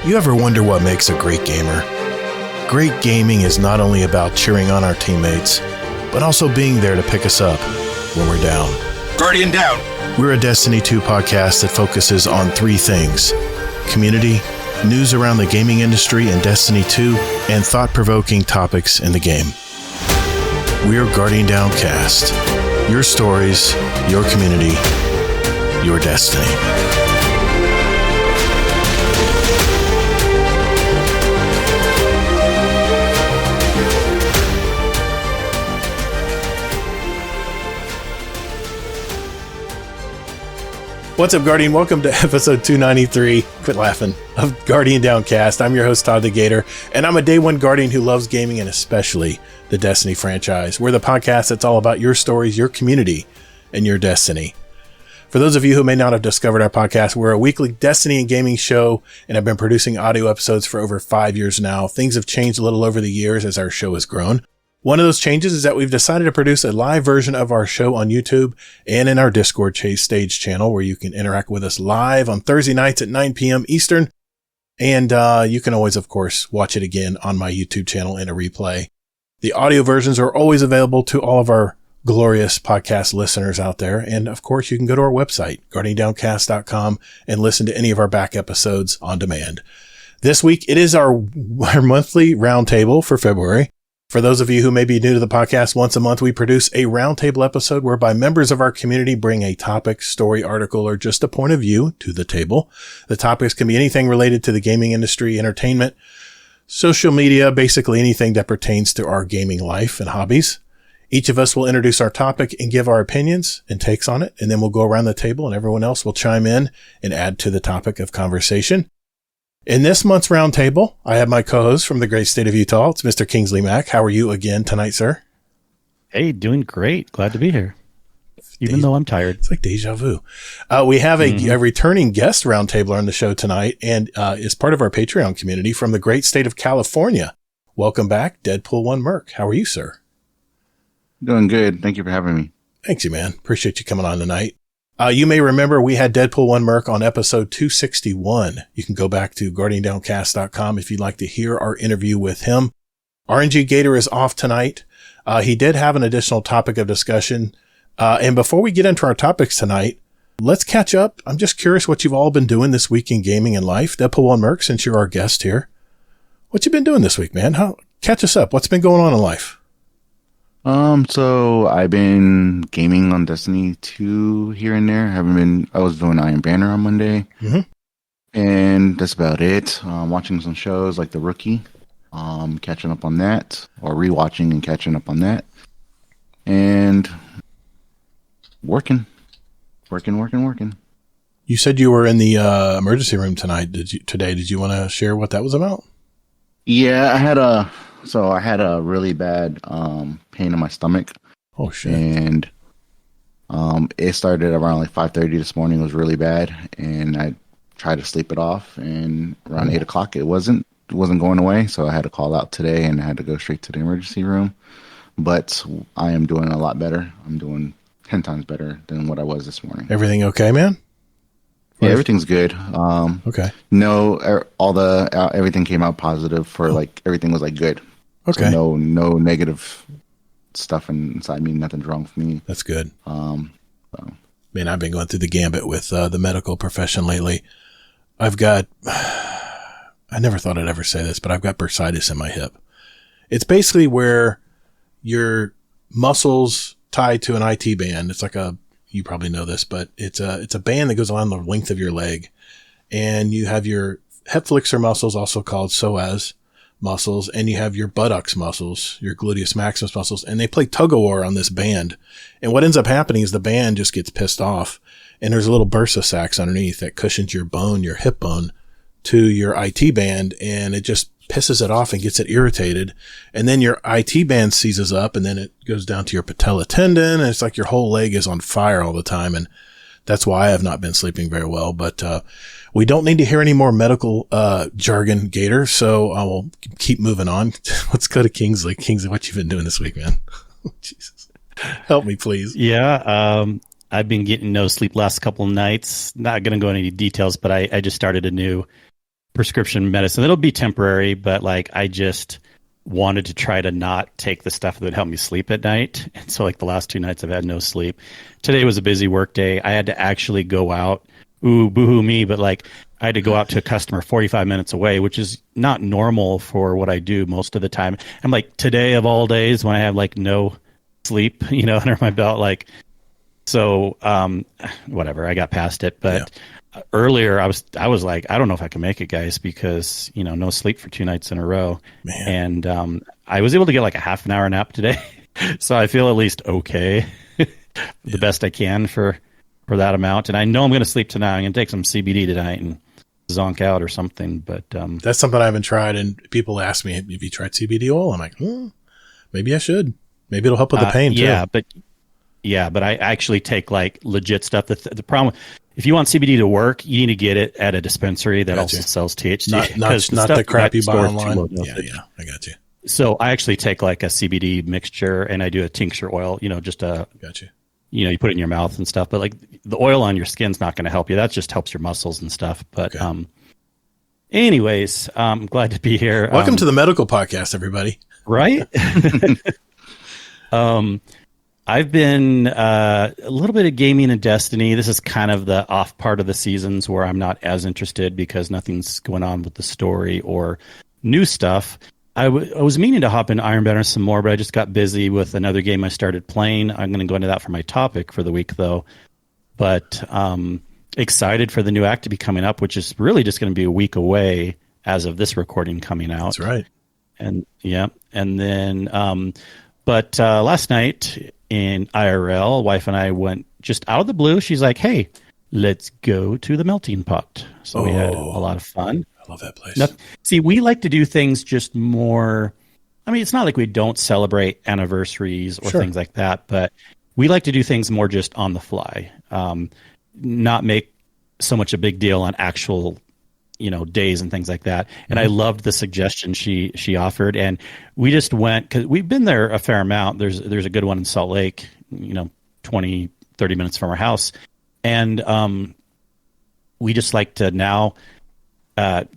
You ever wonder what makes a great gamer? Great gaming is not only about cheering on our teammates, but also being there to pick us up when we're down. Guardian down! We're a Destiny 2 podcast that focuses on three things: community, news around the gaming industry and Destiny 2, and thought-provoking topics in the game. We're Guardian Down Cast. Your stories, your community, your destiny. What's up, Guardian? Welcome to episode 293, quit laughing, of Guardian Downcast. I'm your host, ToddtheGatr, and I'm a day one Guardian who loves gaming and especially the Destiny franchise. We're the podcast that's all about your stories, your community, and your destiny. For those of you who may not have discovered our podcast, we're a weekly Destiny and gaming show, and I've been producing audio episodes for over 5 years now. Things have changed a little over the years as our show has grown. One of those changes is that we've decided to produce a live version of our show on YouTube and in our Discord stage channel, where you can interact with us live on Thursday nights at 9 p.m. Eastern. And you can always, of course, watch it again on my YouTube channel in a replay. The audio versions are always available to all of our glorious podcast listeners out there. And of course, you can go to our website, guardiandowncast.com, and listen to any of our back episodes on demand. This week, it is our monthly roundtable for February. For those of you who may be new to the podcast, once a month we produce a roundtable episode whereby members of our community bring a topic, story, article, or just a point of view to the table. The topics can be anything related to the gaming industry, entertainment, social media, basically anything that pertains to our gaming life and hobbies. Each of us will introduce our topic and give our opinions and takes on it, and then we'll go around the table and everyone else will chime in and add to the topic of conversation. In this month's roundtable, I have my co-host from the great state of Utah. It's Mr. Kingsleymac. How are you again tonight, sir? Hey, doing great. Glad to be here, even though I'm tired. It's like deja vu. We have a returning guest roundtabler on the show tonight, and is part of our Patreon community from the great state of California. Welcome back, Deadpool1 Merc. How are you, sir? Doing good. Thank you for having me. Thanks, you man. Appreciate you coming on tonight. You may remember we had Deadpool1 Merc on episode 261. You can go back to guardiandowncast.com if you'd like to hear our interview with him. RNG is off tonight. He did have an additional topic of discussion. And before we get into our topics tonight, let's catch up. I'm just curious what you've all been doing this week in gaming and life. Deadpool1 Merc, since you're our guest here, what you been doing this week, man? Catch us up. What's been going on in life? So I've been gaming on Destiny 2 here and there. I was doing Iron Banner on Monday. Mm-hmm. And that's about it. Watching some shows like The Rookie, catching up on that, or rewatching and catching up on that. And working. You said you were in the emergency room tonight. Did you want to share what that was about? Yeah, I had a really bad pain in my stomach. Oh shit! And it started around like 5:30 this morning. It was really bad, and I tried to sleep it off. And around 8 o'clock, it wasn't going away. So I had to call out today, and I had to go straight to the emergency room. But I am doing a lot better. I'm doing 10 times better than what I was this morning. Everything okay, man? Yeah, everything's good. Okay. No, everything came out positive for everything was like good. Okay. So no negative stuff inside me. Nothing's wrong with me. That's good. So. Man, I've been going through the gambit with the medical profession lately. I never thought I'd ever say this, but I've got bursitis in my hip. It's basically where your muscles tied to an IT band. It's like you probably know this, but it's a band that goes along the length of your leg, and you have your hip flexor muscles, also called psoas muscles, and you have your buttocks muscles, your gluteus maximus muscles, and they play tug of war on this band. And what ends up happening is the band just gets pissed off, and there's a little bursa sacs underneath that cushions your bone, your hip bone, to your IT band, and it just pisses it off and gets it irritated. And then your IT band seizes up, and then it goes down to your patella tendon, and it's like your whole leg is on fire all the time. And that's why I have not been sleeping very well. But we don't need to hear any more medical jargon, Gator, so I will keep moving on. Let's go to Kingsley. Kingsley, what you been doing this week, man? Jesus. Help me, please. Yeah, I've been getting no sleep last couple of nights. Not going to go into any details, but I just started a new prescription medicine. It'll be temporary, but like I just wanted to try to not take the stuff that would help me sleep at night. And so like the last 2 nights I've had no sleep. Today was a busy work day. I had to actually go out. Ooh, boohoo me, but like I had to go out to a customer 45 minutes away, which is not normal for what I do most of the time. I'm like, today of all days when I have like no sleep, under my belt, like, so whatever, I got past it. But earlier I was like, I don't know if I can make it, guys, because no sleep for 2 nights in a row. Man. And I was able to get like a half an hour nap today. So I feel at least okay, the best I can for that amount. And I know I'm going to sleep tonight. I'm going to take some CBD tonight and zonk out or something. But that's something I haven't tried. And people ask me, have you tried CBD oil? I'm like, maybe I should. Maybe it'll help with the pain too. But I actually take like legit stuff. The problem, if you want CBD to work, you need to get it at a dispensary that also sells THC. Not the crap you buy online. Yeah, I got you. So I actually take like a CBD mixture and I do a tincture oil, just a. Got you. You put it in your mouth and stuff, but like the oil on your skin's not going to help you. That just helps your muscles and stuff. But anyways, I'm glad to be here. Welcome to the medical podcast, everybody. Right? I've been a little bit of gaming and Destiny. This is kind of the off part of the seasons where I'm not as interested because nothing's going on with the story or new stuff. I was meaning to hop in Iron Banner some more, but I just got busy with another game I started playing. I'm going to go into that for my topic for the week, though. But excited for the new act to be coming up, which is really just going to be a week away as of this recording coming out. That's right. And and then, but last night in IRL, wife and I went just out of the blue. She's like, "Hey, let's go to the melting pot." So we had a lot of fun. I love that place. See, we like to do things just more. I mean, it's not like we don't celebrate anniversaries or things like that, but we like to do things more just on the fly, not make so much a big deal on actual, days and things like that. And I loved the suggestion she offered, and we just went because we've been there a fair amount. There's a good one in Salt Lake, 20, 30 minutes from our house, and we just like to now. It's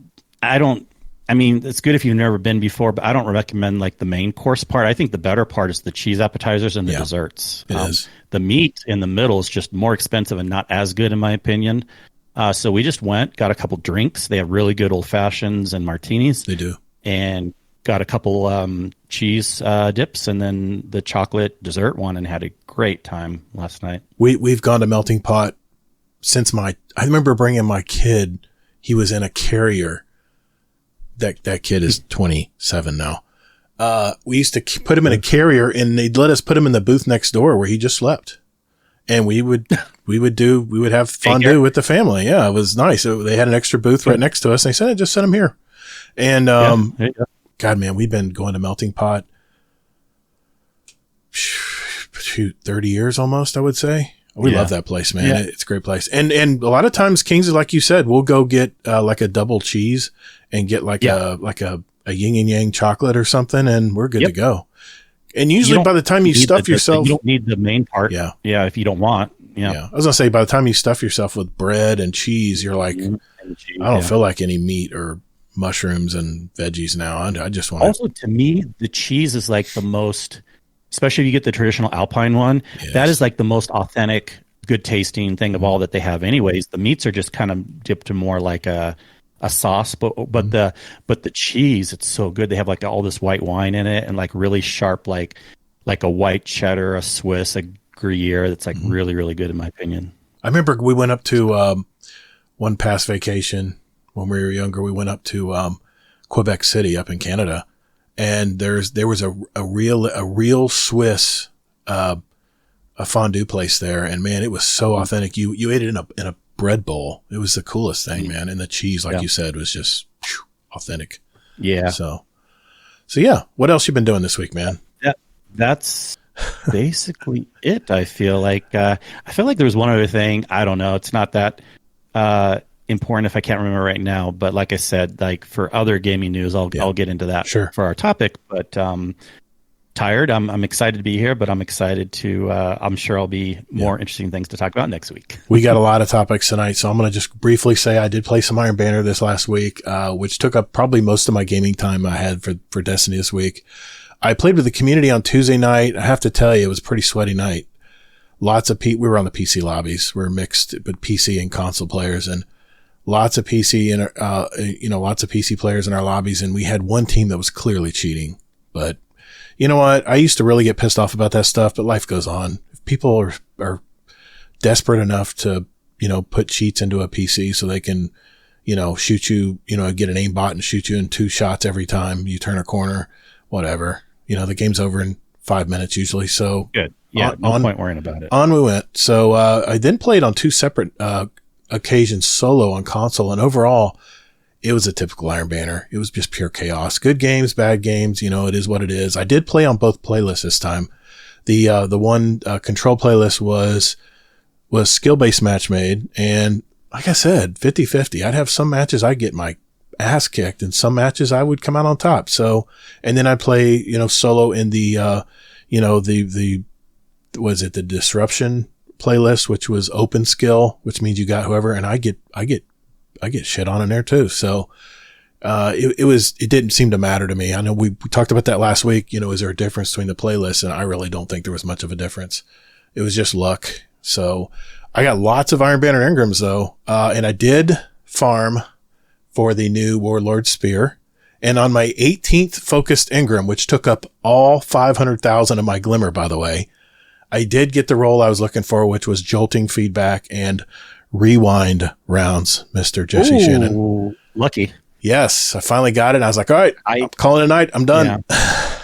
good if you've never been before, but I don't recommend like the main course part. I think the better part is the cheese appetizers and the desserts. It is. The meat in the middle is just more expensive and not as good in my opinion. So we just got a couple drinks. They have really good old fashions and martinis. They do. And got a couple cheese dips and then the chocolate dessert one and had a great time last night. We've gone to Melting Pot since I remember bringing my kid. He was in a carrier. That kid is 27 now. We used to put him in a carrier and they'd let us put him in the booth next door where he just slept. And we would have fondue with the family. Yeah, it was nice. They had an extra booth right next to us. And they said, just send him here. And, God, man, we've been going to Melting Pot, 30 years almost, I would say. We love that place, man. Yeah. It's a great place. And a lot of times, Kingsley, like you said, we'll go get like a double cheese and get like a yin and yang chocolate or something, and we're good to go. And usually by the time you stuff yourself... You don't need the main part. Yeah, if you don't want. Yeah. I was going to say, by the time you stuff yourself with bread and cheese, you're like, I don't feel like any meat or mushrooms and veggies now. I just want Also, to me, the cheese is like the most... Especially if you get the traditional Alpine one, that is like the most authentic, good tasting thing of all that they have. Anyways, the meats are just kind of dipped to more like a sauce, but the cheese, it's so good. They have like all this white wine in it and like really sharp, like a white cheddar, a Swiss, a Gruyere. That's like really, really good in my opinion. I remember we went up to one past vacation when we were younger. We went up to Quebec City up in Canada. And there was a real Swiss, a fondue place there. And man, it was so authentic. You ate it in a bread bowl. It was the coolest thing, man. And the cheese, like you said, was just authentic. Yeah. So yeah. What else you been doing this week, man? That's basically it. I feel like there was one other thing. I don't know. It's not that, important if I can't remember right now, but like I said, like for other gaming news, I'll get into that for our topic. But tired. I'm excited to be here, but I'm excited to. I'm sure I'll be more interesting things to talk about next week. We got a lot of topics tonight, so I'm going to just briefly say I did play some Iron Banner this last week, which took up probably most of my gaming time I had for Destiny this week. I played with the community on Tuesday night. I have to tell you, it was a pretty sweaty night. Lots of we were on the PC lobbies. We're mixed, but PC and console players, and lots of PC and lots of PC players in our lobbies. And we had one team that was clearly cheating. But you know what? I used to really get pissed off about that stuff, but life goes on. If people are desperate enough to put cheats into a PC so they can shoot you, get an aimbot and shoot you in 2 shots every time you turn a corner, whatever. The game's over in 5 minutes usually. So good. Yeah, no point worrying about it. On we went. So I then played on 2 separate occasions solo on console, and overall, it was a typical Iron Banner. It was just pure chaos. Good games, bad games. It is what it is. I did play on both playlists this time. The one control playlist was skill-based match made, and like I said, 50-50. I'd have some matches I'd get my ass kicked, and some matches I would come out on top. So, and then I'd play solo in the the disruption playlist, which was open skill, which means you got whoever, and I get shit on in there too. So, it didn't seem to matter to me. I know we talked about that last week. Is there a difference between the playlists? And I really don't think there was much of a difference. It was just luck. So I got lots of Iron Banner Engrams though. And I did farm for the new Warlord Spear. And on my 18th focused Engram, which took up all 500,000 of my Glimmer, by the way, I did get the role I was looking for, which was jolting feedback and rewind rounds, Mr. Jesse Shannon. Lucky. Yes, I finally got it. I was like, all right, I'm calling it a night. I'm done. Yeah.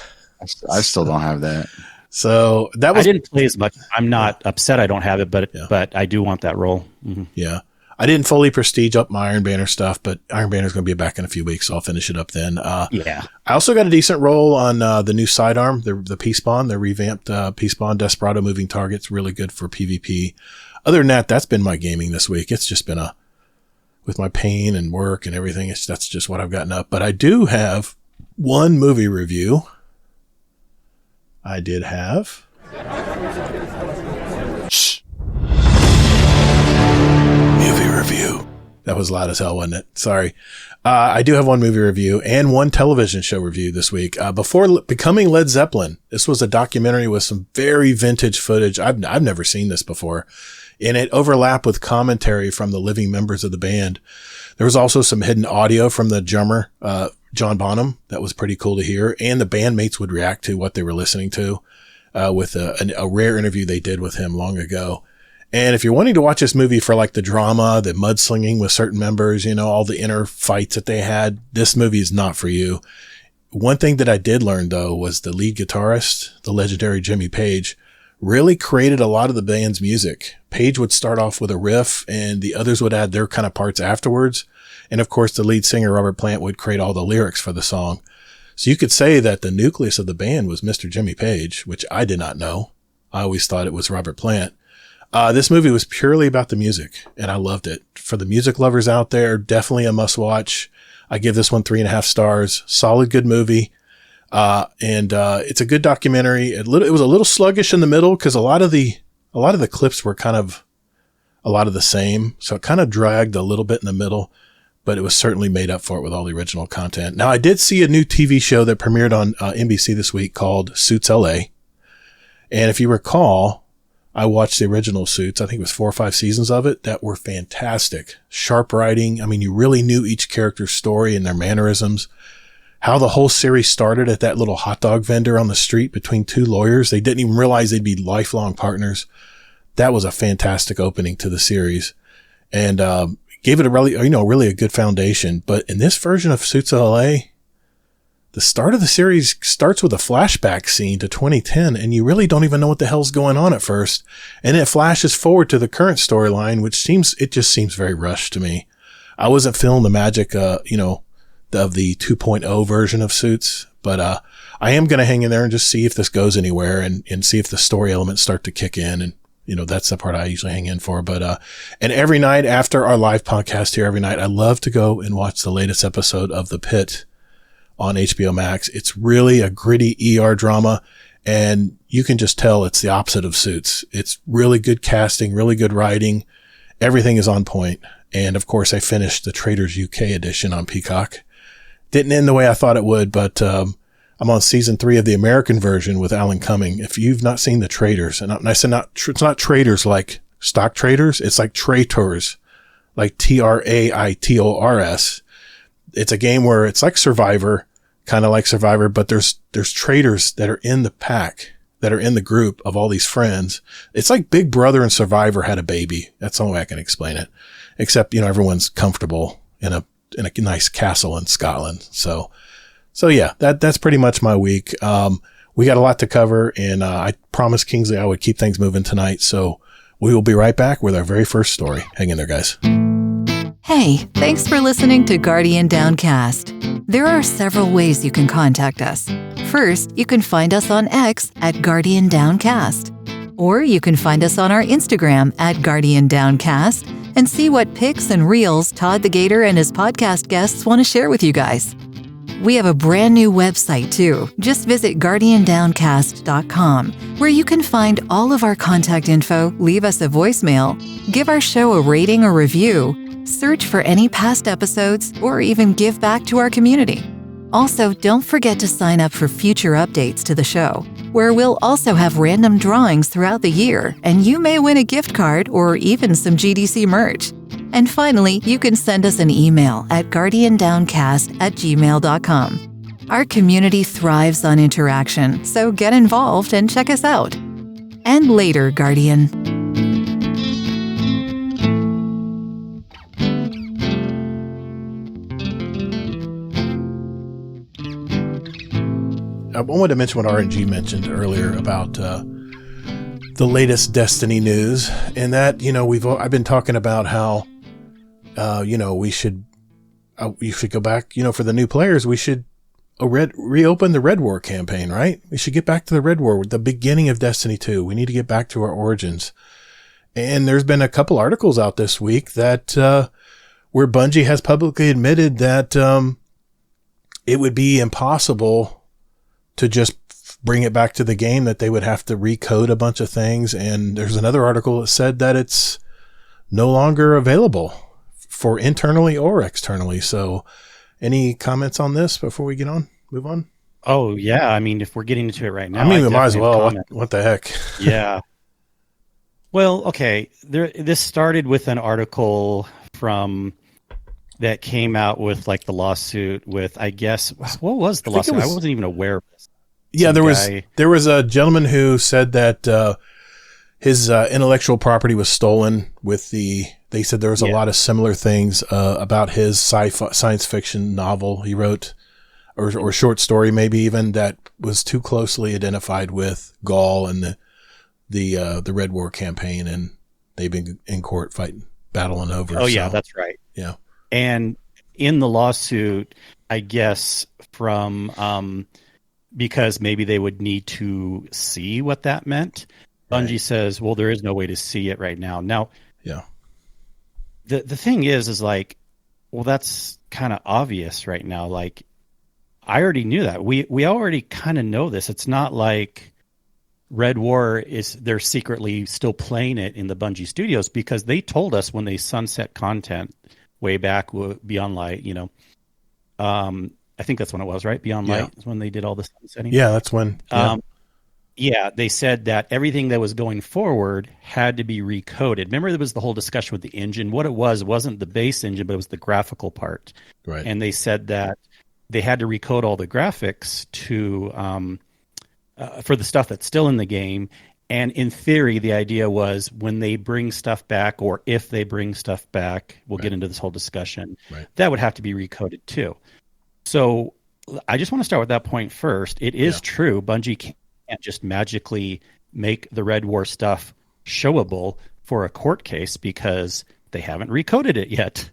I still don't have that. So that was. I didn't play as much. I'm not upset I don't have it, but I do want that role. Mm-hmm. Yeah. I didn't fully prestige up my Iron Banner stuff, but Iron Banner is going to be back in a few weeks, so I'll finish it up then. Yeah. I also got a decent roll on the new sidearm, the P-Spawn, the revamped P-Spawn Desperado moving targets, really good for PvP. Other than that, that's been my gaming this week. It's just been with my pain and work and everything, that's just what I've gotten up. But I do have one movie review. I did have. Shh. Movie review. That was loud as hell, wasn't it? Sorry. I do have one movie review and one television show review this week. Before becoming Led Zeppelin, this was a documentary with some very vintage footage. I've never seen this before. And it overlapped with commentary from the living members of the band. There was also some hidden audio from the drummer, John Bonham. That was pretty cool to hear. And the bandmates would react to what they were listening to, with a rare interview they did with him long ago. And if you're wanting to watch this movie for like the drama, the mudslinging with certain members, all the inner fights that they had, this movie is not for you. One thing that I did learn though was the lead guitarist, the legendary Jimmy Page, really created a lot of the band's music. Page would start off with a riff and the others would add their kind of parts afterwards. And of course, the lead singer, Robert Plant, would create all the lyrics for the song. So you could say that the nucleus of the band was Mr. Jimmy Page, which I did not know. I always thought it was Robert Plant. This movie was purely about the music and I loved it. For the music lovers out there, definitely a must watch. I give this one 3.5 stars. Solid, good movie. And it's a good documentary. It was a little sluggish in the middle because a lot of the clips were kind of a lot of the same. So it kind of dragged a little bit in the middle, but it was certainly made up for it with all the original content. Now I did see a new TV show that premiered on NBC this week called Suits LA. And if you recall, I watched the original Suits. I think it was 4 or 5 seasons of it that were fantastic. Sharp writing. I mean, you really knew each character's story and their mannerisms. How the whole series started at that little hot dog vendor on the street between 2 lawyers. They didn't even realize they'd be lifelong partners. That was a fantastic opening to the series and, gave it a really a good foundation. But in this version of Suits LA, the start of the series starts with a flashback scene to 2010, and you really don't even know what the hell's going on at first. And it flashes forward to the current storyline, which just seems very rushed to me. I wasn't feeling the magic, of the 2.0 version of Suits, but, I am going to hang in there and just see if this goes anywhere and see if the story elements start to kick in. And, that's the part I usually hang in for. But, and every night after our live podcast here every night, I love to go and watch the latest episode of The Pit on HBO Max. It's really a gritty ER drama, and you can just tell it's the opposite of Suits. It's really good casting, really good writing. Everything is on point. And of course, I finished the Traders UK edition on Peacock. Didn't end the way I thought it would, but I'm on season 3 of the American version with Alan Cumming. If you've not seen the Traders, and I said it's not traders like stock traders, it's like traitors, like Traitors. It's a game where it's like Survivor, kind of like Survivor, but there's traders that are in the pack, that are in the group of all these friends. It's like Big Brother and Survivor had a baby. That's the only way I can explain it. Except, everyone's comfortable in a nice castle in Scotland. So yeah, that's pretty much my week. We got a lot to cover, and I promised Kingsley I would keep things moving tonight. So we will be right back with our very first story. Hang in there, guys. Hey, thanks for listening to Guardian Downcast. There are several ways you can contact us. First, you can find us on X at Guardian Downcast. Or you can find us on our Instagram at Guardian Downcast and see what pics and reels ToddtheGatr and his podcast guests want to share with you guys. We have a brand new website too. Just visit guardiandowncast.com, where you can find all of our contact info, leave us a voicemail, give our show a rating or review, search for any past episodes, or even give back to our community. Also, don't forget to sign up for future updates to the show, where we'll also have random drawings throughout the year, and you may win a gift card or even some GDC merch. And finally, you can send us an email at guardiandowncast@gmail.com. Our community thrives on interaction, so get involved and check us out. And later, Guardian. I wanted to mention what RNG mentioned earlier about the latest Destiny news, and that I've been talking about how you should go back. For the new players, we should reopen the Red War campaign, right? We should get back to the Red War, the beginning of Destiny 2. We need to get back to our origins. And there's been a couple articles out this week that where Bungie has publicly admitted that it would be impossible to just bring it back to the game, that they would have to recode a bunch of things. And there's another article that said that it's no longer available for internally or externally. So any comments on this before we move on? Oh yeah. I mean, if we're getting into it right now, we might as well. What the heck? Yeah. Well, okay. This started with an article that came out with like the lawsuit with, I guess, what was the lawsuit? I wasn't even aware of this. Yeah, there was a gentleman who said that his intellectual property was stolen they said there was a lot of similar things about his science fiction novel he wrote, or short story maybe even, that was too closely identified with Gaul and the Red War campaign, and they've been in court battling over. Oh yeah, that's right. Yeah. And in the lawsuit, I guess from because maybe they would need to see what that meant. Bungie says, well, there is no way to see it right now. Now, yeah. The thing is like, well, that's kind of obvious right now. Like, I already knew that. We already kind of know this. It's not like Red War they're secretly still playing it in the Bungie studios, because they told us when they sunset content way back Beyond Light, I think that's when it was, right? Beyond Light is when they did all the sunsetting. Yeah, that's when. Yeah. They said that everything that was going forward had to be recoded. Remember, there was the whole discussion with the engine. What it wasn't the base engine, but it was the graphical part. Right. And they said that they had to recode all the graphics to for the stuff that's still in the game. And in theory, the idea was when they bring stuff back, or if they bring stuff back, we'll get into this whole discussion, that would have to be recoded too. So I just want to start with that point first. It is true. Bungie can't just magically make the Red War stuff showable for a court case because they haven't recoded it yet.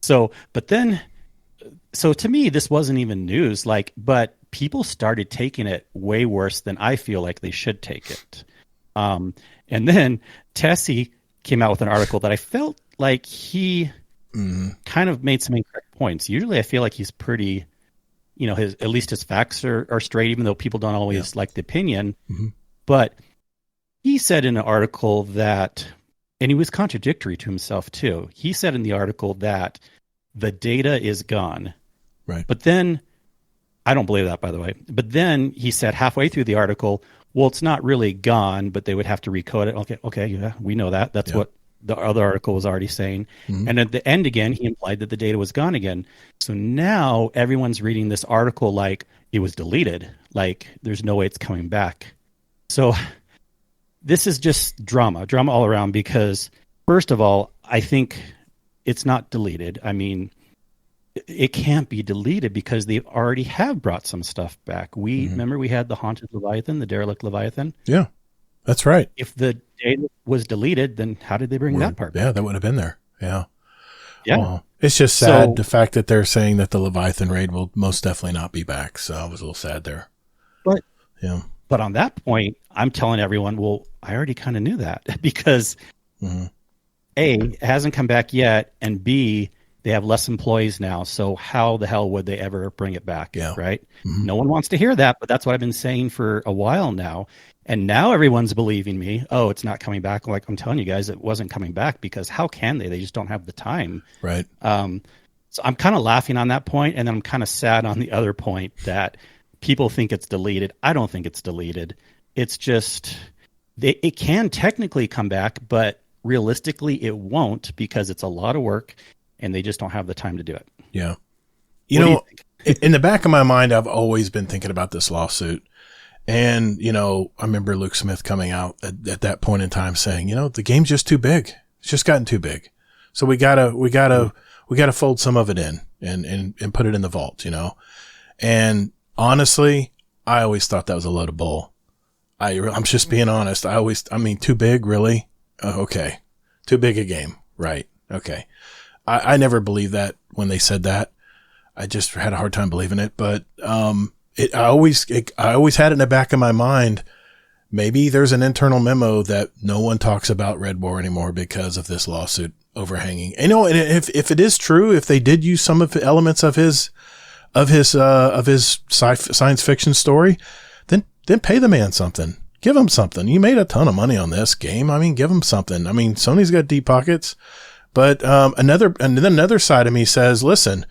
So to me, this wasn't even news, but people started taking it way worse than I feel like they should take it. And then Tessie came out with an article that I felt like he kind of made some incorrect points. Usually I feel like he's pretty, at least his facts are straight, even though people don't always like the opinion. But he said in an article that, and he was contradictory to himself too. He said in the article that the data is gone. Right. But then, I don't believe that, by the way. But then he said halfway through the article, well, it's not really gone, but they would have to recode it. Okay, yeah, we know that. That's what the other article was already saying. And at the end again, he implied that the data was gone again. So now everyone's reading this article like it was deleted, like there's no way it's coming back. So this is just drama all around, because first of all, I think it's not deleted. I mean, it can't be deleted because they already have brought some stuff back. Remember we had the haunted Leviathan, the derelict Leviathan? Yeah, that's right. If the data was deleted, then how did they bring that part back? Yeah, that would have been there. Yeah. Yeah. Well, it's just sad, the fact that they're saying that the Leviathan raid will most definitely not be back. So I was a little sad there. But on that point, I'm telling everyone, well, I already kind of knew that because A, it hasn't come back yet, and B, they have less employees now. So how the hell would they ever bring it back? Yeah. Right? No one wants to hear that, but that's what I've been saying for a while now. And now everyone's believing me. Oh, it's not coming back. Like I'm telling you guys, it wasn't coming back because how can they? They just don't have the time. Right. So I'm kind of laughing on that point, and then I'm kind of sad on the other point that people think it's deleted. I don't think it's deleted. It's just it can technically come back, but realistically it won't because it's a lot of work and they just don't have the time to do it. Yeah. You know, in the back of my mind, I've always been thinking about this lawsuit. And, I remember Luke Smith coming out at that point in time saying, the game's just too big. It's just gotten too big. So we gotta fold some of it in and put it in the vault, And honestly, I always thought that was a load of bull. I'm just being honest. Too big, really? Okay. Too big a game. Right. Okay. I never believed that when they said that. I just had a hard time believing it, but, I always had it in the back of my mind. Maybe there's an internal memo that no one talks about Red War anymore because of this lawsuit overhanging. And if it is true, if they did use some of the elements of his science fiction story, then pay the man something. Give him something. You made a ton of money on this game. I mean, give him something. I mean, Sony's got deep pockets, but another side of me says, listen,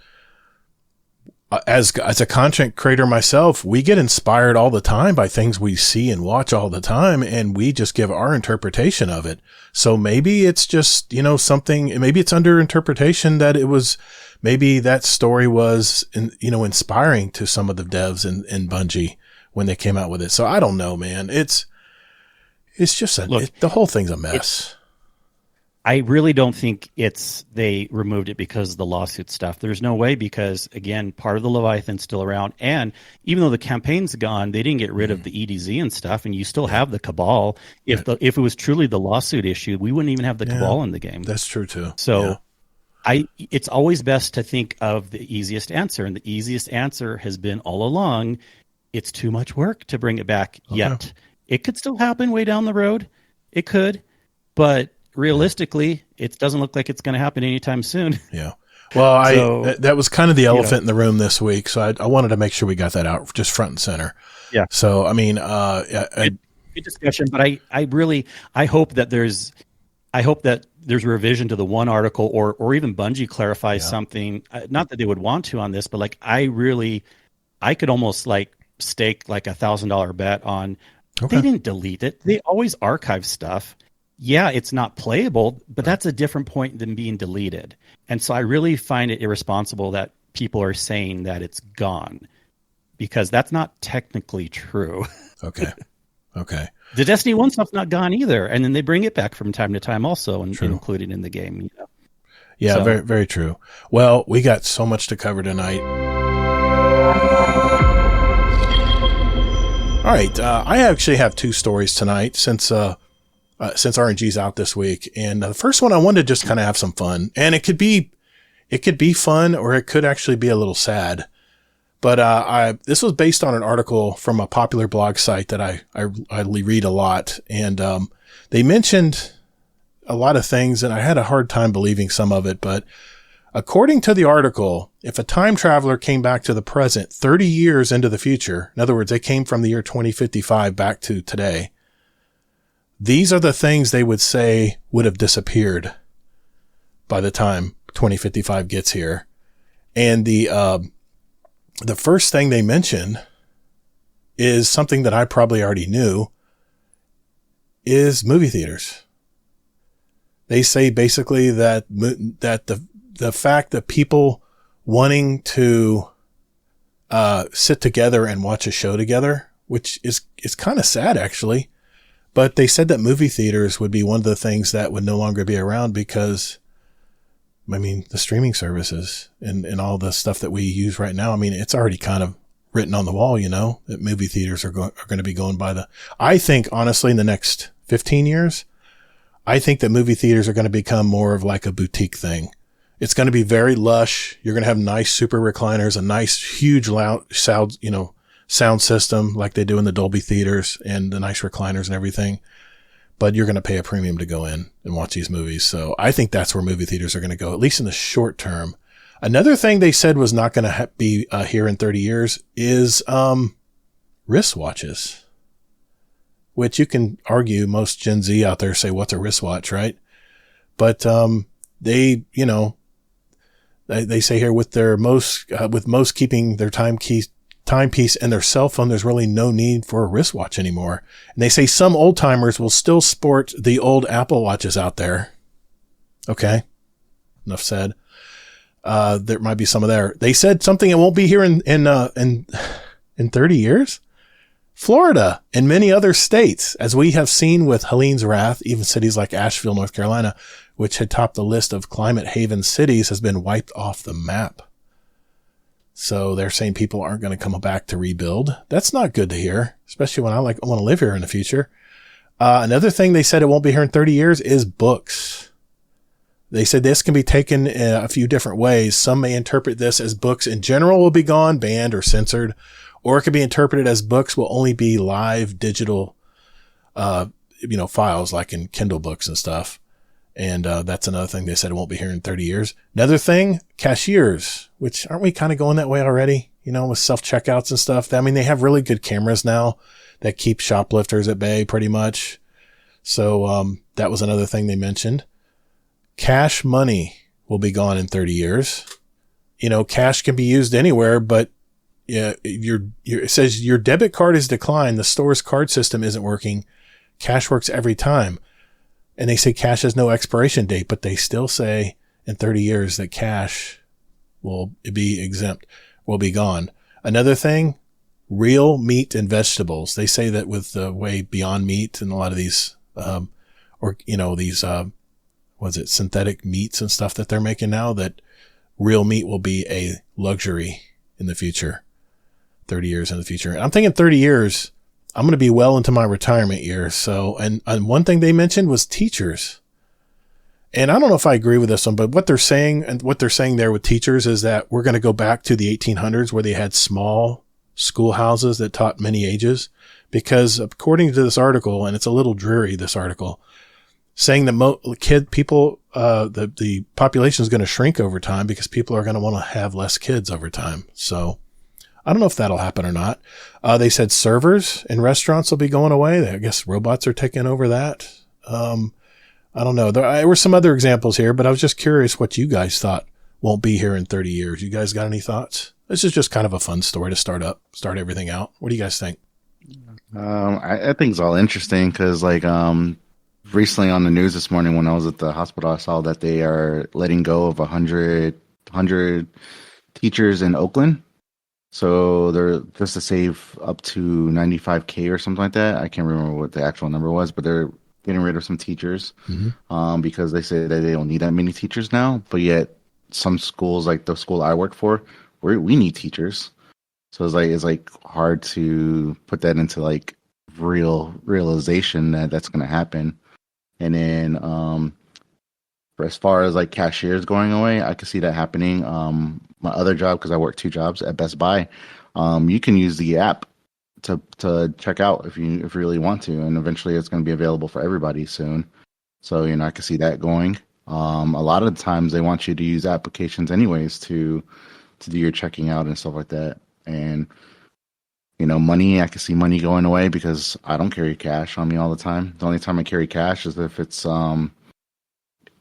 as a content creator myself, we get inspired all the time by things we see and watch all the time, and we just give our interpretation of it. So maybe it's just, something, maybe it's under interpretation that it was, maybe that story was, inspiring to some of the devs in Bungie when they came out with it. So I don't know, man. It's just the whole thing's a mess. I really don't think they removed it because of the lawsuit stuff. There's no way, because again, part of the Leviathan's still around, and even though the campaign's gone, they didn't get rid of the EDZ and stuff, and you still have the Cabal. If it was truly the lawsuit issue, we wouldn't even have the Cabal in the game. That's true too. So it's always best to think of the easiest answer, and the easiest answer has been all along, it's too much work to bring it back yet. It could still happen way down the road. It could, but realistically, it doesn't look like it's going to happen anytime soon. Yeah. Well, that was kind of the elephant in the room this week. So I wanted to make sure we got that out just front and center. Yeah. So, I mean, good discussion, but I hope that there's revision to the one article, or even Bungie clarifies something. Not that they would want to on this, but I could almost stake like $1,000 bet on. They didn't delete it. They always archive stuff. Yeah, it's not playable, but that's a different point than being deleted. And so I really find it irresponsible that people are saying that it's gone, because that's not technically true. Okay. The Destiny 1 stuff's not gone either. And then they bring it back from time to time also and include it in the game. Yeah, very, very true. Well, we got so much to cover tonight. All right. I actually have two stories tonight since RNG's out this week. And the first one, I wanted to just kind of have some fun, and it could be fun, or it could actually be a little sad. But, this was based on an article from a popular blog site that I read a lot. And, they mentioned a lot of things, and I had a hard time believing some of it, but, According to the article, if a time traveler came back to the present 30 years into the future, in other words, they came from the year 2055 back to today, these are the things they would say would have disappeared by the time 2055 gets here. And the first thing they mention is something that I probably already knew, is movie theaters. They say basically that the fact that people wanting to sit together and watch a show together, which is kind of sad actually, but they said that movie theaters would be one of the things that would no longer be around because, I mean, the streaming services and all the stuff that we use right now, I mean, it's already kind of written on the wall, you know, that movie theaters are going to be going by I think honestly in the next 15 years, I think that movie theaters are going to become more of like a boutique thing. It's going to be very lush. You're going to have nice super recliners, a nice huge loud sound, you know, sound system like they do in the Dolby theaters and the nice recliners and everything. But you're going to pay a premium to go in and watch these movies. So I think that's where movie theaters are going to go, at least in the short term. Another thing they said was not going to be here in 30 years is wristwatches, which you can argue most Gen Z out there say, what's a wristwatch, right? But they, you know, they say here with most keeping their timepiece and their cell phone, there's really no need for a wristwatch anymore. And they say some old timers will still sport the old Apple watches out there. Okay. Enough said. There might be some of there. They said something that won't be here in 30 years. Florida and many other states, as we have seen with Helene's wrath, even cities like Asheville, North Carolina, which had topped the list of climate haven cities, has been wiped off the map. So they're saying people aren't going to come back to rebuild. That's not good to hear, especially when I want to live here in the future. Another thing they said it won't be here in 30 years is books. They said this can be taken in a few different ways. Some may interpret this as books in general will be gone, banned, or censored, or it could be interpreted as books will only be live digital, files like in Kindle books and stuff. And that's another thing they said it won't be here in 30 years. Another thing, cashiers, which aren't we kind of going that way already? You know, with self-checkouts and stuff. I mean, they have really good cameras now that keep shoplifters at bay pretty much. So that was another thing they mentioned. Cash money will be gone in 30 years. You know, cash can be used anywhere, but yeah, it says your debit card is declined. The store's card system isn't working. Cash works every time. And they say cash has no expiration date, but they still say in 30 years that cash will be exempt, will be gone. Another thing, real meat and vegetables. They say that with the way Beyond Meat and a lot of these, synthetic meats and stuff that they're making now, that real meat will be a luxury in the future, 30 years in the future. And I'm thinking 30 years, I'm going to be well into my retirement years. So, and one thing they mentioned was teachers. And I don't know if I agree with this one, but what they're saying there with teachers is that we're going to go back to the 1800s where they had small schoolhouses that taught many ages, because according to this article, and it's a little dreary, this article, saying that the population is going to shrink over time because people are going to want to have less kids over time. So I don't know if that'll happen or not. They said servers in restaurants will be going away. I guess robots are taking over that. I don't know. There were some other examples here, but I was just curious what you guys thought won't be here in 30 years. You guys got any thoughts? This is just kind of a fun story to start everything out. What do you guys think? I think it's all interesting because recently on the news this morning when I was at the hospital, I saw that they are letting go of 100 teachers in Oakland. So they're just to save up to $95K or something like that. I can't remember what the actual number was, but they're getting rid of some teachers because they say that they don't need that many teachers now. But yet some schools, like the school I work for, we need teachers. So it's hard to put that into realization that that's going to happen. And then for as far as cashiers going away, I could see that happening. My other job, because I work 2 jobs at Best Buy, you can use the app to check out if you really want to, and eventually it's going to be available for everybody soon. So I could see that going. A lot of the times they want you to use applications anyways to do your checking out and stuff like that. And money, I can see money going away because I don't carry cash on me all the time. The only time I carry cash is if it's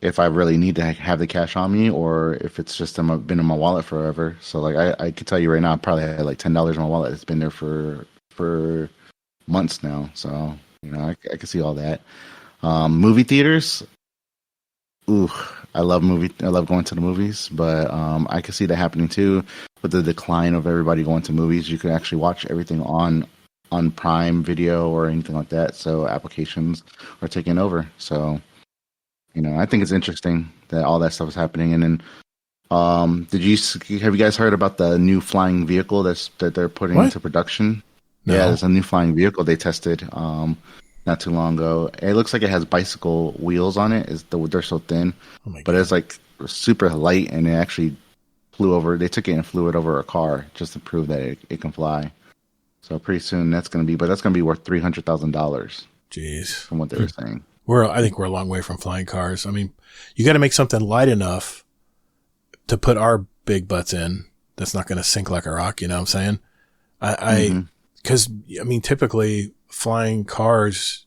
if I really need to have the cash on me, or if it's just been in my wallet forever. So like I could tell you right now, I probably had like $10 in my wallet. It's been there for months now. So I can see all that. Movie theaters. Ooh, I love going to the movies, but I can see that happening too with the decline of everybody going to movies. You can actually watch everything on Prime Video or anything like that. So applications are taking over. So I think it's interesting that all that stuff is happening. And then, have you guys heard about the new flying vehicle that they're putting into production? No. Yeah, there's a new flying vehicle they tested not too long ago. It looks like it has bicycle wheels on it. They're so thin, but it's like super light, and it actually they took it and flew it over a car just to prove that it can fly. So pretty soon that's going to be worth $300,000. Jeez, from what they were saying. I think we're a long way from flying cars. I mean, you got to make something light enough to put our big butts in that's not going to sink like a rock. You know what I'm saying? Because typically flying cars,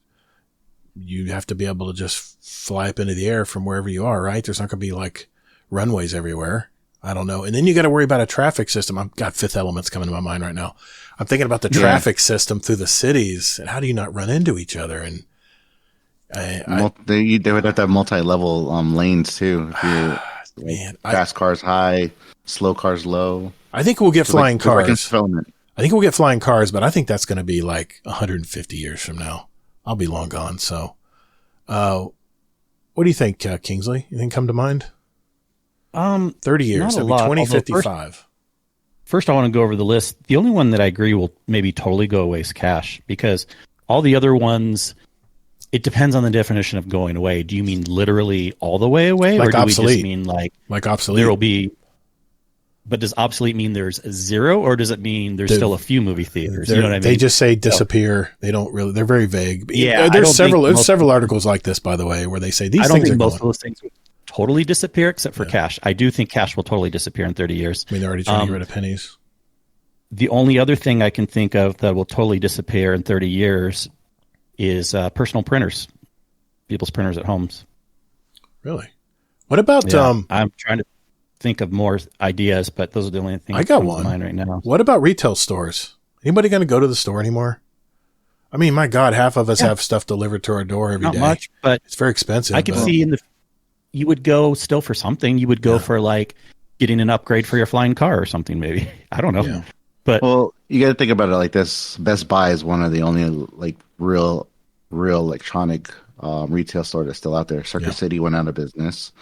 you have to be able to just fly up into the air from wherever you are, right? There's not going to be like runways everywhere. I don't know. And then you got to worry about a traffic system. I've got Fifth Element's coming to my mind right now. I'm thinking about the traffic system through the cities, and how do you not run into each other? And they would have to have multi-level lanes too. Fast cars high, slow cars low. I think we'll get flying cars. I think we'll get flying cars, but I think that's going to be like 150 years from now. I'll be long gone. So, what do you think, Kingsley? Anything come to mind? 30 years. That'd be 2055. First, I want to go over the list. The only one that I agree will maybe totally go away is cash, because all the other ones, it depends on the definition of going away. Do you mean literally all the way away, like or do obsolete? We just mean like obsolete? There will be. But does obsolete mean there's zero, or does it mean there's still a few movie theaters? You know what I mean? They just say disappear. They don't really. They're very vague. Yeah, there's several articles like this, by the way, where they say these. I don't things think are most of those things will totally disappear, except for cash. I do think cash will totally disappear in 30 years. I mean, they're already trying to get rid of pennies. The only other thing I can think of that will totally disappear in 30 years is personal printers, people's printers at homes. Really? What about I'm trying to think of more ideas, but those are the only things I got that come one to mind right now. What about retail stores? Anybody going to go to the store anymore? I mean, my God, half of us have stuff delivered to our door every day. Not much, but it's very expensive. I can see you would go still for something. You would go for like getting an upgrade for your flying car or something, maybe. I don't know. Yeah. But you got to think about it like this. Best Buy is one of the only like real electronic retail store that's still out there. Circuit City went out of business.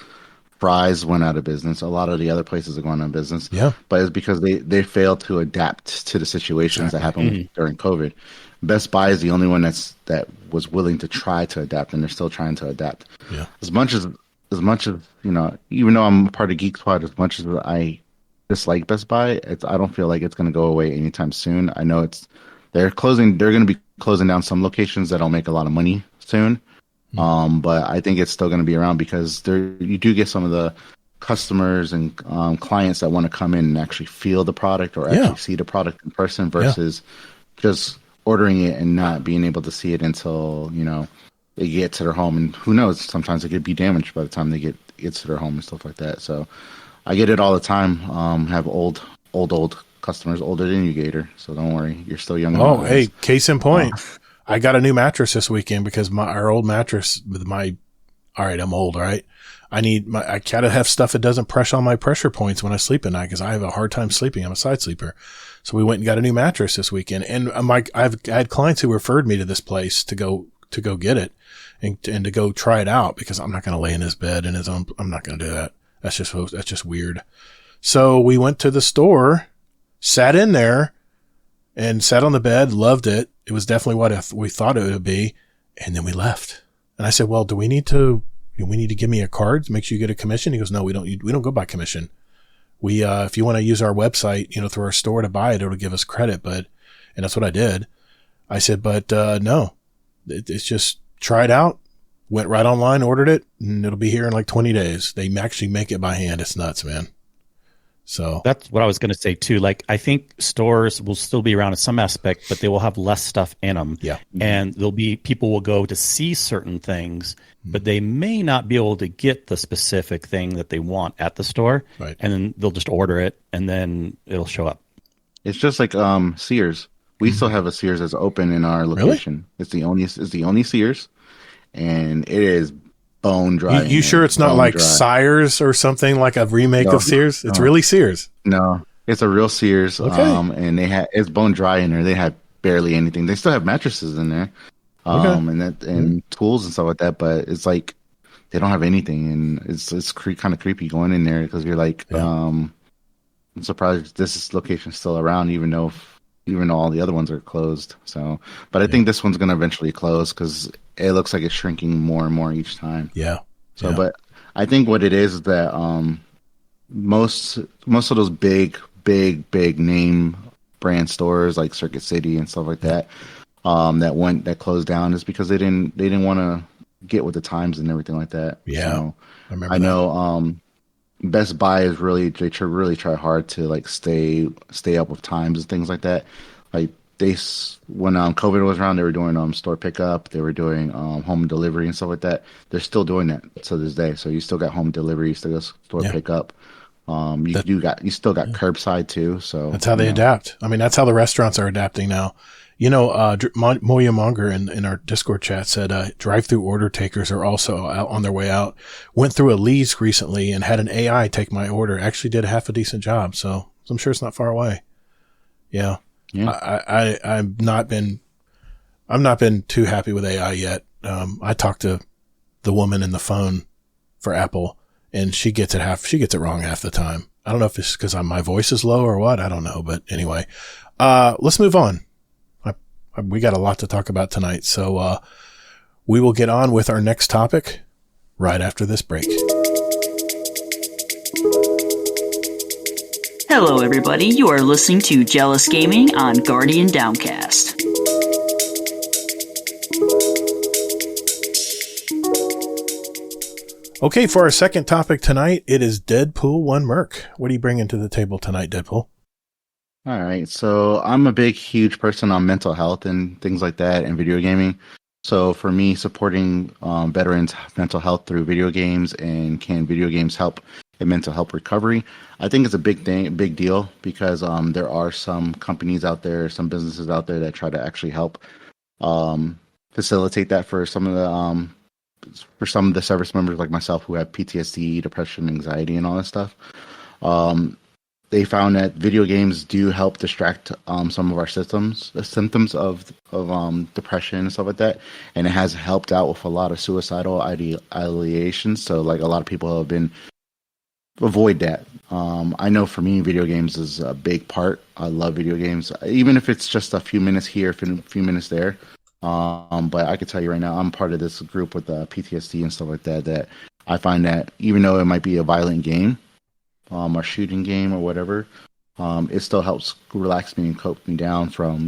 Fry's went out of business. A lot of the other places are going out of business. Yeah. But it's because they failed to adapt to the situations that happened during COVID. Best Buy is the only one that was willing to try to adapt, and they're still trying to adapt. Yeah. As much as even though I'm a part of Geek Squad, as much as I dislike Best Buy, I don't feel like it's going to go away anytime soon. I know they're going to be closing down some locations that'll make a lot of money soon. But I think it's still going to be around because you do get some of the customers and clients that want to come in and actually feel the product or actually see the product in person versus just ordering it and not being able to see it until they get to their home. And who knows, sometimes it could be damaged by the time they get to their home and stuff like that. So I get it all the time. Have old customers, older than you, Gator. So don't worry, you're still young. Oh, hey, case in point. I got a new mattress this weekend because our old mattress all right, I'm old, right? I gotta have stuff that doesn't press on my pressure points when I sleep at night because I have a hard time sleeping. I'm a side sleeper. So we went and got a new mattress this weekend. And I've had clients who referred me to this place to go get it and to go try it out because I'm not going to lay in his bed in his own. I'm not going to do that. That's just weird. So we went to the store, sat in there and sat on the bed, loved it. It was definitely what we thought it would be. And then we left. And I said, well, do we need to give me a card to make sure you get a commission? He goes, no, we don't go by commission. We, if you want to use our website, through our store to buy it, it'll give us credit. And that's what I did. I said, but, no, it's just try it out. Went right online, ordered it, and it'll be here in like 20 days. They actually make it by hand. It's nuts, man. So that's what I was going to say too. Like, I think stores will still be around in some aspect, but they will have less stuff in them. Yeah. And people will go to see certain things, but they may not be able to get the specific thing that they want at the store. Right. And then they'll just order it and then it'll show up. It's just like Sears. We still have a Sears that's open in our location. Really? It's the only Sears, and it is bone dry. You sure it's not like Sears or something, like a remake of Sears? It's really Sears. No, it's a real Sears. Okay. And it's bone dry in there. They have barely anything. They still have mattresses in there, and tools and stuff like that. But it's like they don't have anything, and it's kind of creepy going in there because you're like, I'm surprised this location's still around, even though all the other ones are closed. So, but I think this one's going to eventually close because it looks like it's shrinking more and more each time. Yeah. So, but I think what it is that most of those big name brand stores like Circuit City and stuff like that that closed down is because they didn't want to get with the times and everything like that. Yeah. So, I know Best Buy is really try hard to like stay up with times and things like that. Like when COVID was around, they were doing store pickup, they were doing home delivery and stuff like that. They're still doing that to this day. So you still got home delivery, you still got store pickup. You still got curbside too. So that's how they adapt. I mean, that's how the restaurants are adapting now. You know, Moya Monger in our Discord chat said drive-through order takers are also out on their way out. Went through a Lee's recently and had an AI take my order. Actually did half a decent job, so I'm sure it's not far away. Yeah. I've not been too happy with AI yet. I talked to the woman in the phone for Apple, and she gets it wrong half the time. I don't know if it's because my voice is low or what. I don't know, but anyway, let's move on. We got a lot to talk about tonight, so we will get on with our next topic right after this break. Hello, everybody. You are listening to Jealous Gaming on Guardian Downcast. Okay, for our second topic tonight, it is Deadpool 1 Merc. What are you bringing to the table tonight, Deadpool? All right, so I'm a huge person on mental health and things like that and video gaming. So for me, supporting veterans' mental health through video games and can video games help in mental health recovery, I think it's a big deal because there are some companies out there, some businesses out there that try to actually help facilitate that for some of the service members like myself who have PTSD, depression, anxiety, and all that stuff. They found that video games do help distract some of our symptoms of depression and stuff like that, and it has helped out with a lot of suicidal ideations. So, like, a lot of people have been avoid that. I know for me, video games is a big part. I love video games, even if it's just a few minutes here, a few minutes there. But I can tell you right now, I'm part of this group with PTSD and stuff like that. That I find that even though it might be a violent game, or shooting game or whatever, it still helps relax me and cope me down from,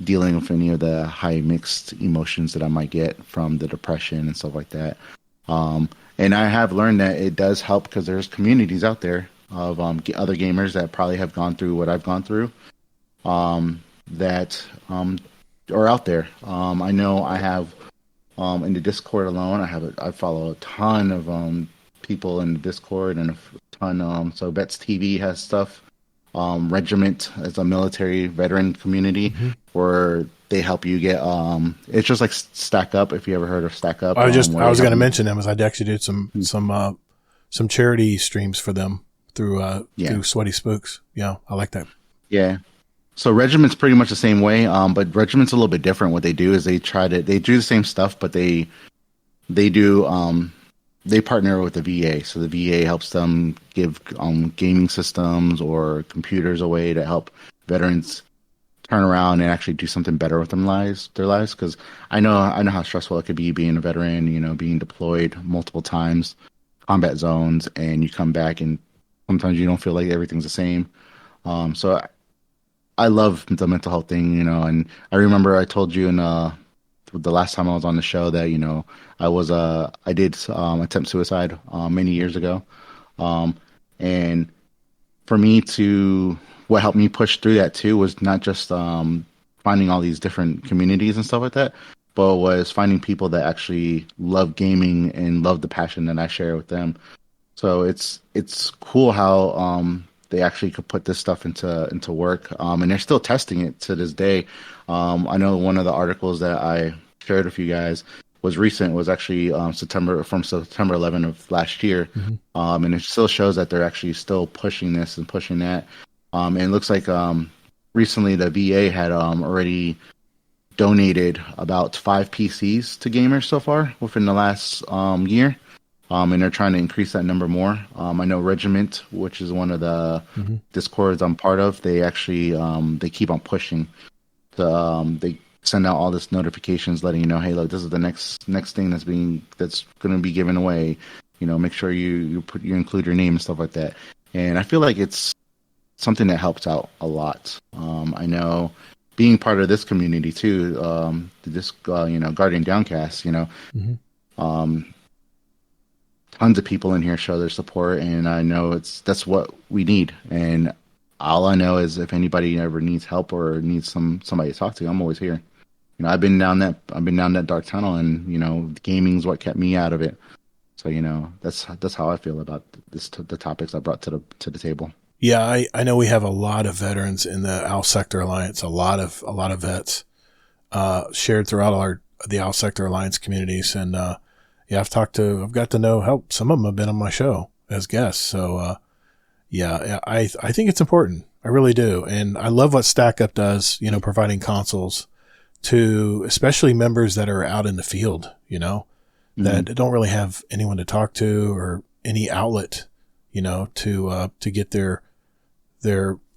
dealing with any of the high mixed emotions that I might get from the depression and stuff like that. And I have learned that it does help because there's communities out there of other gamers that probably have gone through what I've gone through, that are out there. I know I have in the Discord alone, I follow a ton of people in the Discord and a ton. So Bets TV has stuff. Regiment is a military veteran community where they help you get. It's just like Stack Up. If you ever heard of Stack Up, I was going to mention them as I actually did some charity streams for them through Sweaty Spooks. Yeah, I like that. Yeah. So Regiment's pretty much the same way, but Regiment's a little bit different. What they do is they do the same stuff, but they do they partner with the VA. So the VA helps them give gaming systems or computers away to help veterans turn around and actually do something better with their lives. Because I know how stressful it could be being a veteran, being deployed multiple times, combat zones, and you come back and sometimes you don't feel like everything's the same. So I love the mental health thing, and I remember I told you in the last time I was on the show that, I did attempt suicide many years ago. And for me what helped me push through that too was not just finding all these different communities and stuff like that, but was finding people that actually love gaming and love the passion that I share with them. So it's cool how they actually could put this stuff into work, and they're still testing it to this day. I know one of the articles that I shared with you guys was actually September 11 of last year, and it still shows that they're actually still pushing this and pushing that. And it looks like recently the VA had already donated about 5 PCs to gamers so far within the last year. And they're trying to increase that number more. I know Regiment, which is one of the Discords I'm part of, they actually they keep on pushing. They send out all this notifications letting you know, hey, look, this is the next thing that's going to be given away. Make sure you include your name and stuff like that. And I feel like it's something that helps out a lot. I know being part of this community too, this Guardian Downcast, tons of people in here show their support, and I know that's what we need. And all I know is if anybody ever needs help or needs somebody to talk to, I'm always here. I've been down that dark tunnel, and gaming's what kept me out of it. So that's how I feel about the topics I brought to the table. Yeah, I know we have a lot of veterans in the Owl Sector Alliance. A lot of vets shared throughout the Owl Sector Alliance communities, and yeah, I've got to know how some of them have been on my show as guests. So, yeah, I think it's important. I really do. And I love what Stack Up does, providing consoles to especially members that are out in the field, that don't really have anyone to talk to or any outlet, to get their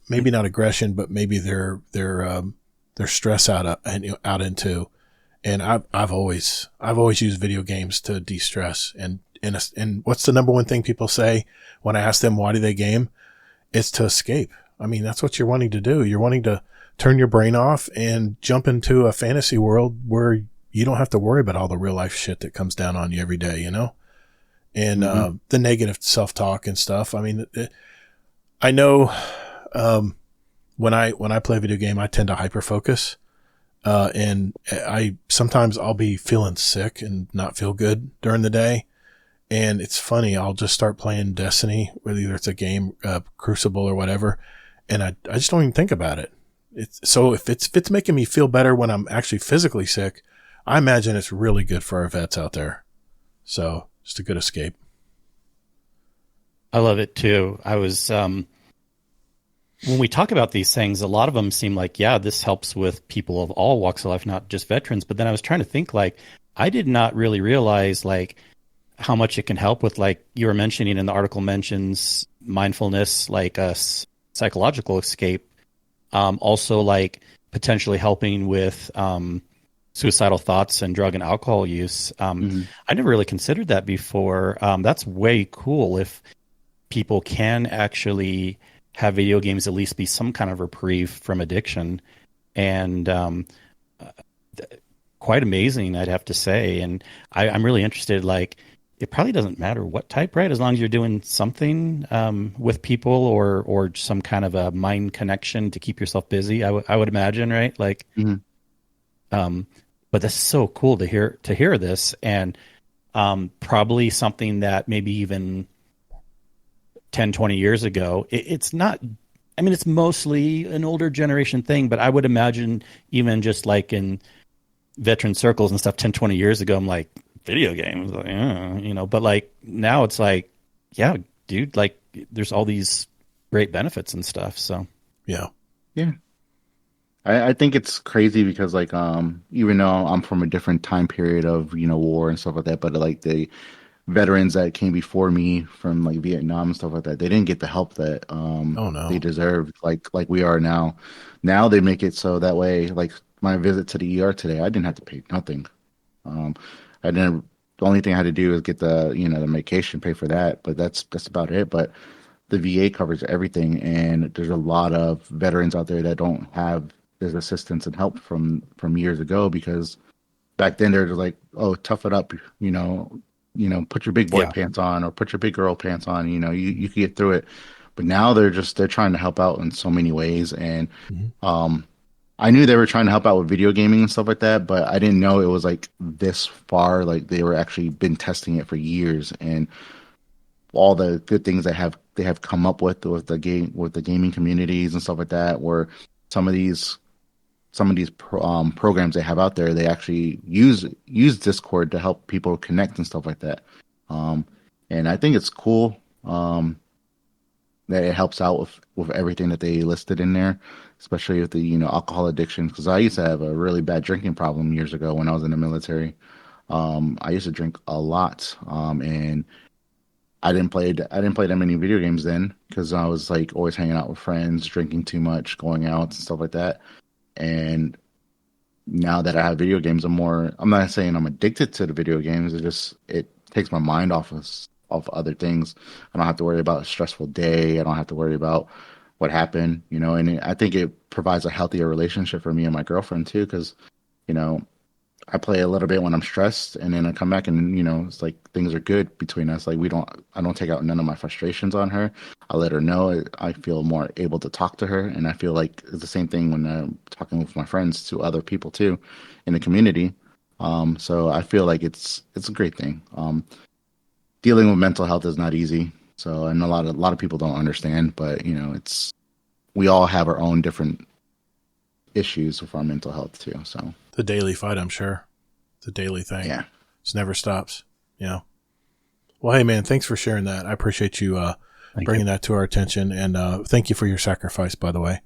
maybe not aggression, but maybe their stress out into. And I've always used video games to de-stress. And what's the number one thing people say when I ask them why do they game? It's to escape. I mean, that's what you're wanting to do. You're wanting to turn your brain off and jump into a fantasy world where you don't have to worry about all the real life shit that comes down on you every day, and the negative self-talk and stuff. I mean, I know when I play a video game, I tend to hyper-focus. And sometimes I'll be feeling sick and not feel good during the day. And it's funny, I'll just start playing Destiny, whether it's a game, Crucible or whatever. And I just don't even think about it. So if it's making me feel better when I'm actually physically sick, I imagine it's really good for our vets out there. So just a good escape. I love it too. I was, when we talk about these things, a lot of them seem like, yeah, this helps with people of all walks of life, not just veterans. But then I was trying to think, I did not really realize, how much it can help with, you were mentioning in the article mentions mindfulness, a psychological escape. Also, potentially helping with suicidal thoughts and drug and alcohol use. I never really considered that before. That's way cool if people can actually have video games at least be some kind of reprieve from addiction, and quite amazing, I'd have to say. And I'm really interested. It probably doesn't matter what type, right? As long as you're doing something with people or some kind of a mind connection to keep yourself busy. I would imagine, right? But this is so cool to hear this, and probably something that maybe even 10, 20 years ago, it's not, it's mostly an older generation thing, but I would imagine even just in veteran circles and stuff 10, 20 years ago, I'm like, video games, but now it's yeah, dude, there's all these great benefits and stuff. So, yeah. I think it's crazy because even though I'm from a different time period of, war and stuff like that, but the veterans that came before me from Vietnam and stuff like that, they didn't get the help that they deserved like we are now. Now they make it so that way, my visit to the ER today, I didn't have to pay nothing. The only thing I had to do is get the the medication, pay for that, but that's about it. But the VA covers everything, and there's a lot of veterans out there that don't have this assistance and help from years ago because back then they're just like, oh, tough it up, put your big boy Yeah. pants on or put your big girl pants on, you can get through it. But now they're trying to help out in so many ways. And Mhm. I knew they were trying to help out with video gaming and stuff like that, but I didn't know it was like this far. Like they were actually been testing it for years, and all the good things they have come up with the gaming communities and stuff like that. Where some of these programs they have out there, they actually use Discord to help people connect and stuff like that. And I think it's cool. That it helps out with everything that they listed in there, especially with the alcohol addiction. Because I used to have a really bad drinking problem years ago when I was in the military. I used to drink a lot, and I didn't play that many video games then because I was like always hanging out with friends, drinking too much, going out and stuff like that. And now that I have video games, I'm not saying I'm addicted to the video games. It takes my mind off other things. I don't have to worry about a stressful day. I don't have to worry about what happened, and I think it provides a healthier relationship for me and my girlfriend too, because, you know, I play a little bit when I'm stressed, and then I come back and it's like things are good between us. Like I don't take out none of my frustrations on her. I let her know. I feel more able to talk to her, and I feel like it's the same thing when I'm talking with my friends to other people too, in the community. So I feel like it's a great thing. Dealing with mental health is not easy. So, and a lot of people don't understand, but we all have our own different issues with our mental health too. So The daily fight, I'm sure. It's a daily thing. yeah. It never stops. Yeah. Well, hey, man, thanks for sharing that. I appreciate you bringing that to our attention. And thank you for your sacrifice, by the way.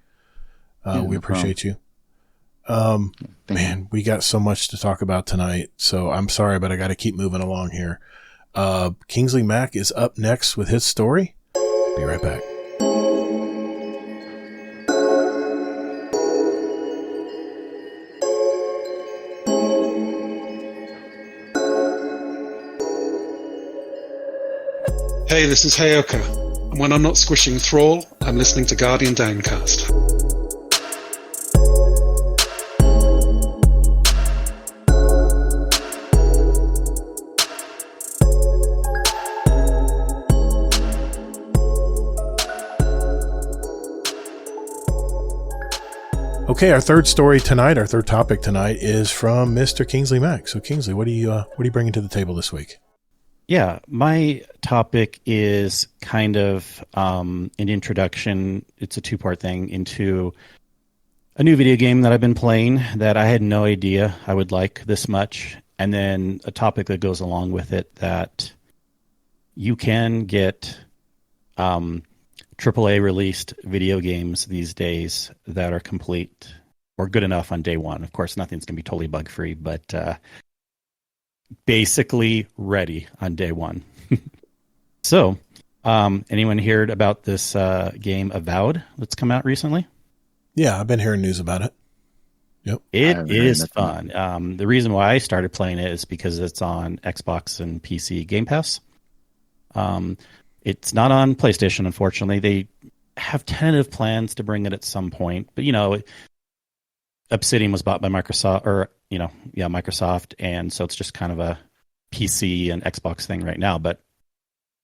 We appreciate you. Man, we got so much to talk about tonight. So I'm sorry, but I got to keep moving along here. Kingsleymac is up next with his story. Be right back. Hey, this is Heyoka, and when I'm not squishing Thrall, I'm listening to Guardian Downcast. Okay, our third topic tonight is from Mr. Kingsleymac. So Kingsley, what are you bringing to the table this week? Yeah, my topic is kind of an introduction. It's a two-part thing into a new video game that I've been playing that I had no idea I would like this much. And then a topic that goes along with it that you can get AAA released video games these days that are complete or good enough on day one. Of course, nothing's going to be totally bug-free, but basically ready on day one. So, anyone heard about this game Avowed that's come out recently? Yeah, I've been hearing news about it. Yep. It is fun. The reason why I started playing it is because it's on Xbox and PC Game Pass. It's not on PlayStation, unfortunately. They have tentative plans to bring it at some point, but Obsidian was bought by Microsoft, Microsoft, and so it's just kind of a PC and Xbox thing right now. But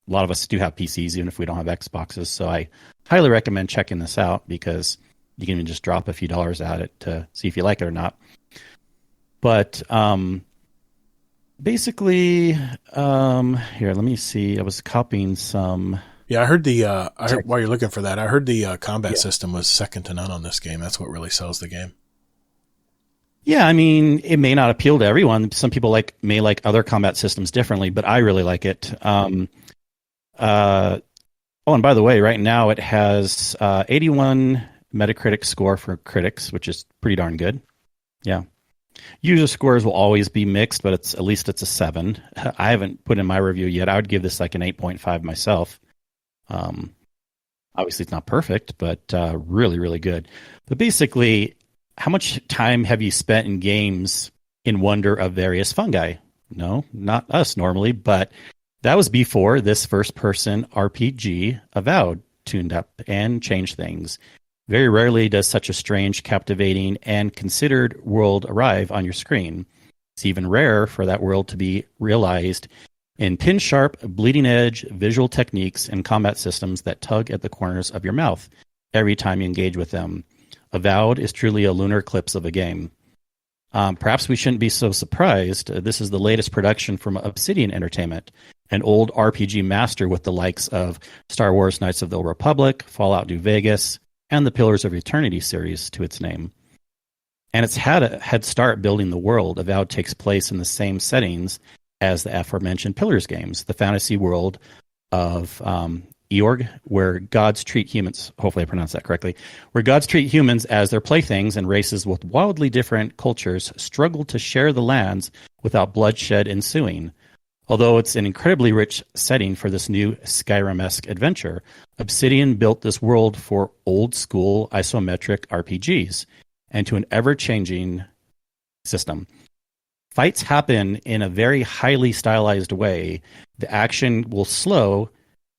a lot of us do have PCs, even if we don't have Xboxes. So I highly recommend checking this out because you can even just drop a few dollars at it to see if you like it or not. But basically, here, let me see. I was copying some. Yeah, I heard while you're looking for that, I heard the combat system was second to none on this game. That's what really sells the game. Yeah, I mean, it may not appeal to everyone. Some people may like other combat systems differently, but I really like it. And by the way, right now it has 81 Metacritic score for critics, which is pretty darn good. Yeah. User scores will always be mixed, but at least it's a 7. I haven't put in my review yet. I would give this like an 8.5 myself. Obviously, it's not perfect, but really, really good. But basically, how much time have you spent in games in wonder of various fungi? No, not us normally, but that was before this first-person RPG Avowed tuned up and changed things. Very rarely does such a strange, captivating, and considered world arrive on your screen. It's even rarer for that world to be realized in pin-sharp, bleeding-edge visual techniques and combat systems that tug at the corners of your mouth every time you engage with them. Avowed is truly a lunar eclipse of a game. Perhaps we shouldn't be so surprised. This is the latest production from Obsidian Entertainment, an old RPG master with the likes of Star Wars Knights of the Old Republic, Fallout New Vegas, and the Pillars of Eternity series to its name. And it's had a head start building the world. Avowed takes place in the same settings as the aforementioned Pillars games, the fantasy world of Eorg, where gods treat humans, hopefully I pronounced that correctly, where gods treat humans as their playthings, and races with wildly different cultures struggle to share the lands without bloodshed ensuing. Although it's an incredibly rich setting for this new Skyrim-esque adventure, Obsidian built this world for old-school isometric RPGs and to an ever-changing system. Fights happen in a very highly stylized way. The action will slow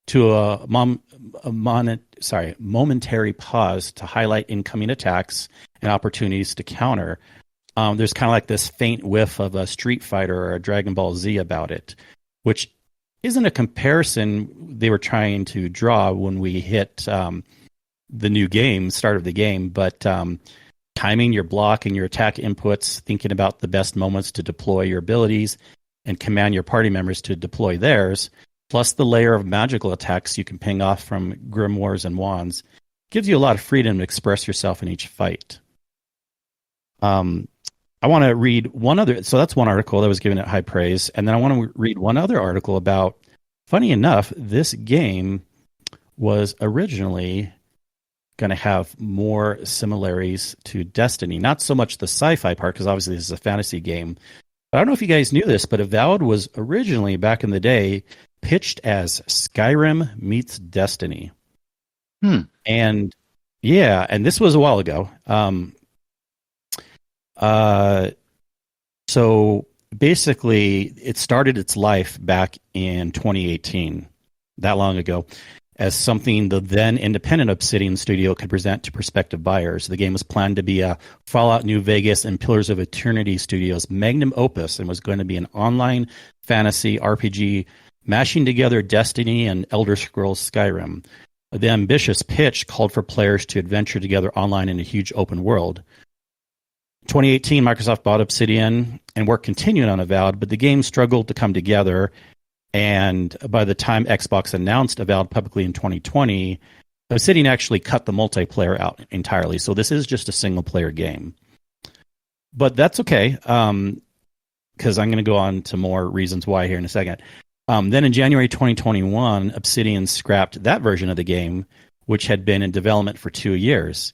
to a momentary pause to highlight incoming attacks and opportunities to counter. There's kind of like this faint whiff of a Street Fighter or a Dragon Ball Z about it, which isn't a comparison they were trying to draw when we hit the new game, start of the game, but timing your block and your attack inputs, thinking about the best moments to deploy your abilities and command your party members to deploy theirs, plus the layer of magical attacks you can ping off from grimoires and wands, gives you a lot of freedom to express yourself in each fight. I want to read one other, so that's one article that was given it high praise, and then I want to read one other article about, funny enough, this game was originally going to have more similarities to Destiny. Not so much the sci-fi part, because obviously this is a fantasy game. But I don't know if you guys knew this, but Avowed was originally, back in the day, pitched as Skyrim meets Destiny. And yeah, and this was a while ago. So basically, it started its life back in 2018, that long ago, as something the then independent Obsidian studio could present to prospective buyers. The game was planned to be a Fallout New Vegas and Pillars of Eternity studios' magnum opus, and was going to be an online fantasy RPG mashing together Destiny and Elder Scrolls Skyrim. The ambitious pitch called for players to adventure together online in a huge open world. 2018, Microsoft bought Obsidian, and work continued on Avowed, but the game struggled to come together. And by the time Xbox announced Avowed publicly in 2020, Obsidian actually cut the multiplayer out entirely. So this is just a single-player game. But that's okay, because I'm going to go on to more reasons why here in a second. Then in January 2021, Obsidian scrapped that version of the game, which had been in development for 2 years.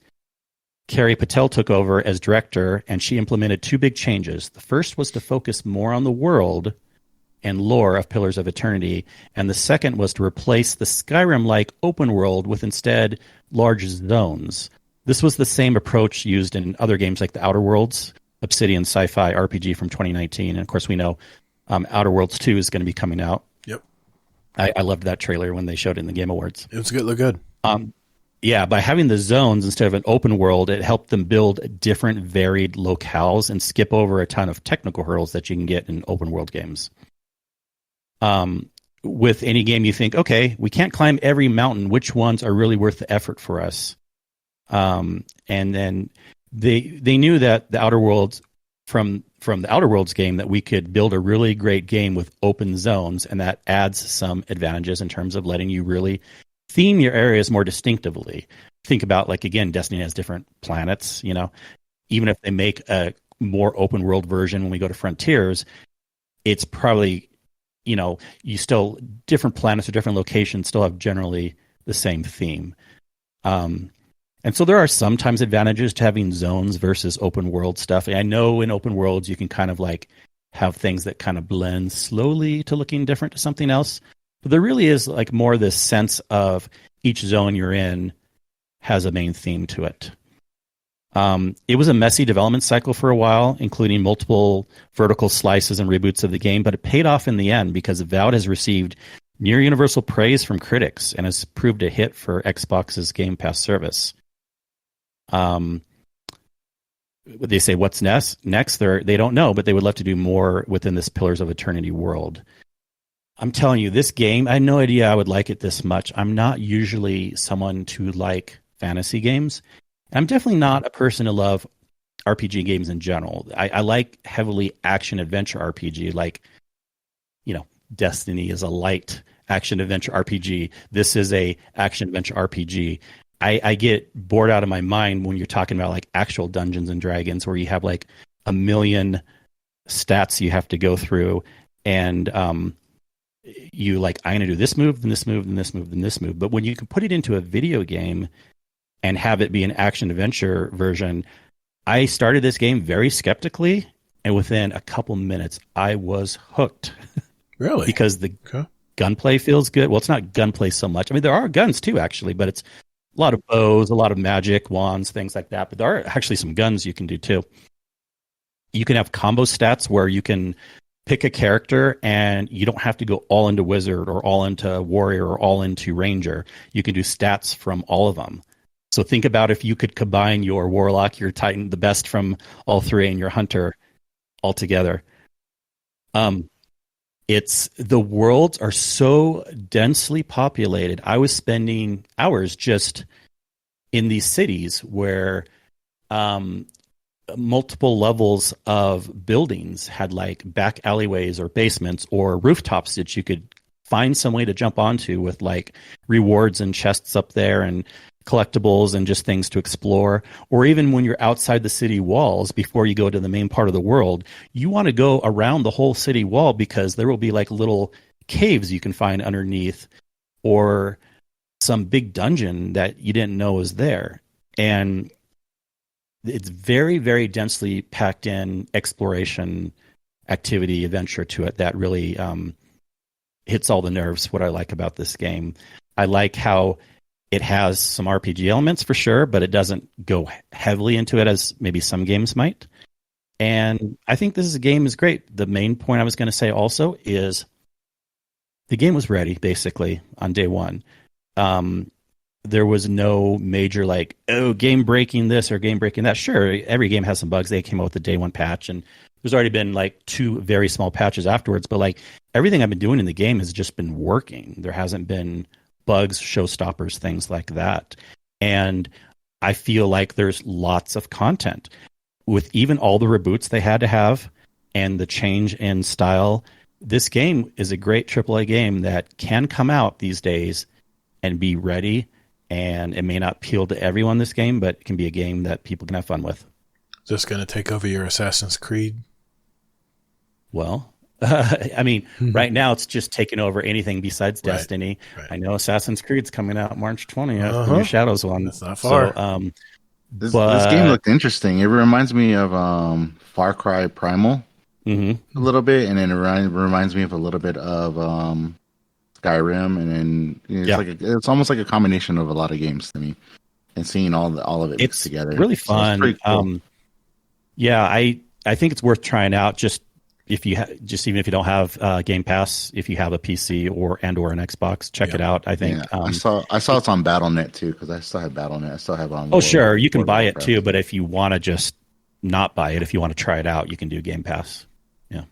Carrie Patel took over as director, and she implemented two big changes. The first was to focus more on the world and lore of Pillars of Eternity, and the second was to replace the Skyrim-like open world with instead large zones. This was the same approach used in other games like the Outer Worlds, Obsidian sci-fi RPG from 2019, and of course we know Outer Worlds 2 is going to be coming out. Yep. I loved that trailer when they showed it in the Game Awards. It was good. Look good. Yeah, by having the zones instead of an open world, it helped them build different varied locales and skip over a ton of technical hurdles that you can get in open world games. With any game, you think, okay, we can't climb every mountain. Which ones are really worth the effort for us? And then they knew that the Outer Worlds, from the Outer Worlds game, that we could build a really great game with open zones, and that adds some advantages in terms of letting you really theme your areas more distinctively. Think about, like, again, Destiny has different planets, you know. Even if they make a more open world version when we go to Frontiers, it's probably, you know, you still, different planets or different locations still have generally the same theme. And so there are sometimes advantages to having zones versus open world stuff. I know in open worlds you can kind of like have things that kind of blend slowly to looking different to something else. But there really is like more this sense of each zone you're in has a main theme to it. It was a messy development cycle for a while, including multiple vertical slices and reboots of the game, but it paid off in the end because Avowed has received near universal praise from critics and has proved a hit for Xbox's Game Pass service. they say what's next. They don't know, but they would love to do more within this Pillars of Eternity world. I'm telling you, this game, I had no idea I would like it this much. I'm not usually someone to like fantasy games. I'm definitely not a person to love RPG games in general. I like heavily action adventure RPG, like, Destiny is a light action adventure RPG. This is a action adventure RPG. I get bored out of my mind when you're talking about like actual Dungeons and Dragons where you have like a million stats you have to go through, and you like, I'm gonna do this move, then this move, then this move, then this move. But when you can put it into a video game and have it be an action adventure version, I started this game very skeptically, and within a couple minutes I was hooked. Really? Because the gunplay feels good. Well, it's not gunplay so much. I mean, there are guns too, actually, but it's a lot of bows, a lot of magic, wands, things like that. But there are actually some guns you can do too. You can have combo stats where you can pick a character and you don't have to go all into wizard or all into warrior or all into ranger. You can do stats from all of them. So think about if you could combine your warlock, your titan, the best from all three, and your hunter all together. The worlds are so densely populated. I was spending hours just in these cities where multiple levels of buildings had like back alleyways or basements or rooftops that you could find some way to jump onto with like rewards and chests up there and collectibles and just things to explore. Or even when you're outside the city walls, before you go to the main part of the world, you want to go around the whole city wall because there will be like little caves you can find underneath or some big dungeon that you didn't know was there. And it's very, very densely packed in exploration activity, adventure to it that really hits all the nerves, what I like about this game. I like how it has some RPG elements for sure, but it doesn't go heavily into it as maybe some games might. And I think this game is great. The main point I was going to say also is the game was ready basically on day one. There was no major like, game breaking this or game breaking that. Sure, every game has some bugs. They came out with the day one patch, and there's already been like 2 very small patches afterwards. But like everything I've been doing in the game has just been working. There hasn't been bugs, showstoppers, things like that. And I feel like there's lots of content. With even all the reboots they had to have and the change in style, this game is a great AAA game that can come out these days and be ready. And it may not appeal to everyone, this game, but it can be a game that people can have fun with. Is this going to take over your Assassin's Creed? Well, I mean, right now it's just taking over anything besides Destiny. Right. I know Assassin's Creed's coming out March 20th, the New Shadows one. That's not far. So, this game looked interesting. It reminds me of Far Cry Primal a little bit, and then it reminds me of a little bit of Skyrim, and then it's almost like a combination of a lot of games to me. And seeing all of it mixed together, really fun. So it's pretty cool. I think it's worth trying out. Just if you even if you don't have Game Pass, if you have a PC or an Xbox, check it out. I think I saw it's on BattleNet too, because I still have BattleNet. I still have on. Oh, sure, you can buy it too, but if you want to just not buy it, if you want to try it out, you can do Game Pass. Yeah.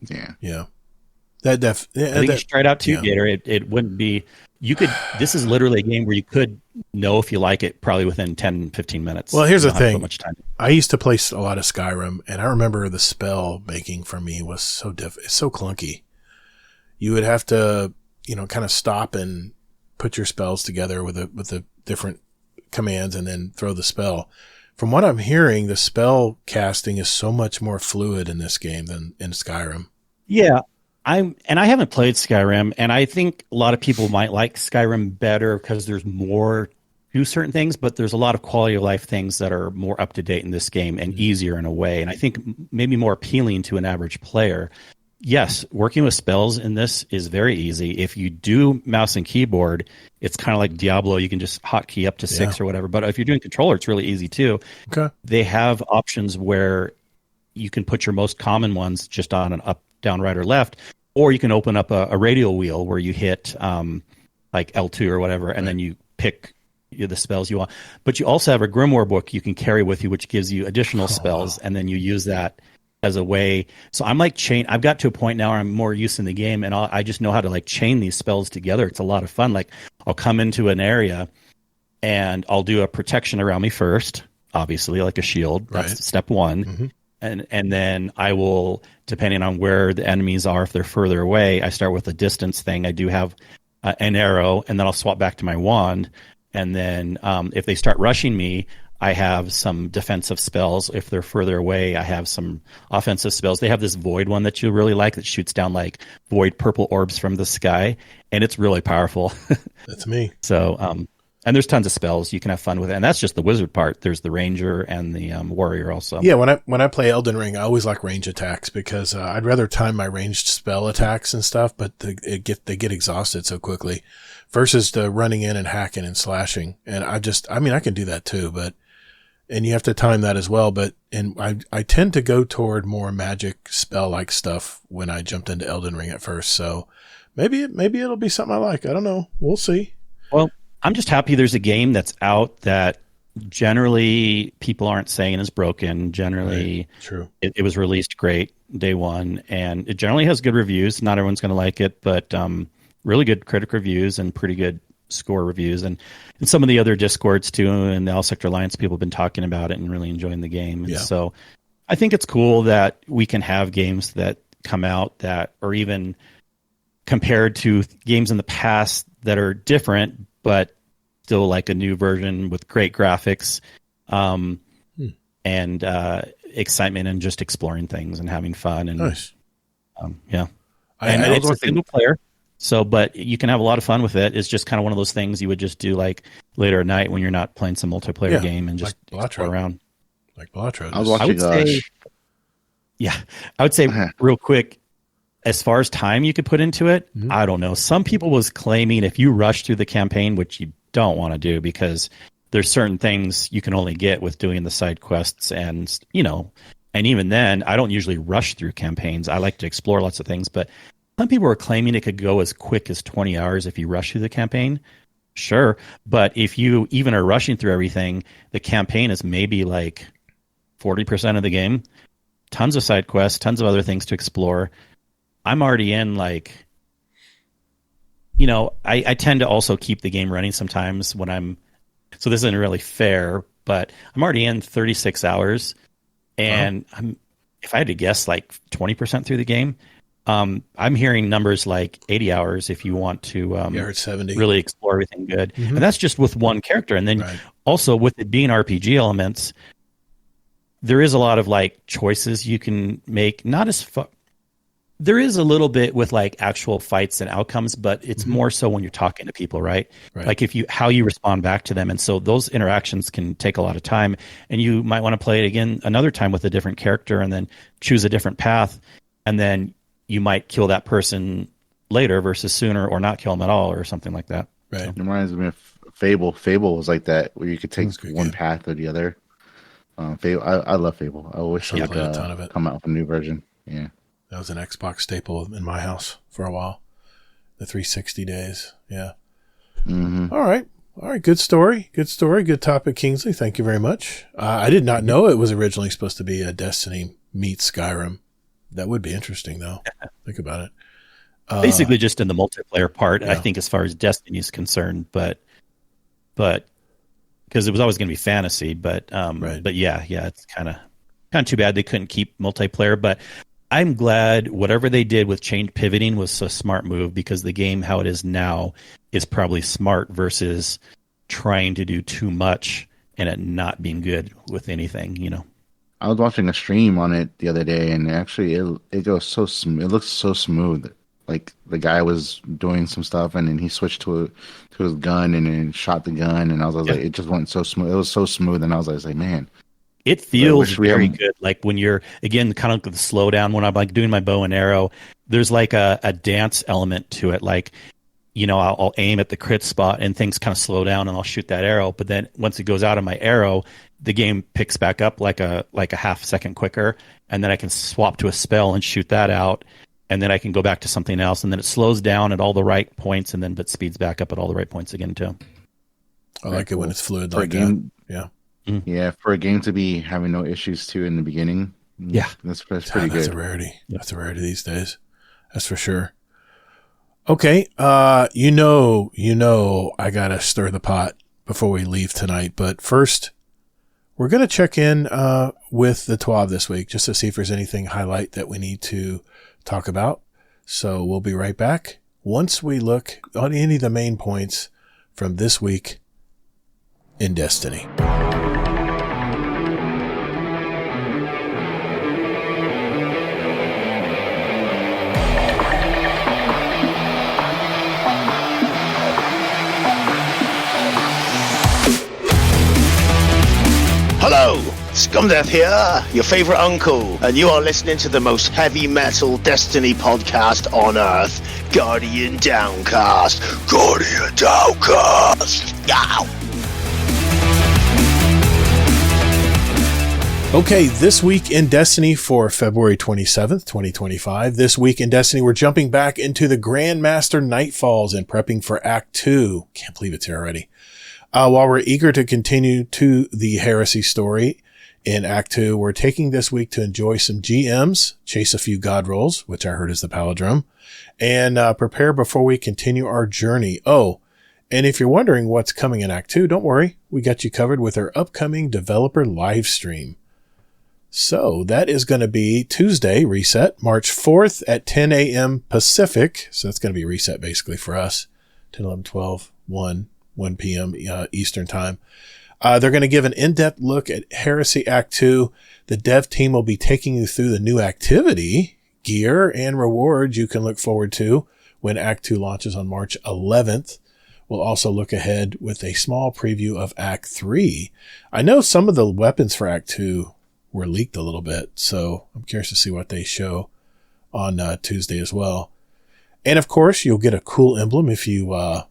I think you should try it out too, Gator. It wouldn't be. You could. This is literally a game where you could know if you like it probably within 10, 15 minutes. Well, here's the thing. Much time. I used to play a lot of Skyrim, and I remember the spell making for me was so it's so clunky. You would have to, kind of stop and put your spells together with the different commands, and then throw the spell. From what I'm hearing, the spell casting is so much more fluid in this game than in Skyrim. Yeah. I haven't played Skyrim, and I think a lot of people might like Skyrim better because there's more to certain things, but there's a lot of quality of life things that are more up to date in this game and easier in a way, and I think maybe more appealing to an average player. Yes, working with spells in this is very easy. If you do mouse and keyboard, it's kind of like Diablo. You can just hotkey up to 6 or whatever, but if you're doing controller, it's really easy too. Okay. They have options where you can put your most common ones just on an up, down, right, or left, or you can open up a radial wheel where you hit like L2 or whatever, and then you pick the spells you want. But you also have a grimoire book you can carry with you, which gives you additional spells, and then you use that as a way. So I'm like I've got to a point now where I'm more used in the game, and I just know how to like chain these spells together. It's a lot of fun. Like I'll come into an area, and I'll do a protection around me first, obviously, like a shield. That's step one. Mm-hmm. And then I will, depending on where the enemies are, if they're further away, I start with a distance thing. I do have an arrow, and then I'll swap back to my wand. And then if they start rushing me, I have some defensive spells. If they're further away, I have some offensive spells. They have this void one that you really like that shoots down like void purple orbs from the sky, and it's really powerful. That's me. So, and there's tons of spells you can have fun with it, and that's just the wizard part. There's the ranger and the warrior also. Yeah, when I play Elden Ring, I always like range attacks because I'd rather time my ranged spell attacks and stuff, but they get exhausted so quickly, versus the running in and hacking and slashing. And I can do that too, and you have to time that as well. I tend to go toward more magic spell like stuff when I jumped into Elden Ring at first. So maybe it'll be something I like. I don't know. We'll see. Well, I'm just happy there's a game that's out that generally people aren't saying is broken. Generally, true. It was released great day one, and it generally has good reviews. Not everyone's going to like it, but really good critic reviews and pretty good score reviews. And some of the other Discords too, and the All Sector Alliance people have been talking about it and really enjoying the game. And so I think it's cool that we can have games that come out that are even compared to games in the past that are different, but still like a new version with great graphics and excitement and just exploring things and having fun. And nice. And it's a single player. So, but you can have a lot of fun with it. It's just kind of one of those things you would just do like later at night when you're not playing some multiplayer game and just explore around. Like Balatro. I would say real quick, as far as time you could put into it, I don't know. Some people was claiming if you rush through the campaign, which you don't want to do because there's certain things you can only get with doing the side quests. And, and even then, I don't usually rush through campaigns. I like to explore lots of things. But some people were claiming it could go as quick as 20 hours if you rush through the campaign. Sure. But if you even are rushing through everything, the campaign is maybe like 40% of the game. Tons of side quests, tons of other things to explore. I'm already in I tend to also keep the game running sometimes when so this isn't really fair, but I'm already in 36 hours and if I had to guess like 20% through the game, I'm hearing numbers like 80 hours if you want to it's 70. Really explore everything good. And that's just with one character. And then also with it being RPG elements, there is a lot of like choices you can make, not as there is a little bit with like actual fights and outcomes, but it's more so when you're talking to people, right? Like how you respond back to them. And so those interactions can take a lot of time, and you might want to play it again another time with a different character and then choose a different path. And then you might kill that person later versus sooner, or not kill them at all or something like that. Right. So. It reminds me of Fable. Fable was like that, where you could take one path or the other. Fable, I love Fable. I wish it would a ton of it. Come out with a new version. Yeah. That was an Xbox staple in my house for a while. The 360 days. Yeah. Mm-hmm. All right. Good story. Good topic, Kingsley. Thank you very much. I did not know it was originally supposed to be a Destiny meets Skyrim. That would be interesting, though. Think about it. Basically, just in the multiplayer part, I think, as far as Destiny is concerned, but because it was always going to be fantasy, but yeah, it's kind of too bad they couldn't keep multiplayer, but. I'm glad whatever they did with change pivoting was a smart move, because the game, how it is now, is probably smart versus trying to do too much and it not being good with anything, I was watching a stream on it the other day, and actually it goes so smooth. It looks so smooth. Like the guy was doing some stuff, and then he switched to his gun and then shot the gun, and I was like, it just went so smooth. It was so smooth, and I was like, man. It feels very good. Like when you're, again, kind of the slowdown when I'm like doing my bow and arrow, there's like a dance element to it. Like, I'll aim at the crit spot and things kind of slow down and I'll shoot that arrow. But then once it goes out of my arrow, the game picks back up like a half second quicker. And then I can swap to a spell and shoot that out. And then I can go back to something else. And then it slows down at all the right points, but speeds back up at all the right points again too. I like it when it's fluid for like a game. that. Yeah. Yeah, for a game to be having no issues too in the beginning. Yeah. That's pretty good. That's a rarity. That's a rarity these days. That's for sure. Okay. You know, I gotta stir the pot before we leave tonight. But first, we're gonna check in with the TWAB this week just to see if there's anything highlight that we need to talk about. So we'll be right back once we look on any of the main points from this week in Destiny. Hello, Scumdeath here, your favorite uncle, and you are listening to the most heavy metal Destiny podcast on Earth, Guardian Downcast. Guardian Downcast! Yow! Okay, this week in Destiny for February 27th, 2025. This week in Destiny, we're jumping back into the Grandmaster Nightfalls and prepping for Act 2. Can't believe it's here already. While we're eager to continue to the Heresy story in Act 2, we're taking this week to enjoy some GMs, chase a few God rolls, which I heard is the Palindrome, and prepare before we continue our journey. Oh, and if you're wondering what's coming in Act 2, don't worry. We got you covered with our upcoming developer live stream. So that is going to be Tuesday, Reset, March 4th at 10 a.m. Pacific. So that's going to be Reset basically for us. 10, 11, 12, 1 p.m. Eastern time. They're going to give an in-depth look at Heresy Act 2. The dev team will be taking you through the new activity, gear, and rewards you can look forward to when Act 2 launches on March 11th. We'll also look ahead with a small preview of Act 3. I know some of the weapons for Act 2 were leaked a little bit, so I'm curious to see what they show on Tuesday as well. And of course, you'll get a cool emblem if you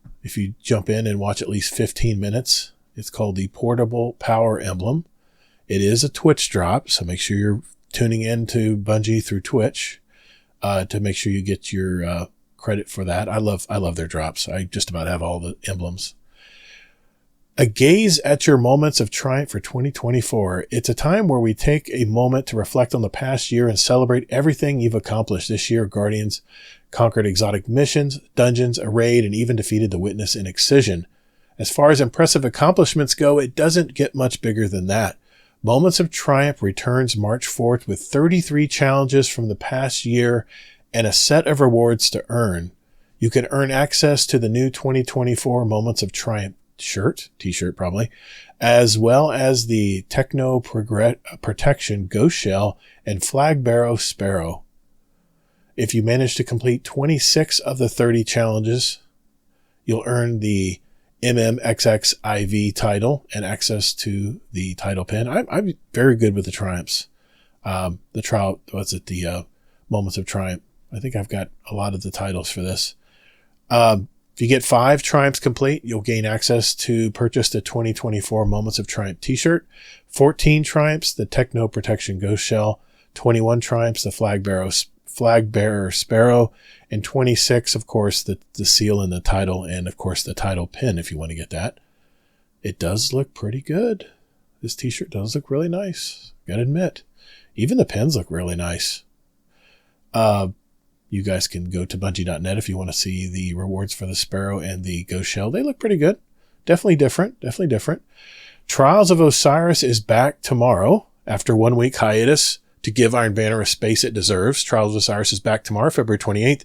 jump in and watch at least 15 minutes. It's called the Portable Power Emblem. It is a Twitch drop, so make sure you're tuning in to Bungie through Twitch to make sure you get your credit for that. I love their drops. I just about have all the emblems. A gaze at your moments of triumph for 2024. It's a time where we take a moment to reflect on the past year and celebrate everything you've accomplished this year. Guardians conquered exotic missions, dungeons, a raid, and even defeated the Witness in Excision. As far as impressive accomplishments go, it doesn't get much bigger than that. Moments of Triumph returns March 4th with 33 challenges from the past year and a set of rewards to earn. You can earn access to the new 2024 Moments of Triumph t-shirt probably, as well as the Techno Protection Ghost Shell and Flag Bearer Sparrow. If you manage to complete 26 of the 30 challenges, you'll earn the MMXXIV title and access to the title pin. I'm very good with the triumphs. The Moments of Triumph. I think I've got a lot of the titles for this. If you get 5 triumphs complete, you'll gain access to purchase the 2024 Moments of Triumph t-shirt, 14 triumphs, the Techno Protection Ghost Shell, 21 triumphs, the Flag Bearer Sparrow, and 26, of course, the seal and the title, and of course the title pin if you want to get that. It does look pretty good. This t-shirt does look really nice. Gotta admit. Even the pins look really nice. You guys can go to Bungie.net if you want to see the rewards for the Sparrow and the Ghost Shell. They look pretty good. Definitely different. Trials of Osiris is back tomorrow after 1 week hiatus to give Iron Banner a space it deserves. Trials of Osiris is back tomorrow, February 28th,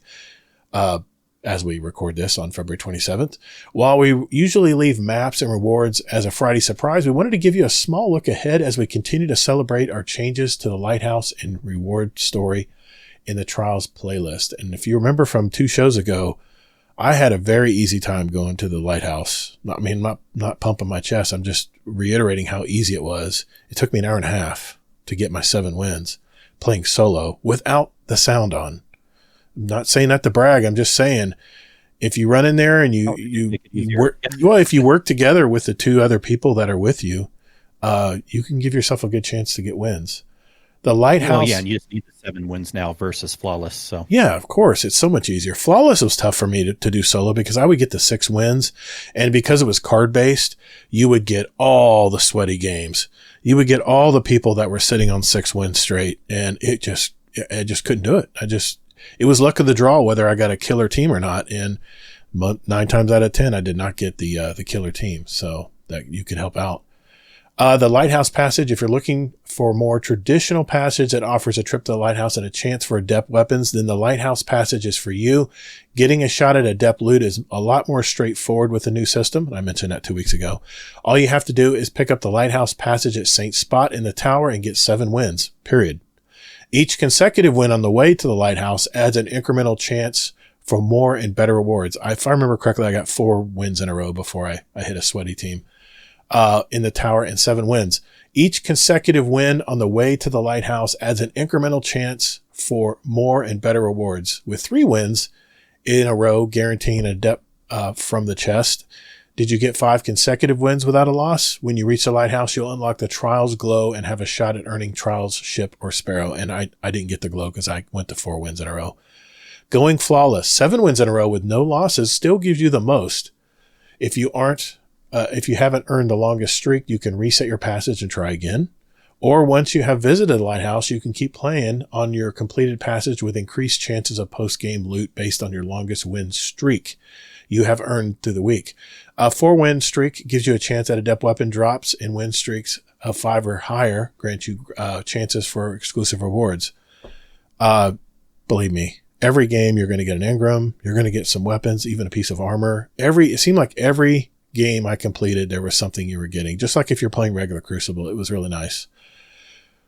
as we record this on February 27th. While we usually leave maps and rewards as a Friday surprise, we wanted to give you a small look ahead as we continue to celebrate our changes to the Lighthouse and reward story in the Trials playlist. And if you remember from 2 shows ago, I had a very easy time going to the Lighthouse. Not pumping my chest. I'm just reiterating how easy it was. It took me an hour and a half to get my 7 wins playing solo without the sound on. I'm not saying that to brag. I'm just saying if you run in there and you work, well, if you work together with the 2 other people that are with you, you can give yourself a good chance to get wins. The lighthouse. Well, yeah, and you just need the 7 wins now versus flawless. So yeah, of course, it's so much easier. Flawless was tough for me to do solo because I would get the 6 wins, and because it was card based, you would get all the sweaty games. You would get all the people that were sitting on 6 wins straight, and I just couldn't do it. It was luck of the draw whether I got a killer team or not, and 9 times out of 10, I did not get the killer team, so that you could help out. The Lighthouse Passage, if you're looking for more traditional passage that offers a trip to the lighthouse and a chance for adept weapons, then the Lighthouse Passage is for you. Getting a shot at adept loot is a lot more straightforward with the new system. I mentioned that 2 weeks ago. All you have to do is pick up the Lighthouse Passage at Saint Spot in the tower and get 7 wins, period. Each consecutive win on the way to the lighthouse adds an incremental chance for more and better rewards. If I remember correctly, I got 4 wins in a row before I hit a sweaty team. In the tower and 7 wins. Each consecutive win on the way to the lighthouse adds an incremental chance for more and better rewards, with 3 wins in a row guaranteeing a depth from the chest. Did you get 5 consecutive wins without a loss? When you reach the lighthouse, you'll unlock the Trials Glow and have a shot at earning Trials Ship or Sparrow. And I didn't get the glow because I went to 4 wins in a row. Going flawless, 7 wins in a row with no losses still gives you the most. If you haven't earned the longest streak, you can reset your passage and try again. Or once you have visited the lighthouse, you can keep playing on your completed passage with increased chances of post-game loot based on your longest win streak you have earned through the week. A 4-win streak gives you a chance at adept weapon drops, and win streaks of 5 or higher grant you chances for exclusive rewards. Believe me, every game you're going to get an engram, you're going to get some weapons, even a piece of armor. It seemed like every game I completed, there was something you were getting. Just like if you're playing regular Crucible, it was really nice.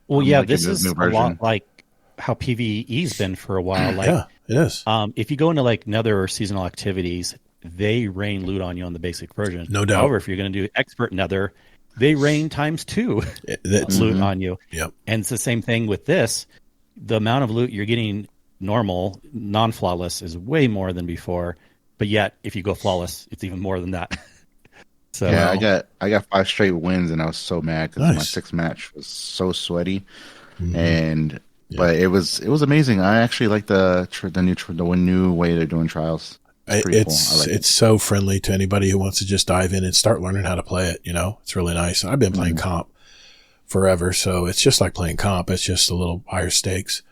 Well, yeah, this is a lot like how PvE's been for a while. Like, yeah, it is. If you go into like Nether or seasonal activities, they rain loot on you on the basic version. No doubt. However, if you're going to do expert Nether, they rain times 2 loot on you. Yep. And it's the same thing with this. The amount of loot you're getting normal, non-flawless, is way more than before. But yet, if you go flawless, it's even more than that. So yeah, I got 5 straight wins, and I was so mad because Nice. my 6th match was so sweaty, Mhm. but it was amazing. I actually like the new way they're doing trials. It's pretty cool. I like it. It's so friendly to anybody who wants to just dive in and start learning how to play it. It's really nice. I've been playing comp forever, so it's just like playing comp. It's just a little higher stakes.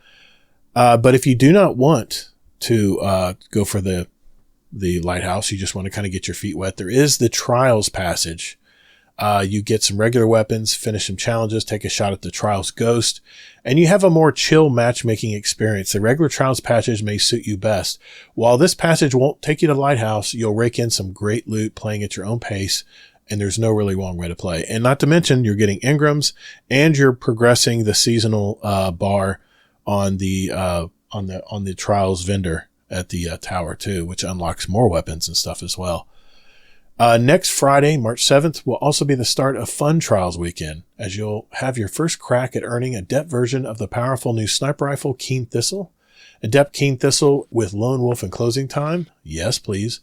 But if you do not want to go for the lighthouse, you just want to kind of get your feet wet, there is the Trials Passage. You get some regular weapons, finish some challenges, take a shot at the Trials Ghost, and you have a more chill matchmaking experience. The regular Trials Passage may suit you best. While this passage won't take you to the lighthouse, you'll rake in some great loot playing at your own pace, and there's no really wrong way to play. And not to mention, you're getting engrams, and you're progressing the seasonal bar on the Trials vendor at the tower too, which unlocks more weapons and stuff as well. Next Friday, March 7th, will also be the start of Fun Trials Weekend, as you'll have your first crack at earning a Adept version of the powerful new sniper rifle Keen Thistle. Adept Keen Thistle with Lone Wolf and Closing Time. Yes, please.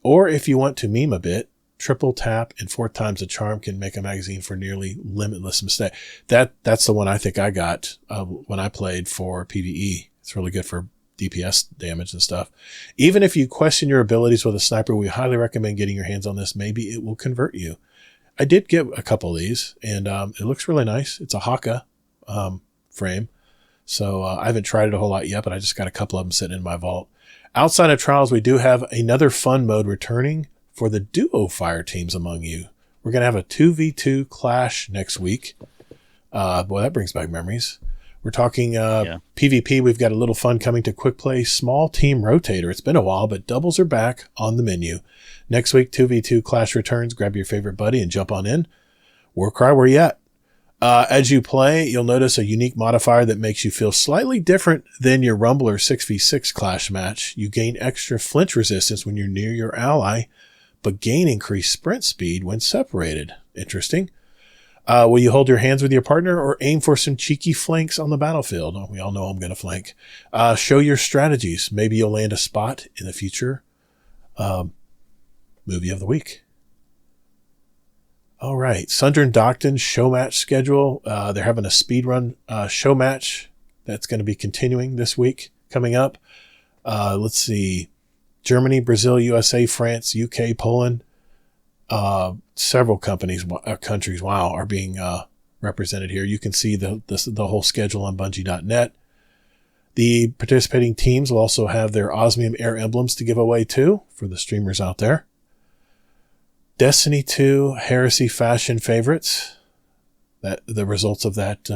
Or if you want to meme a bit, triple tap and 4 times the charm can make a magazine for nearly limitless mistake. That's the one I think I got when I played for PvE. It's really good for DPS damage and stuff. Even if you question your abilities with a sniper, we highly recommend getting your hands on this. Maybe it will convert you. I did get a couple of these, and it looks really nice. It's a Haka frame. So I haven't tried it a whole lot yet, but I just got a couple of them sitting in my vault. Outside of Trials, we do have another fun mode returning for the duo fire teams among you. We're going to have a 2v2 clash next week. Boy, that brings back memories. We're talking PvP. We've got a little fun coming to Quick Play Small Team Rotator. It's been a while, but doubles are back on the menu. Next week, 2v2 Clash returns. Grab your favorite buddy and jump on in. Warcry, where you at? As you play, you'll notice a unique modifier that makes you feel slightly different than your Rumble or 6v6 Clash match. You gain extra flinch resistance when you're near your ally, but gain increased sprint speed when separated. Interesting. Will you hold your hands with your partner or aim for some cheeky flanks on the battlefield? We all know I'm going to flank. Show your strategies. Maybe you'll land a spot in the future movie of the week. All right. Sundren Docton show match schedule. They're having a speed run show match that's going to be continuing this week coming up. Let's see. Germany, Brazil, USA, France, UK, Poland. Several countries, are being represented here. You can see the whole schedule on Bungie.net. The participating teams will also have their Osmium Air emblems to give away too for the streamers out there. Destiny 2 Heresy Fashion favorites. That the results of that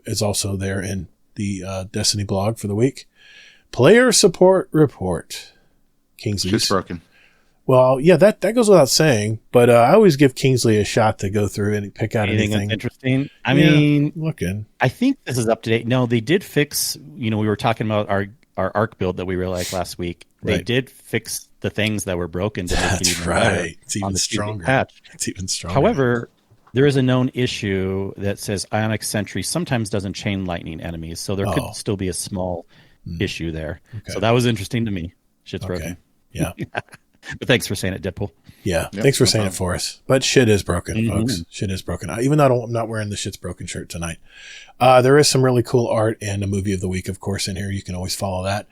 is also there in the Destiny blog for the week. Player support report. Kingsley. Shit's broken. Well, yeah, that goes without saying, but I always give Kingsley a shot to go through and pick out anything that's interesting. I mean, looking. I think this is up to date. No, they did fix. We were talking about our ARC build that we really liked last week. They did fix the things that were broken. To make it even better It's even stronger. Patch. It's even stronger. However, there is a known issue that says Ionic Sentry sometimes doesn't chain lightning enemies, so there could still be a small issue there. Okay. So that was interesting to me. Shit's broken. Yeah. But thanks for saying it, Deadpool. Yeah, thanks for saying it for us. But shit is broken, folks. Shit is broken. Even though I'm not wearing the shit's broken shirt tonight. There is some really cool art and a movie of the week, of course, in here. You can always follow that.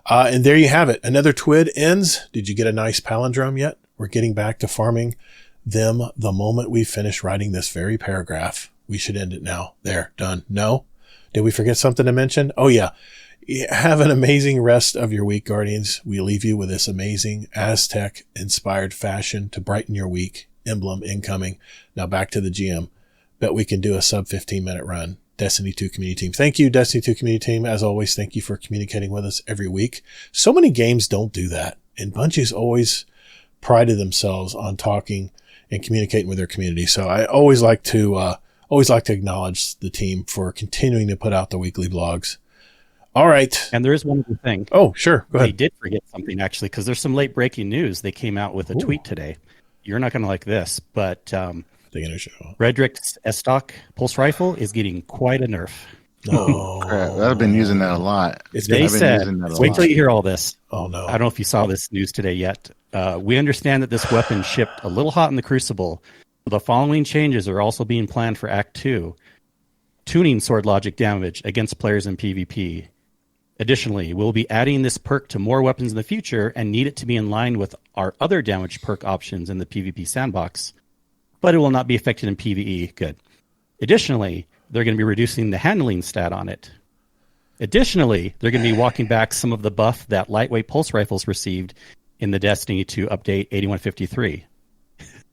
And there you have it. Another TWID ends. Did you get a nice palindrome yet? We're getting back to farming them the moment we finish writing this very paragraph. We should end it now. There, done. No? Did we forget something to mention? Oh, yeah. Have an amazing rest of your week, Guardians. We leave you with this amazing Aztec-inspired fashion to brighten your week. Emblem incoming. Now back to the GM. Bet we can do a sub 15-minute run. Destiny 2 community team. Thank you, Destiny 2 community team. As always, thank you for communicating with us every week. So many games don't do that. And Bungie's always prided themselves on talking and communicating with their community. So I always like to acknowledge the team for continuing to put out the weekly blogs. All right. And there is one other thing. Oh, sure. Go ahead. They did forget something, actually, because there's some late breaking news. They came out with a tweet today. You're not going to like this, but Redrick's S-Stock pulse rifle is getting quite a nerf. Oh, crap. I've been using that a lot. They said, wait till you hear all this. Oh, no. I don't know if you saw this news today yet. We understand that this weapon shipped a little hot in the Crucible. The following changes are also being planned for Act 2. Tuning sword logic damage against players in PvP. Additionally, we'll be adding this perk to more weapons in the future and need it to be in line with our other damage perk options in the PvP sandbox, but it will not be affected in PvE. Good. Additionally, they're going to be reducing the handling stat on it. Additionally, they're going to be walking back some of the buff that lightweight pulse rifles received in the Destiny 2 update 8153.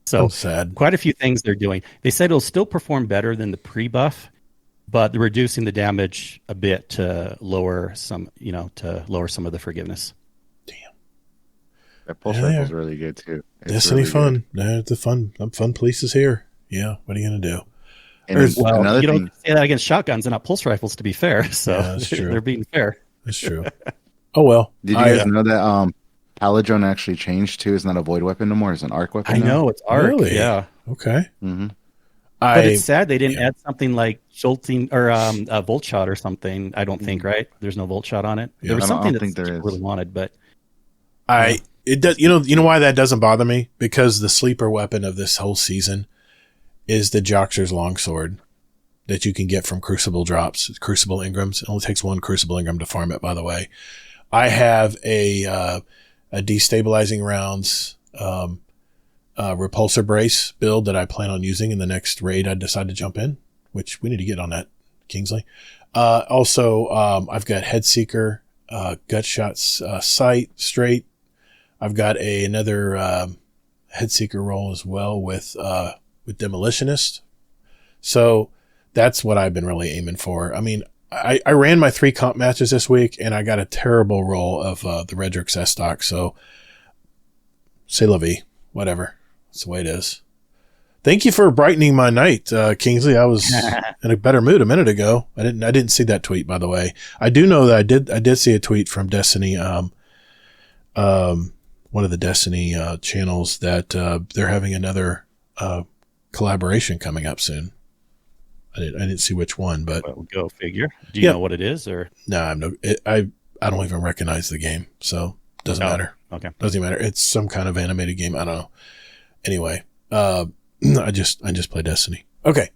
So sad. Quite a few things they're doing. They said it'll still perform better than the pre-buff, but they're reducing the damage a bit to lower some, of the forgiveness. Damn. That pulse rifle's really good too. Destiny really fun. The fun police is here. Yeah. What are you going to do? And another you thing, don't say that against shotguns and not pulse rifles, to be fair. So yeah, that's true. They're being fair. That's true. Oh, well. Did you guys know that Paladron actually changed too? It's not a void weapon no more. It's an arc weapon. I know. It's arc. Really? Yeah. Okay. Mm-hmm. But it's sad they didn't add something like jolting or a volt shot or something. I don't think, right? There's no volt shot on it. Yeah, there was something that people really wanted, but it does. You know why that doesn't bother me? Because the sleeper weapon of this whole season is the Joxer's longsword that you can get from Crucible drops. It's Crucible Ingrams. It only takes one Crucible Ingram to farm it, by the way. I have a destabilizing rounds repulsor brace build that I plan on using in the next raid I decide to jump in, which we need to get on that, Kingsley. Also, I've got Headseeker, gut shots, sight straight. I've got another Headseeker roll as well with Demolitionist. So that's what I've been really aiming for. I mean, I ran my 3 comp matches this week and I got a terrible roll of the Redrick's S-Stock. So c'est la vie, whatever. That's the way it is. Thank you for brightening my night, Kingsley. I was in a better mood a minute ago. I didn't see that tweet, by the way. I do know that I did see a tweet from Destiny, one of the Destiny channels that they're having another collaboration coming up soon. I didn't see which one, but go figure. Do you know what it is, or no? I don't even recognize the game, so it doesn't matter. Okay, doesn't matter. It's some kind of animated game. I don't know. Anyway, I just play Destiny. Okay.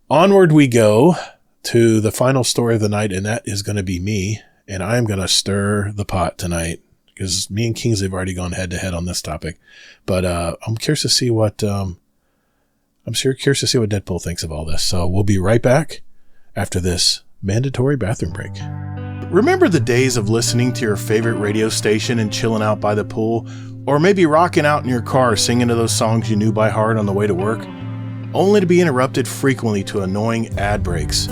Onward we go to the final story of the night, and that is going to be me. And I'm going to stir the pot tonight because me and Kingsley have already gone head to head on this topic. But I'm curious to see what curious to see what Deadpool thinks of all this. So we'll be right back after this mandatory bathroom break. Remember the days of listening to your favorite radio station and chilling out by the pool, or maybe rocking out in your car singing to those songs you knew by heart on the way to work, only to be interrupted frequently to annoying ad breaks?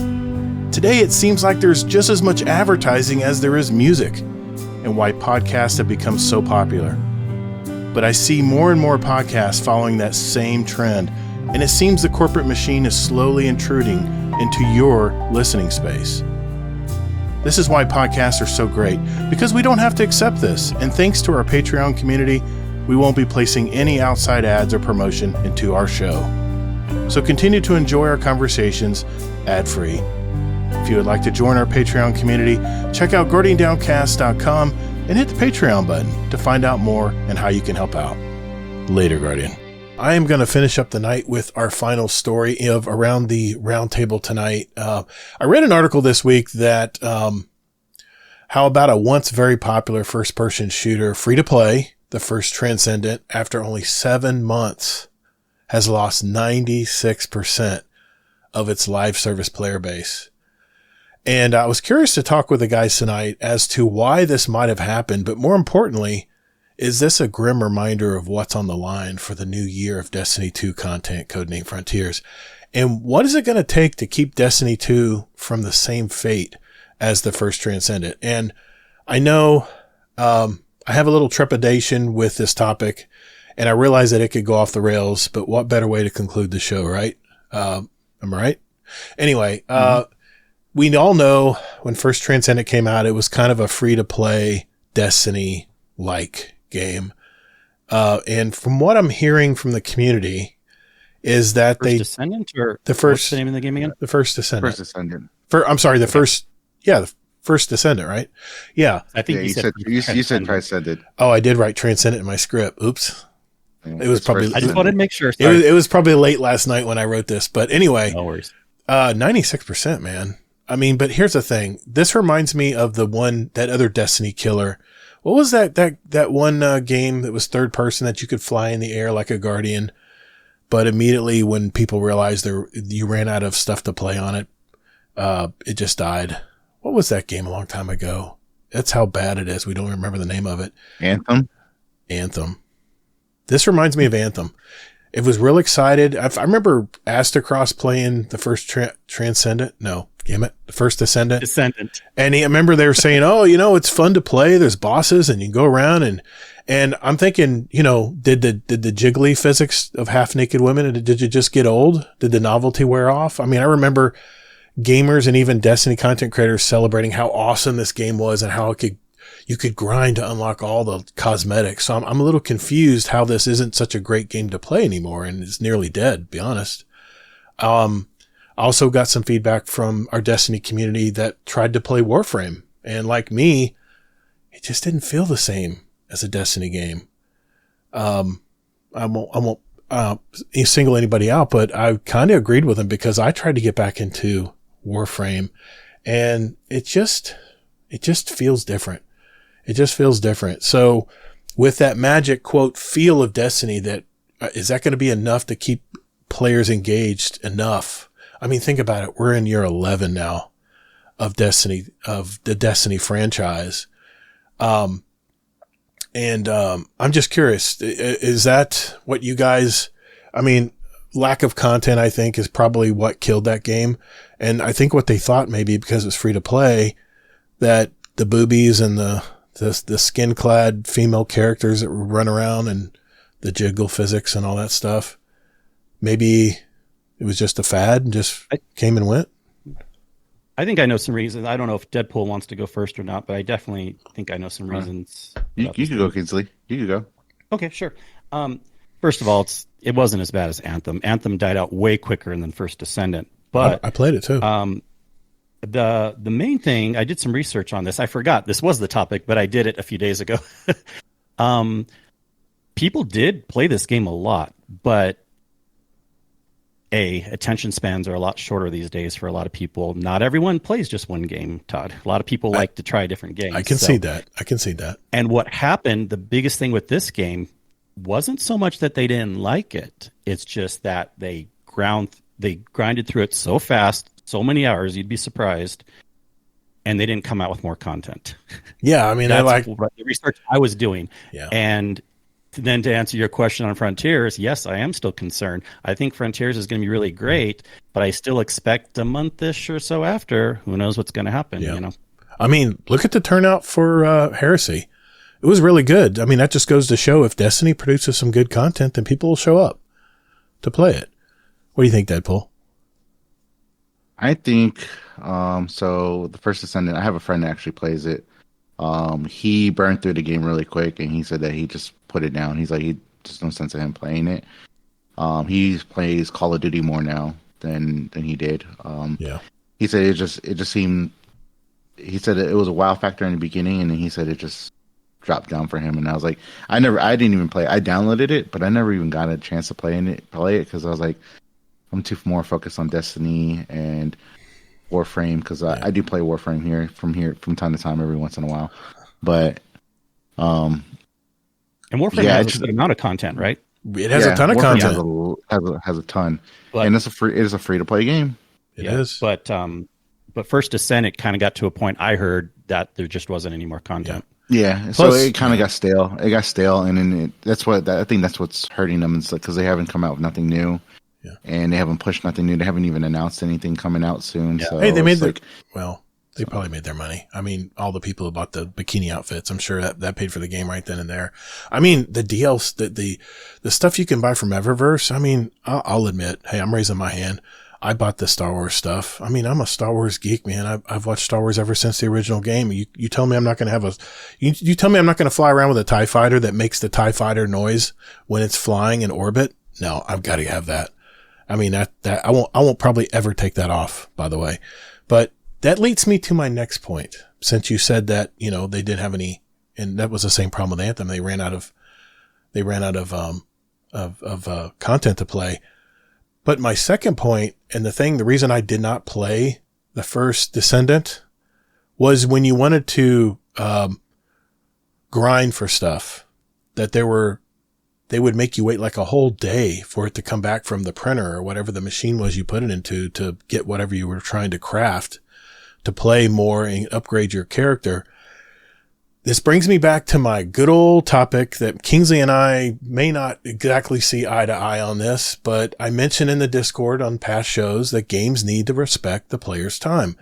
Today it seems like there's just as much advertising as there is music, and why podcasts have become so popular. But I see more and more podcasts following that same trend, and it seems the corporate machine is slowly intruding into your listening space. This is why podcasts are so great, because we don't have to accept this, and thanks to our Patreon community, we won't be placing any outside ads or promotion into our show. So continue to enjoy our conversations ad-free. If you would like to join our Patreon community, check out GuardianDowncast.com and hit the Patreon button to find out more and how you can help out. Later, Guardian. I am going to finish up the night with our final story of Around the Roundtable tonight. I read an article this week that how about a once very popular first-person shooter, free-to-play, the first Transcendent, after only 7 months, has lost 96% of its live service player base. And I was curious to talk with the guys tonight as to why this might have happened, but more importantly, is this a grim reminder of what's on the line for the new year of Destiny 2 content, codename Frontiers? And what is it going to take to keep Destiny 2 from the same fate as the first Transcendent? And I know I have a little trepidation with this topic, and I realize that it could go off the rails, but what better way to conclude the show, right? Am I right? Anyway, we all know when first Transcendent came out, it was kind of a free-to-play Destiny-like game. And from what I'm hearing from the community is that First Descendant, or the first, what's the name of the game again? The First Descendant. First Descendant. I'm sorry, the first Descendant, right? Yeah. I think you said Transcendent. Oh, I did write Transcendent in my script. Oops. Yeah, it was probably, I just wanted to make sure. It was probably late last night when I wrote this, but anyway, no worries. 96%, man. I mean, but here's the thing. This reminds me of that other Destiny killer. What was that one game that was third person that you could fly in the air like a guardian, but immediately when people realized you ran out of stuff to play on it, it just died. What was that game a long time ago? That's how bad it is. We don't remember the name of it. Anthem. This reminds me of Anthem. It was real excited. I remember Astacross playing the first Transcendent. No, damn it. The first Descendant. And I remember they were saying, oh, it's fun to play. There's bosses and you can go around and I'm thinking, did the jiggly physics of half naked women, did it just get old? Did the novelty wear off? I mean, I remember gamers and even Destiny content creators celebrating how awesome this game was and how you could grind to unlock all the cosmetics. So I'm a little confused how this isn't such a great game to play anymore and it's nearly dead, to be honest. I also got some feedback from our Destiny community that tried to play Warframe. And like me, it just didn't feel the same as a Destiny game. I won't single anybody out, but I kind of agreed with them because I tried to get back into Warframe and it just feels different. It just feels different. So with that magic quote feel of Destiny, is that going to be enough to keep players engaged enough? I mean, think about it. We're in year 11 now of the Destiny franchise. I'm just curious, is that what you guys, lack of content, I think, is probably what killed that game. And I think what they thought maybe because it's free to play, that the boobies and the skin clad female characters that run around and the jiggle physics and all that stuff, maybe it was just a fad and just came and went. I think I know some reasons. I don't know if Deadpool wants to go first or not, but I definitely think I know some reasons. You could go, Kingsley. You could go. Okay, sure. First of all, it wasn't as bad as Anthem. Anthem died out way quicker than First Descendant. But I played it too. The main thing, I did some research on this. I forgot this was the topic, but I did it a few days ago. People did play this game a lot, but attention spans are a lot shorter these days for a lot of people. Not everyone plays just one game, Todd. A lot of people like to try different games. I can see that. And what happened, the biggest thing with this game wasn't so much that they didn't like it. It's just that they grinded through it so fast, so many hours, you'd be surprised. And they didn't come out with more content. Yeah, I mean, that's the research I was doing. Yeah. And then to answer your question on Frontiers, yes, I am still concerned. I think Frontiers is going to be really great, but I still expect a month-ish or so after. Who knows what's going to happen? Yeah. You know. I mean, look at the turnout for Heresy. It was really good. I mean, that just goes to show if Destiny produces some good content, then people will show up to play it. What do you think, Deadpool? I think so. The First Descendant, I have a friend that actually plays it. He burned through the game really quick, and he said that he just put it down. He's like, he just no sense of him playing it. He plays Call of Duty more now than he did. Yeah. He said it just seemed. He said it was a wow factor in the beginning, and then he said it just dropped down for him. And I was like, I didn't even play. I downloaded it, but I never even got a chance to play it because I was like, I'm too more focused on Destiny and Warframe because I do play Warframe from time to time every once in a while, but and Warframe has a good amount of content, right? It has a ton of content. Has a ton, and it is a free to play game. It is, but First Descent, it kind of got to a point I heard that there just wasn't any more content. Yeah, so it kind of got stale. It got stale, and then I think that's what's hurting them is because they haven't come out with nothing new. Yeah. And they haven't pushed nothing new. They haven't even announced anything coming out soon. Yeah. So hey, they made they probably made their money. I mean, all the people who bought the bikini outfits, I'm sure that paid for the game right then and there. I mean, the DLC, the stuff you can buy from Eververse. I mean, I'll admit, hey, I'm raising my hand. I bought the Star Wars stuff. I mean, I'm a Star Wars geek, man. I've watched Star Wars ever since the original game. You tell me I'm not going to have you tell me I'm not going to fly around with a TIE fighter that makes the TIE fighter noise when it's flying in orbit? No, I've got to have that. I mean, that I won't probably ever take that off, by the way. But that leads me to my next point. Since you said that, they didn't have any, and that was the same problem with Anthem. They ran out of content to play. But my second point, and the reason I did not play the First Descendant was when you wanted to, grind for stuff that they would make you wait like a whole day for it to come back from the printer or whatever the machine was you put it into to get whatever you were trying to craft to play more and upgrade your character. This brings me back to my good old topic that Kingsley and I may not exactly see eye to eye on this, but I mentioned in the Discord on past shows that games need to respect the player's time.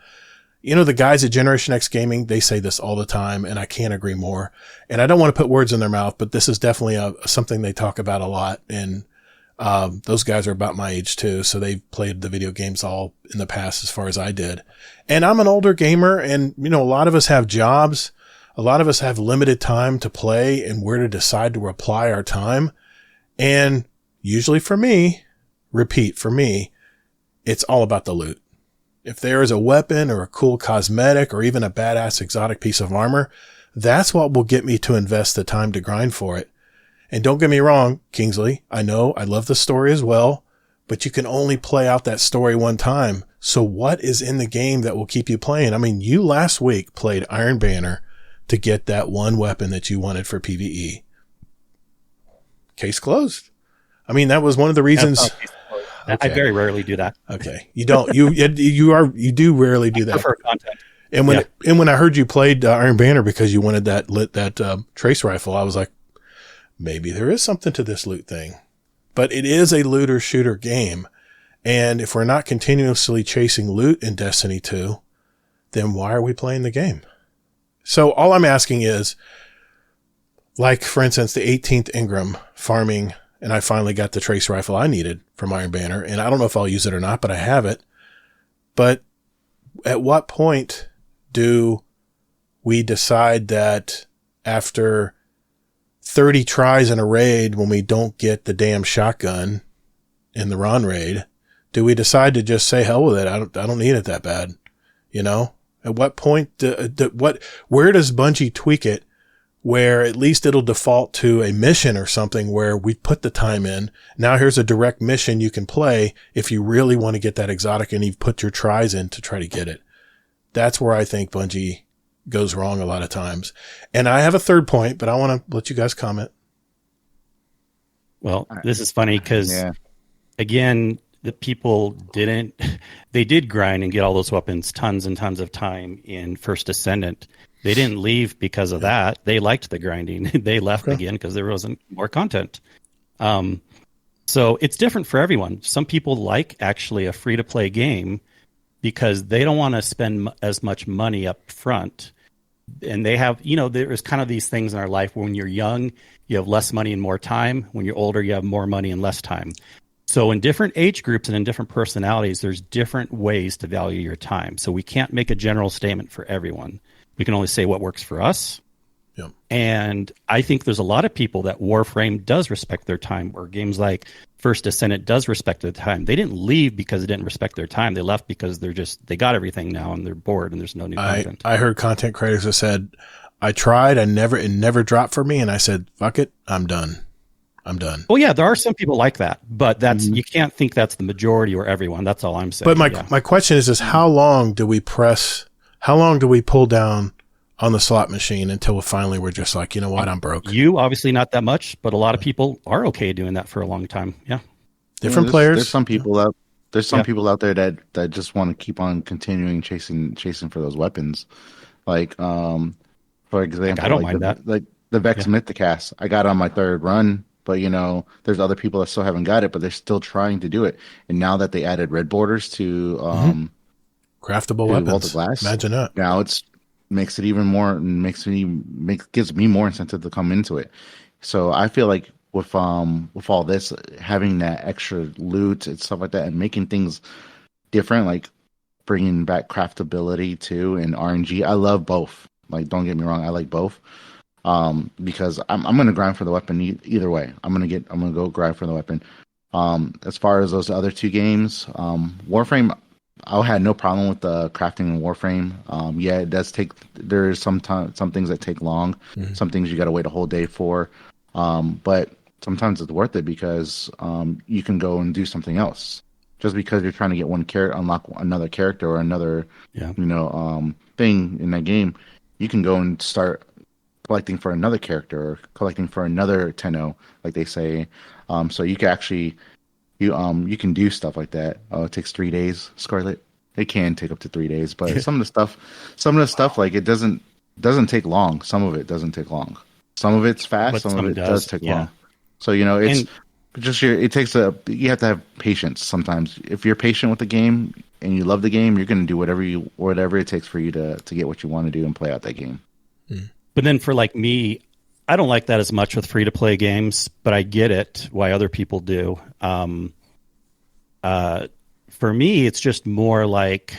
The guys at Generation X Gaming, they say this all the time, and I can't agree more. And I don't want to put words in their mouth, but this is definitely something they talk about a lot. And those guys are about my age too, so they've played the video games all in the past as far as I did. And I'm an older gamer, and a lot of us have jobs. A lot of us have limited time to play and where to decide to apply our time. And usually for me, it's all about the loot. If there is a weapon or a cool cosmetic or even a badass exotic piece of armor, that's what will get me to invest the time to grind for it. And don't get me wrong, Kingsley, I know I love the story as well, but you can only play out that story one time. So what is in the game that will keep you playing? I mean, you last week played Iron Banner to get that one weapon that you wanted for PvE. Case closed. I mean, that was one of the reasons. Okay. I very rarely do that. Okay. You don't, you do rarely do that. I prefer content. And when I heard you played Iron Banner because you wanted that trace rifle, I was like, maybe there is something to this loot thing, but it is a looter shooter game. And if we're not continuously chasing loot in Destiny 2, then why are we playing the game? So all I'm asking is, like, for instance, the 18th Ingram farming, and I finally got the trace rifle I needed from Iron Banner, and I don't know if I'll use it or not, but I have it. But at what point do we decide that after 30 tries in a raid, when we don't get the damn shotgun in the Ron raid, do we decide to just say hell with it? I don't need it that bad. At what point, where does Bungie tweak it where at least it'll default to a mission or something where we put the time in. Now here's a direct mission you can play if you really want to get that exotic and you've put your tries in to try to get it. That's where I think Bungie goes wrong a lot of times. And I have a third point, but I want to let you guys comment. Well, this is funny because, again, the people they did grind and get all those weapons tons and tons of time in First Descendant. They didn't leave because of that. They liked the grinding. They left again because there wasn't more content. So it's different for everyone. Some people like actually a free-to-play game because they don't want to spend as much money up front. And they have, there's kind of these things in our life where when you're young, you have less money and more time. When you're older, you have more money and less time. So in different age groups and in different personalities, there's different ways to value your time. So we can't make a general statement for everyone. We can only say what works for us. Yep. And I think there's a lot of people that Warframe does respect their time, or games like First Descendant does respect their time. They didn't leave because they didn't respect their time. They left because they got everything now and they're bored and there's no new content. I heard content creators that said, I tried, it never dropped for me. And I said, fuck it, I'm done. Oh yeah, there are some people like that, but you can't think that's the majority or everyone. That's all I'm saying. But my question is how long do we pull down on the slot machine until finally we're just like, you know what, I'm broke? You obviously not that much, but a lot of people are okay doing that for a long time. Yeah. Different players. There's some people out there that just want to keep on continuing chasing for those weapons. Like, for example, I don't mind that. Like the Vex Mythicast. I got on my third run, but there's other people that still haven't got it, but they're still trying to do it. And now that they added red borders to craftable weapons, Glass, imagine that. Now makes it even more, gives me more incentive to come into it. So I feel like with all this, having that extra loot and stuff like that, and making things different, like bringing back craftability too and RNG. I love both. Like, don't get me wrong, I like both. Because I'm gonna grind for the weapon either way. I'm gonna go grind for the weapon. As far as those other two games, Warframe, I had no problem with the crafting in Warframe. It does take. There's some things that take long. Mm-hmm. Some things you got to wait a whole day for. But sometimes it's worth it because you can go and do something else. Just because you're trying to get unlock another character or another, thing in that game, you can go and start collecting for another character or collecting for another tenno, like they say. So you can actually. You can do stuff like that. Oh, it takes 3 days, Scarlet. It can take up to 3 days, but some of the stuff like it doesn't take long. Some of it doesn't take long. Some of it's fast. But some of it does take long. So it's just it takes you have to have patience sometimes. If you're patient with the game and you love the game, you're going to do whatever it takes for you to get what you want to do and play out that game. But then for like me, I don't like that as much with free-to-play games, but I get it why other people do. For me, it's just more like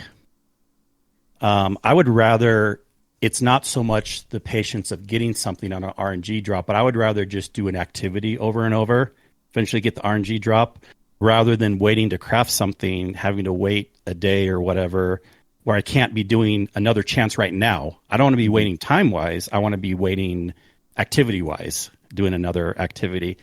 I would rather it's not so much the patience of getting something on an RNG drop, but I would rather just do an activity over and over, eventually get the RNG drop, rather than waiting to craft something, having to wait a day or whatever, where I can't be doing another chance right now. I don't want to be waiting time-wise. I want to be waiting activity-wise, doing another activity.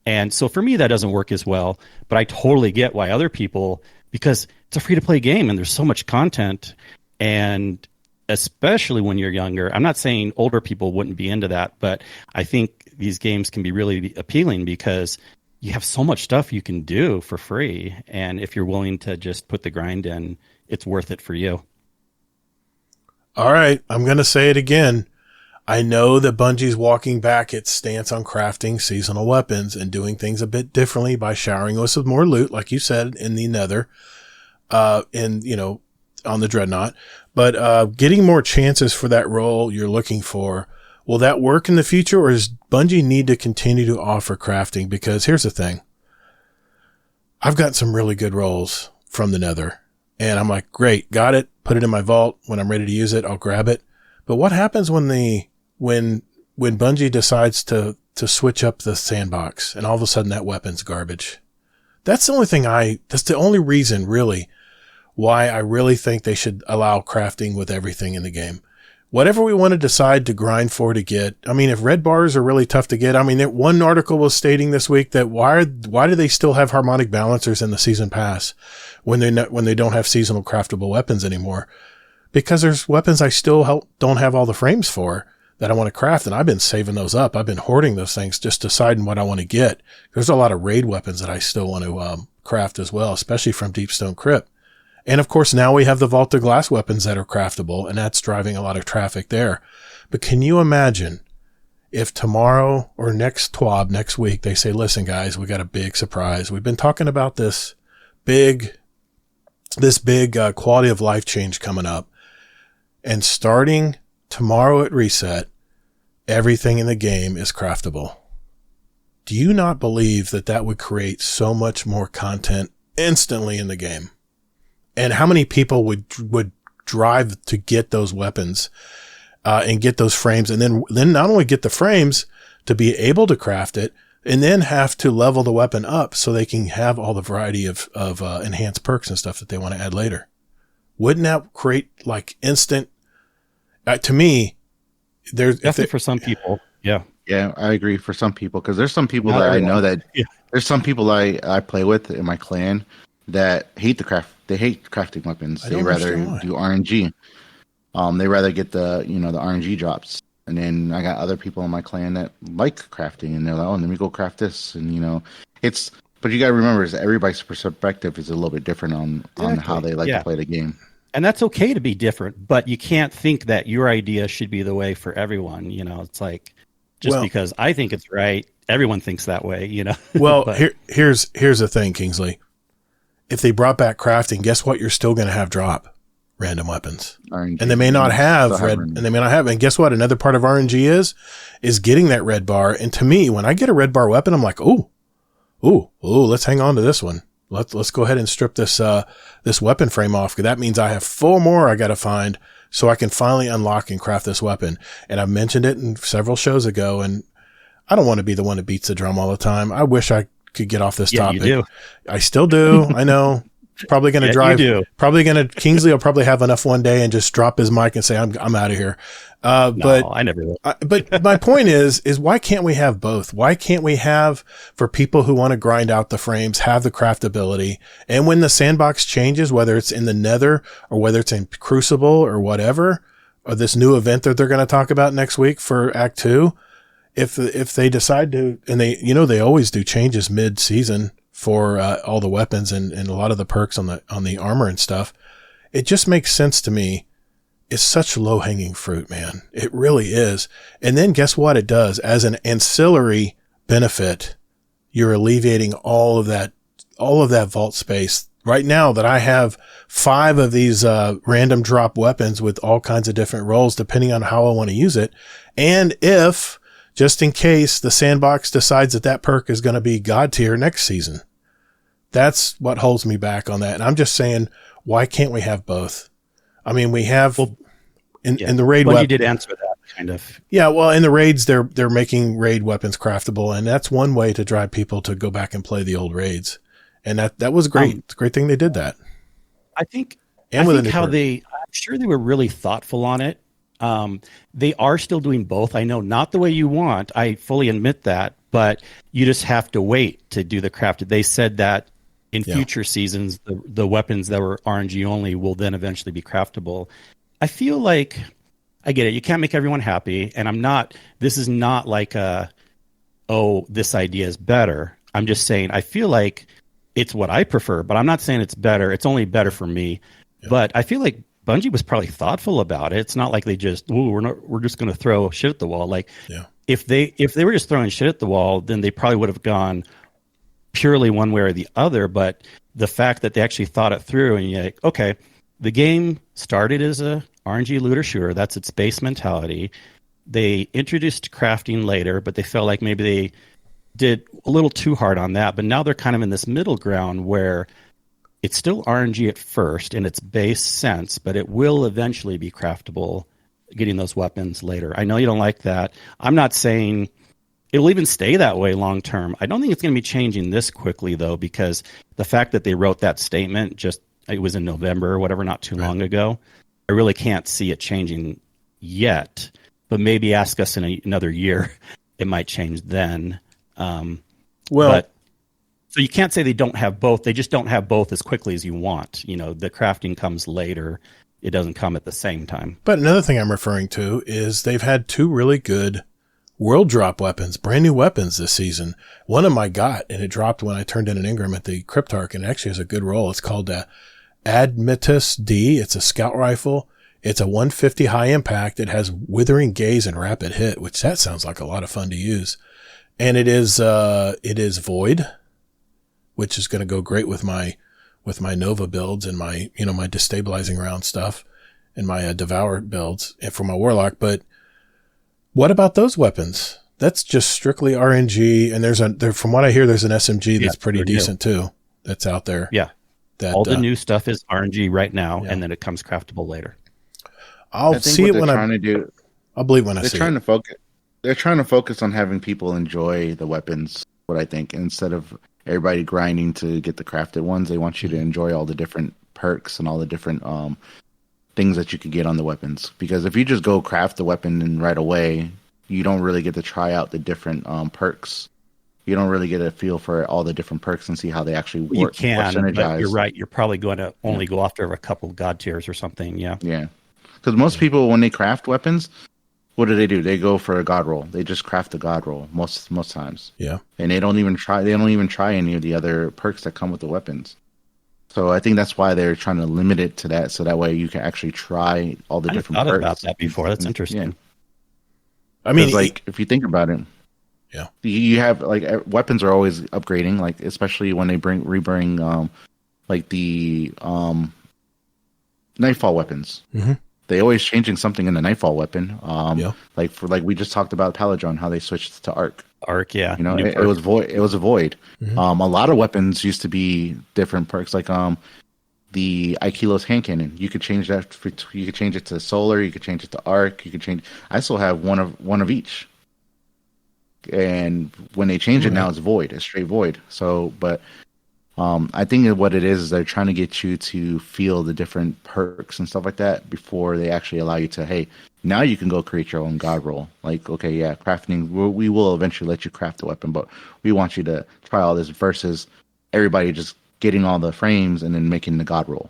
And so for me, that doesn't work as well. But I totally get why other people, because it's a free-to-play game and there's so much content. And especially when you're younger, I'm not saying older people wouldn't be into that, but I think these games can be really appealing because you have so much stuff you can do for free. And if you're willing to just put the grind in, it's worth it for you. All right. I'm going to say it again. I know that Bungie's walking back its stance on crafting seasonal weapons and doing things a bit differently by showering us with more loot, like you said, in the Nether, on the Dreadnought. But getting more chances for that role you're looking for, will that work in the future, or does Bungie need to continue to offer crafting? Because here's the thing. I've got some really good roles from the Nether, and I'm like, great, got it, put it in my vault. When I'm ready to use it, I'll grab it. But what happens when Bungie decides to switch up the sandbox and all of a sudden that weapon's garbage? That's the only reason really why I really think they should allow crafting with everything in the game. whatever we want to decide to grind for to get. I mean, if red bars are really tough to get, I mean, one article was stating this week that why do they still have harmonic balancers in the season pass when they don't have seasonal craftable weapons anymore? Because there's weapons I still don't have all the frames for that I want to craft, and I've been saving those up. I've been hoarding those things, just deciding what I want to get. There's a lot of raid weapons that I still want to craft as well, especially from Deepstone Crypt. And of course, now we have the Vault of Glass weapons that are craftable, and that's driving a lot of traffic there. But can you imagine if tomorrow or next week, they say, listen, guys, we got a big surprise. We've been talking about this big quality of life change coming up. And starting tomorrow at reset, everything in the game is craftable. Do you not believe that would create so much more content instantly in the game? And how many people would drive to get those weapons, and get those frames, and then not only get the frames to be able to craft it, and then have to level the weapon up so they can have all the variety of enhanced perks and stuff that they want to add later? Wouldn't that create like instant? To me, there's definitely for some people. Yeah. Yeah, I agree for some people, because there's some people that I know that there's some people I play with in my clan that hate they hate crafting weapons. They rather do RNG. They rather get the RNG drops. And then I got other people in my clan that like crafting, and they're like, oh, let me go craft this. And but you got to remember is everybody's perspective is a little bit different on how they like to play the game. And that's okay to be different, but you can't think that your idea should be the way for everyone. It's like, because I think it's right, everyone thinks that way, Well, here's the thing, Kingsley. If they brought back crafting, guess what? You're still going to have drop random weapons, RNG, and they may not have red, and they may not have. And guess what? Another part of RNG is getting that red bar. And to me, when I get a red bar weapon, I'm like, ooh, let's hang on to this one. Let's go ahead and strip this weapon frame off, because that means I have 4 more I got to find so I can finally unlock and craft this weapon. And I mentioned it in several shows ago, and I don't want to be the one that beats the drum all the time. I wish I could get off this topic. You do. I still do. I know. Probably going to drive. Kingsley will probably have enough one day and just drop his mic and say, I'm out of here. But I never will. But my point is why can't we have both? Why can't we have, for people who want to grind out the frames, have the craftability? And when the sandbox changes, whether it's in the Nether or whether it's in Crucible or whatever, or this new event that they're going to talk about next week for Act 2, if they decide to, and they always do changes mid-season for all the weapons and a lot of the perks on the armor and stuff, it just makes sense to me. It's such low-hanging fruit, man. It really is. And then guess what it does? As an ancillary benefit, you're alleviating all of that vault space. Right now that I have 5 of these random drop weapons with all kinds of different roles depending on how I want to use it. And if, just in case, the sandbox decides that perk is going to be God tier next season. That's what holds me back on that. And I'm just saying, why can't we have both? I mean, we have in the raid. Well, you did answer that kind of. Yeah, well, in the raids, they're making raid weapons craftable, and that's one way to drive people to go back and play the old raids. And that was great. It's a great thing they did that. I think I'm sure they were really thoughtful on it. They are still doing both. I know not the way you want. I fully admit that, but you just have to wait to do the crafted. They said that in future seasons, the weapons that were RNG only will then eventually be craftable. I feel like I get it. You can't make everyone happy, and this is not like this idea is better. I'm just saying I feel like it's what I prefer, but I'm not saying it's better. It's only better for me. Yeah. But I feel like Bungie was probably thoughtful about it. It's not like they just, we're just going to throw shit at the wall. Like if they were just throwing shit at the wall, then they probably would have gone purely one way or the other. But the fact that they actually thought it through, and you're like, okay, the game started as a RNG looter shooter. That's its base mentality. They introduced crafting later, but they felt like maybe they did a little too hard on that. But now they're kind of in this middle ground where it's still RNG at first in its base sense, but it will eventually be craftable, getting those weapons later. I know you don't like that. I'm not saying it'll even stay that way long term. I don't think it's going to be changing this quickly, though, because the fact that they wrote that statement, it was in November or whatever, not too long ago, I really can't see it changing, yet, but maybe ask us in another year. It might change then. So you can't say they don't have both. They just don't have both as quickly as you want. You know, the crafting comes later. It doesn't come at the same time. But another thing I'm referring to is they've had 2 really good world drop weapons, brand new weapons this season. One of them I got, and it dropped when I turned in an Ingram at the Cryptarch, and it actually has a good roll. It's called Admetus D. It's a scout rifle. It's a 150 high impact. It has withering gaze and rapid hit, which that sounds like a lot of fun to use. And it is void, which is going to go great with my Nova builds and my destabilizing round stuff and my Devour builds and for my Warlock. But what about those weapons? That's just strictly RNG. And from what I hear, there's an SMG that's pretty decent too. That's out there. Yeah. All the new stuff is RNG right now, and then it comes craftable later. I'll see it when I'm trying to do. I'll believe when I see it. They're trying to focus on having people enjoy the weapons. What I think, instead of everybody grinding to get the crafted ones, they want you to enjoy all the different perks and all the different things that you can get on the weapons. Because if you just go craft the weapon and right away, you don't really get to try out the different perks. You don't really get a feel for all the different perks and see how they actually work. You can, but you're right. You're probably going to only go after a couple of god tiers or something. Yeah. Yeah. Because most people, when they craft weapons, what do? They go for a god roll. They just craft the god roll most times. Yeah. And they don't even try any of the other perks that come with the weapons. So I think that's why they're trying to limit it to that, so that way you can actually try all the different perks. I thought about that before. That's interesting. Yeah. I mean, if you think about it, yeah, you have weapons are always upgrading, especially when they rebring the Nightfall weapons. Mm-hmm. They always changing something in the Nightfall weapon. We just talked about Paladron, how they switched to Arc. Arc, yeah. You know, it was void. It was a void. Mm-hmm. A lot of weapons used to be different perks, like the Aikilo's hand cannon. You could change that. You could change it to solar. You could change it to arc. You could change. I still have one of each. And when they change it now, it's void. It's straight void. So, but I think what it is they're trying to get you to feel the different perks and stuff like that before they actually allow you to. Hey, now you can go create your own god roll. Like, okay, yeah, crafting. We will eventually let you craft the weapon, but we want you to try all this versus everybody just getting all the frames and then making the god roll.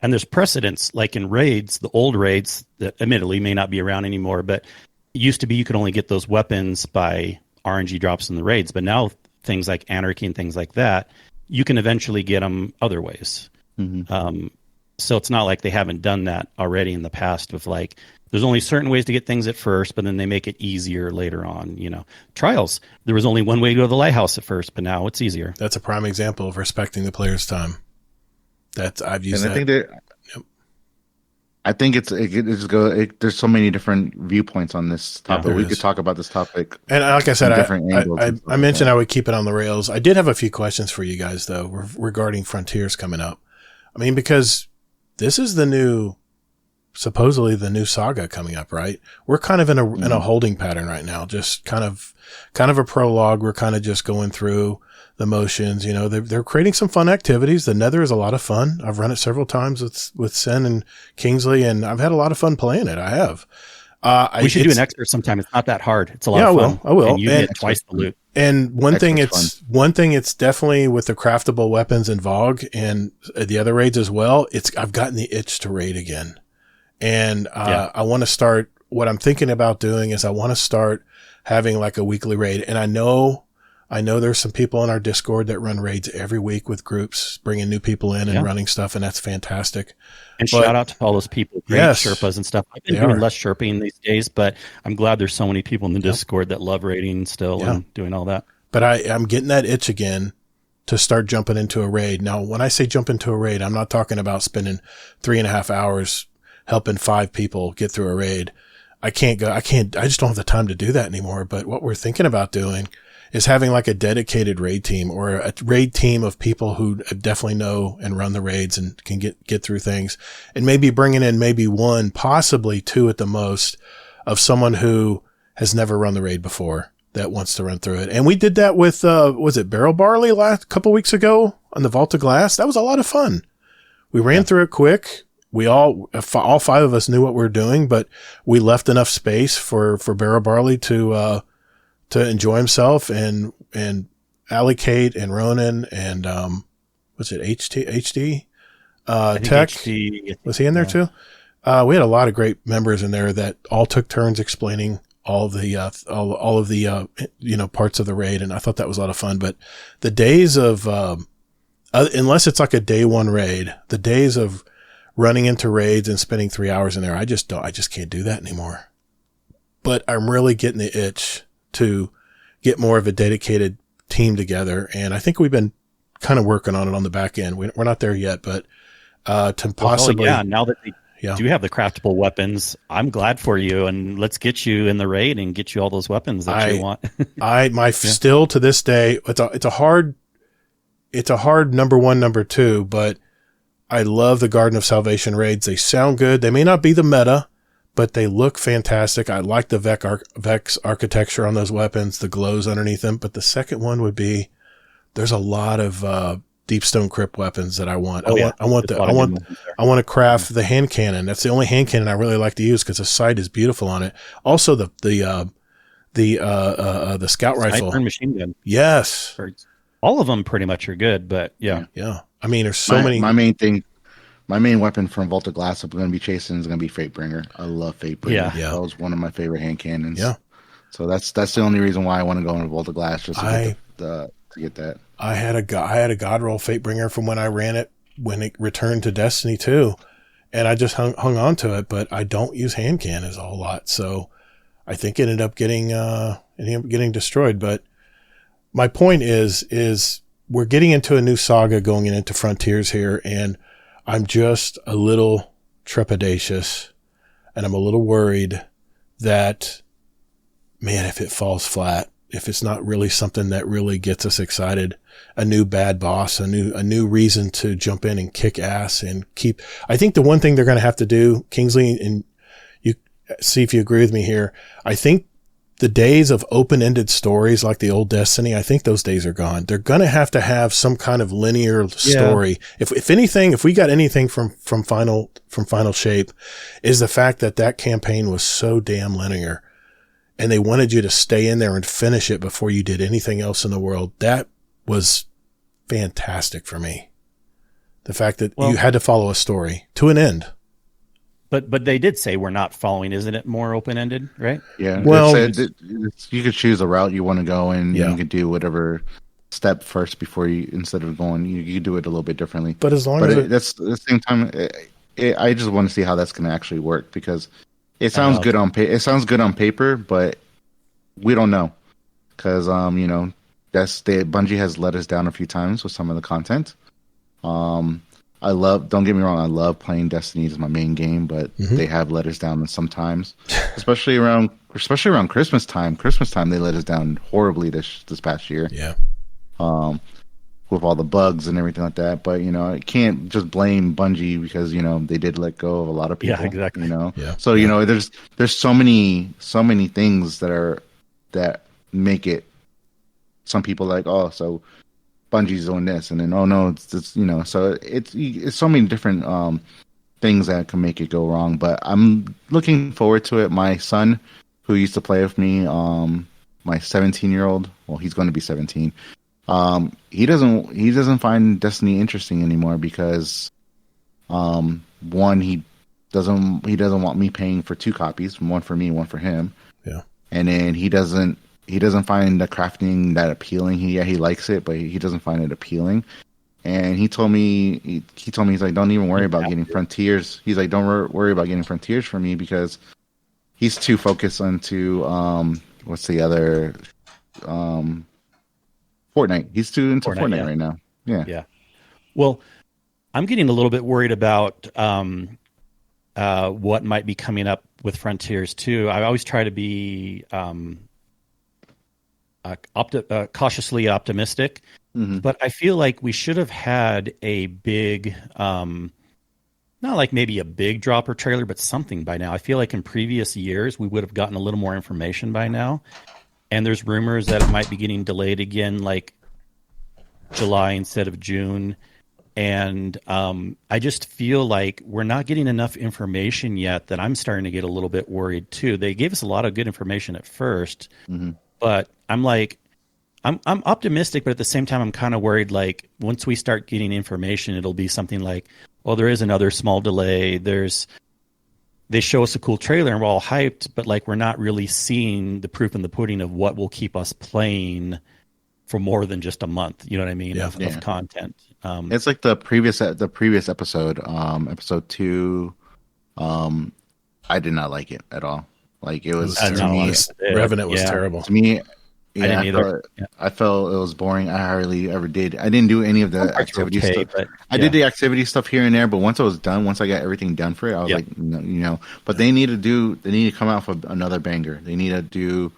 And there's precedents, like in raids, the old raids that admittedly may not be around anymore, but it used to be you could only get those weapons by RNG drops in the raids. But now things like Anarchy and things like that, you can eventually get them other ways. Mm-hmm. So it's not like they haven't done that already in the past with there's only certain ways to get things at first, but then they make it easier later on. You know, Trials, there was only one way to go to the lighthouse at first, but now it's easier. That's a prime example of respecting the player's time. I've used that. I think there's so many different viewpoints on this topic. Yeah, we could talk about this topic. And like I said, I mentioned I would keep it on the rails. I did have a few questions for you guys though, regarding Frontiers coming up. I mean, because this is supposedly the new saga coming up, right? We're kind of in a holding pattern right now, just kind of a prologue. We're kind of just going through the motions. You know, they're creating some fun activities. The Nether is a lot of fun. I've run it several times with Sen and Kingsley, and I've had a lot of fun playing it. I have. We should do an extra sometime. It's not that hard. It's a lot of fun. I will. And you get twice the loot. And one thing it's definitely with the craftable weapons in Vogue and the other raids as well. I've gotten the itch to raid again. And, I want to start, what I'm thinking about doing is I want to start having like a weekly raid. And I know there's some people in our Discord that run raids every week with groups, bringing new people in and running stuff. And that's fantastic. And shout out to all those people, great Sherpas and stuff. I've been doing less Sherping these days, but I'm glad there's so many people in the Discord that love raiding still and doing all that. But I'm getting that itch again to start jumping into a raid. Now, when I say jump into a raid, I'm not talking about spending 3.5 hours helping 5 people get through a raid. I just don't have the time to do that anymore. But what we're thinking about doing is having like a dedicated raid team or a raid team of people who definitely know and run the raids and can get through things, and maybe bringing in maybe 1, possibly 2 at the most, of someone who has never run the raid before that wants to run through it. And we did that with, was it Barrel Barley couple weeks ago on the Vault of Glass? That was a lot of fun. We ran through it quick. all 5 of us knew what we were doing, but we left enough space for Barrow Barley to enjoy himself and Allocate and Ronan and, was it HD? Tech? HD, was he in there too? We had a lot of great members in there that all took turns explaining all of the parts of the raid. And I thought that was a lot of fun, but the days of, unless it's like a day 1 raid, the days of running into raids and spending 3 hours in there, I just can't do that anymore. But I'm really getting the itch to get more of a dedicated team together. And I think we've been kind of working on it on the back end. We're not there yet, but, to possibly. Now that they do have the craftable weapons, I'm glad for you. And let's get you in the raid and get you all those weapons that you want. Still to this day, it's a hard number 1, number 2, but I love the Garden of Salvation raids. They sound good. They may not be the meta, but they look fantastic. I like the Vex architecture on those weapons, the glows underneath them. But the second one would be, there's a lot of Deepstone Crypt weapons that I want. I want to craft the hand cannon. That's the only hand cannon I really like to use because the sight is beautiful on it. Also the scout rifle, sniper machine gun. Yes, all of them pretty much are good. But yeah. I mean, there's so many. My main weapon from Vault of Glass I'm going to be chasing is going to be Fatebringer. I love Fatebringer. Yeah. That was one of my favorite hand cannons. Yeah. So that's the only reason why I want to go into Vault of Glass, just to get that. I had a God Roll Fatebringer from when I ran it when it returned to Destiny 2, and I just hung on to it. But I don't use hand cannons a whole lot, so I think it ended up getting destroyed. But my point is we're getting into a new saga going into Frontiers here, and I'm just a little trepidatious, and I'm a little worried that, man, if it falls flat, if it's not really something that really gets us excited, a new bad boss, a new reason to jump in and kick ass and keep. I think the one thing they're going to have to do, Kingsley, and you see if you agree with me here, I think the days of open-ended stories like the old Destiny, I think those days are gone. They're going to have some kind of linear story. If anything, if we got anything from Final Shape, is the fact that campaign was so damn linear. And they wanted you to stay in there and finish it before you did anything else in the world. That was fantastic for me. The fact that you had to follow a story to an end. But they did say we're not following. Isn't it more open-ended, right? Yeah. Well, you could choose a route you want to go in. Yeah. You could do whatever step first before instead of going, you do it a little bit differently. But as long as that's at the same time, I just want to see how that's going to actually work, because it sounds good on paper. It sounds good on paper, but we don't know, because Bungie has let us down a few times with some of the content. Don't get me wrong, I love playing Destiny as my main game, but they have let us down sometimes, especially around Christmas time. Christmas time they let us down horribly this past year. Yeah. With all the bugs and everything like that, but I can't just blame Bungie, because they did let go of a lot of people. Yeah, exactly. So there's so many things that make it. Some people like, oh, so Bungie's doing this, and then, oh no, it's so it's so many different things that can make it go wrong. But I'm looking forward to it. My son, who used to play with me, my 17-year-old, well, he's going to be 17. He doesn't find Destiny interesting anymore, because one, he doesn't want me paying for 2 copies, one for me, one for him. Yeah. And then he doesn't find the crafting that appealing. He likes it, but he doesn't find it appealing. And he told me he's like, don't even worry about getting Frontiers. He's like, don't worry about getting Frontiers for me, because he's too focused onto what's the other Fortnite. He's too into Fortnite right now. Yeah. Yeah. Well, I'm getting a little bit worried about what might be coming up with Frontiers too. I always try to be cautiously optimistic, but I feel like we should have had a big, not like maybe a big drop or trailer, but something by now. I feel like in previous years we would have gotten a little more information by now. And there's rumors that it might be getting delayed again, like July instead of June. And I just feel like we're not getting enough information yet that I'm starting to get a little bit worried too. They gave us a lot of good information at first, but I'm like, I'm optimistic, but at the same time, I'm kind of worried. Like once we start getting information, it'll be something like, well, there is another small delay. They show us a cool trailer and we're all hyped, but like we're not really seeing the proof in the pudding of what will keep us playing for more than just a month. You know what I mean? Of content. It's like the previous episode, episode 2. I did not like it at all. Like it was to me, Revenant was terrible to me. Yeah, I didn't either. I felt it was boring. I hardly ever did. I didn't do any of the activity stuff. But, I did the activity stuff here and there, but once I was done, once I got everything done for it, I was like, no, you know. But they need to come out for another banger. They need to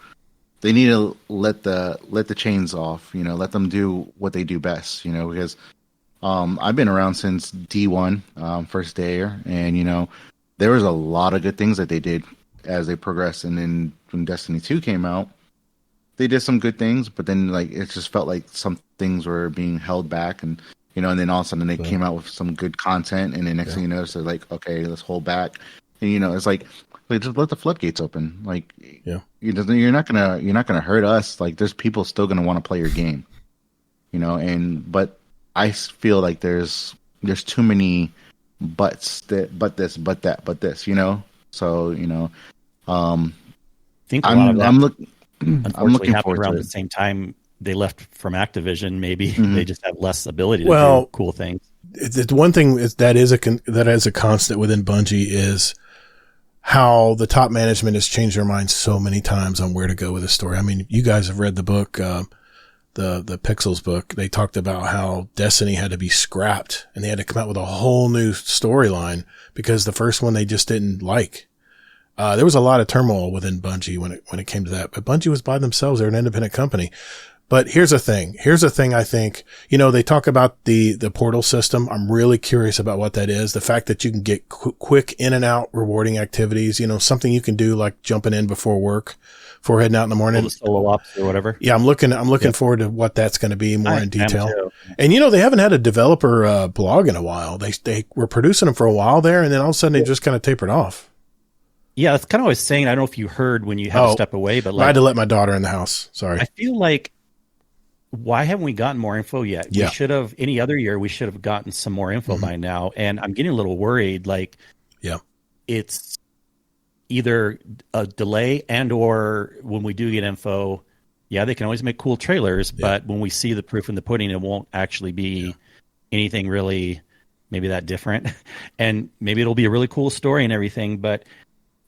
let the chains off. You know, let them do what they do best. You know, because I've been around since D1, first day, and you know, there was a lot of good things that they did as they progressed, and then when Destiny 2 came out, they did some good things, but then like it just felt like some things were being held back, and you know, and then all of a sudden they came out with some good content, and then next thing you know, they're like, okay, let's hold back, and you know, it's like just let the floodgates open. Like, you're not gonna hurt us. Like, there's people still gonna want to play your game, you know, but I feel like there's too many buts but this, you know. So you know, I think a lot of that, I'm looking. Unfortunately, happened around the same time they left from Activision. Maybe they just have less ability to do cool things. The one thing that is a constant within Bungie is how the top management has changed their minds so many times on where to go with a story. I mean, you guys have read the book, the Pixels book. They talked about how Destiny had to be scrapped and they had to come out with a whole new storyline because the first one they just didn't like. There was a lot of turmoil within Bungie when it came to that, but Bungie was by themselves. They're an independent company. But here's the thing. I think, you know, they talk about the portal system. I'm really curious about what that is. The fact that you can get quick in and out rewarding activities, you know, something you can do like jumping in before work, before heading out in the morning. The solo ops or whatever. Yeah. I'm looking forward to what that's going to be more in detail. And, you know, they haven't had a developer blog in a while. They were producing them for a while there, and then all of a sudden they just kind of tapered off. Yeah, that's kind of what I was saying. I don't know if you heard when you had to step away, but like, I had to let my daughter in the house. Sorry. I feel like, why haven't we gotten more info yet? Yeah. We should have, any other year, we should have gotten some more info by now. And I'm getting a little worried. Like, it's either a delay and or when we do get info, they can always make cool trailers, but when we see the proof in the pudding, it won't actually be anything really maybe that different. And maybe it'll be a really cool story and everything, but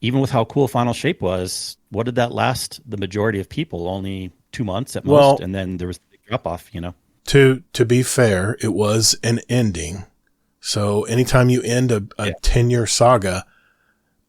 even with how cool Final Shape was, what did that last the majority of people? Only 2 months at most, and then there was a big drop off, you know? To be fair, it was an ending. So anytime you end a 10-year saga,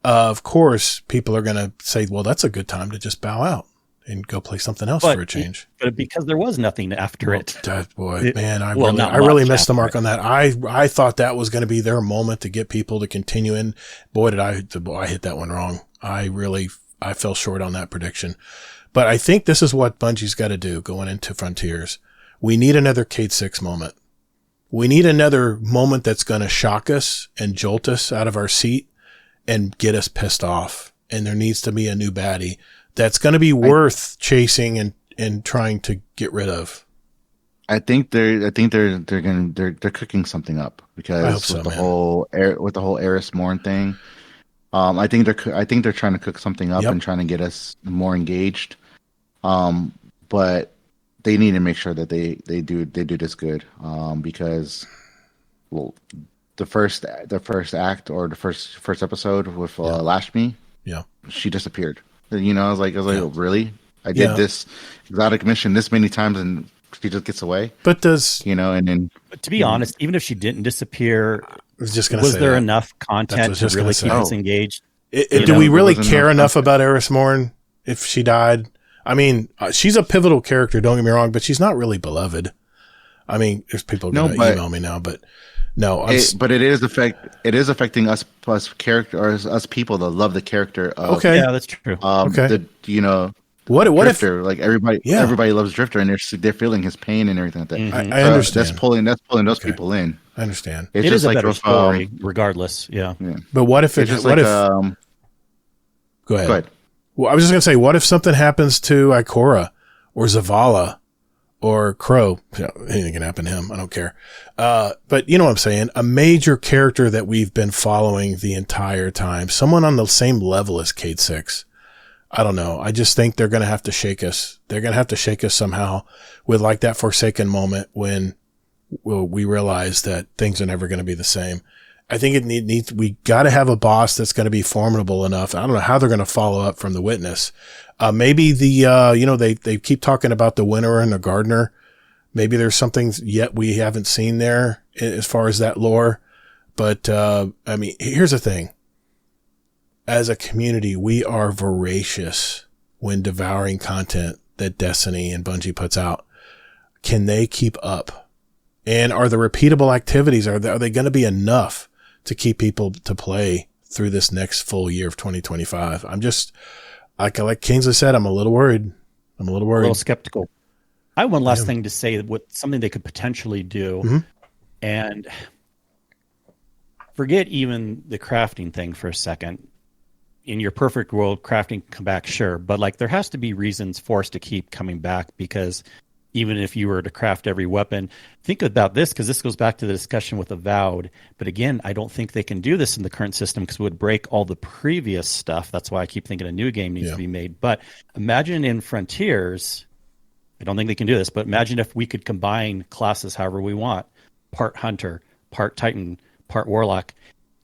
of course, people are going to say, well, that's a good time to just bow out and go play something else for a change. But because there was nothing after it. I really missed the mark on that. I thought that was going to be their moment to get people to continue in. Boy, I hit that one wrong. I fell short on that prediction. But I think this is what Bungie's got to do going into Frontiers. We need another Cade 6 moment. We need another moment that's going to shock us and jolt us out of our seat and get us pissed off. And there needs to be a new baddie that's going to be worth chasing and trying to get rid of. I think they're cooking something up because with the whole Eris Morn thing. I think they're trying to cook something up and trying to get us more engaged. But they need to make sure that they do this good. Because the first act or the first episode with Lashmi, she disappeared. You know, I was like, oh, really? I did this exotic mission this many times and she just gets away. But to be honest, even if she didn't disappear, was there enough content to really keep us engaged? Do we really care enough about Eris Morn if she died? I mean, she's a pivotal character, don't get me wrong, but she's not really beloved. I mean, there's people going to email me now, but no. But it is affecting us characters, us people that love the character of. Okay. Yeah, that's true. What Drifter, if like everybody loves Drifter and they're feeling his pain and everything like that. I understand. That's pulling those people in. I understand. It is a better story, regardless. Yeah. But what if Go ahead. Go ahead. Well, I was just going to say, what if something happens to Ikora or Zavala or Crow? Anything can happen to him. I don't care. But you know what I'm saying? A major character that we've been following the entire time, someone on the same level as Cade 6. I don't know. I just think they're going to have to shake us. They're going to have to shake us somehow with like that Forsaken moment when we realize that things are never going to be the same. I think we got to have a boss that's going to be formidable enough. I don't know how they're going to follow up from the Witness. Maybe they keep talking about the Winnower and the Gardener. Maybe there's something yet we haven't seen there as far as that lore. But, I mean, here's the thing. As a community, we are voracious when devouring content that Destiny and Bungie puts out. Can they keep up? And are the repeatable activities, are they going to be enough to keep people to play through this next full year of 2025? I'm just, like Kingsley said, I'm a little worried. A little skeptical. I have one last thing to say, with something they could potentially do. And forget even the crafting thing for a second. In your perfect world, crafting can come back, sure. But like, there has to be reasons for us to keep coming back, because even if you were to craft every weapon, think about this, because this goes back to the discussion with Avowed. But again, I don't think they can do this in the current system because it would break all the previous stuff. That's why I keep thinking a new game needs to be made. But imagine in Frontiers, I don't think they can do this, but imagine if we could combine classes however we want. Part Hunter, part Titan, part Warlock.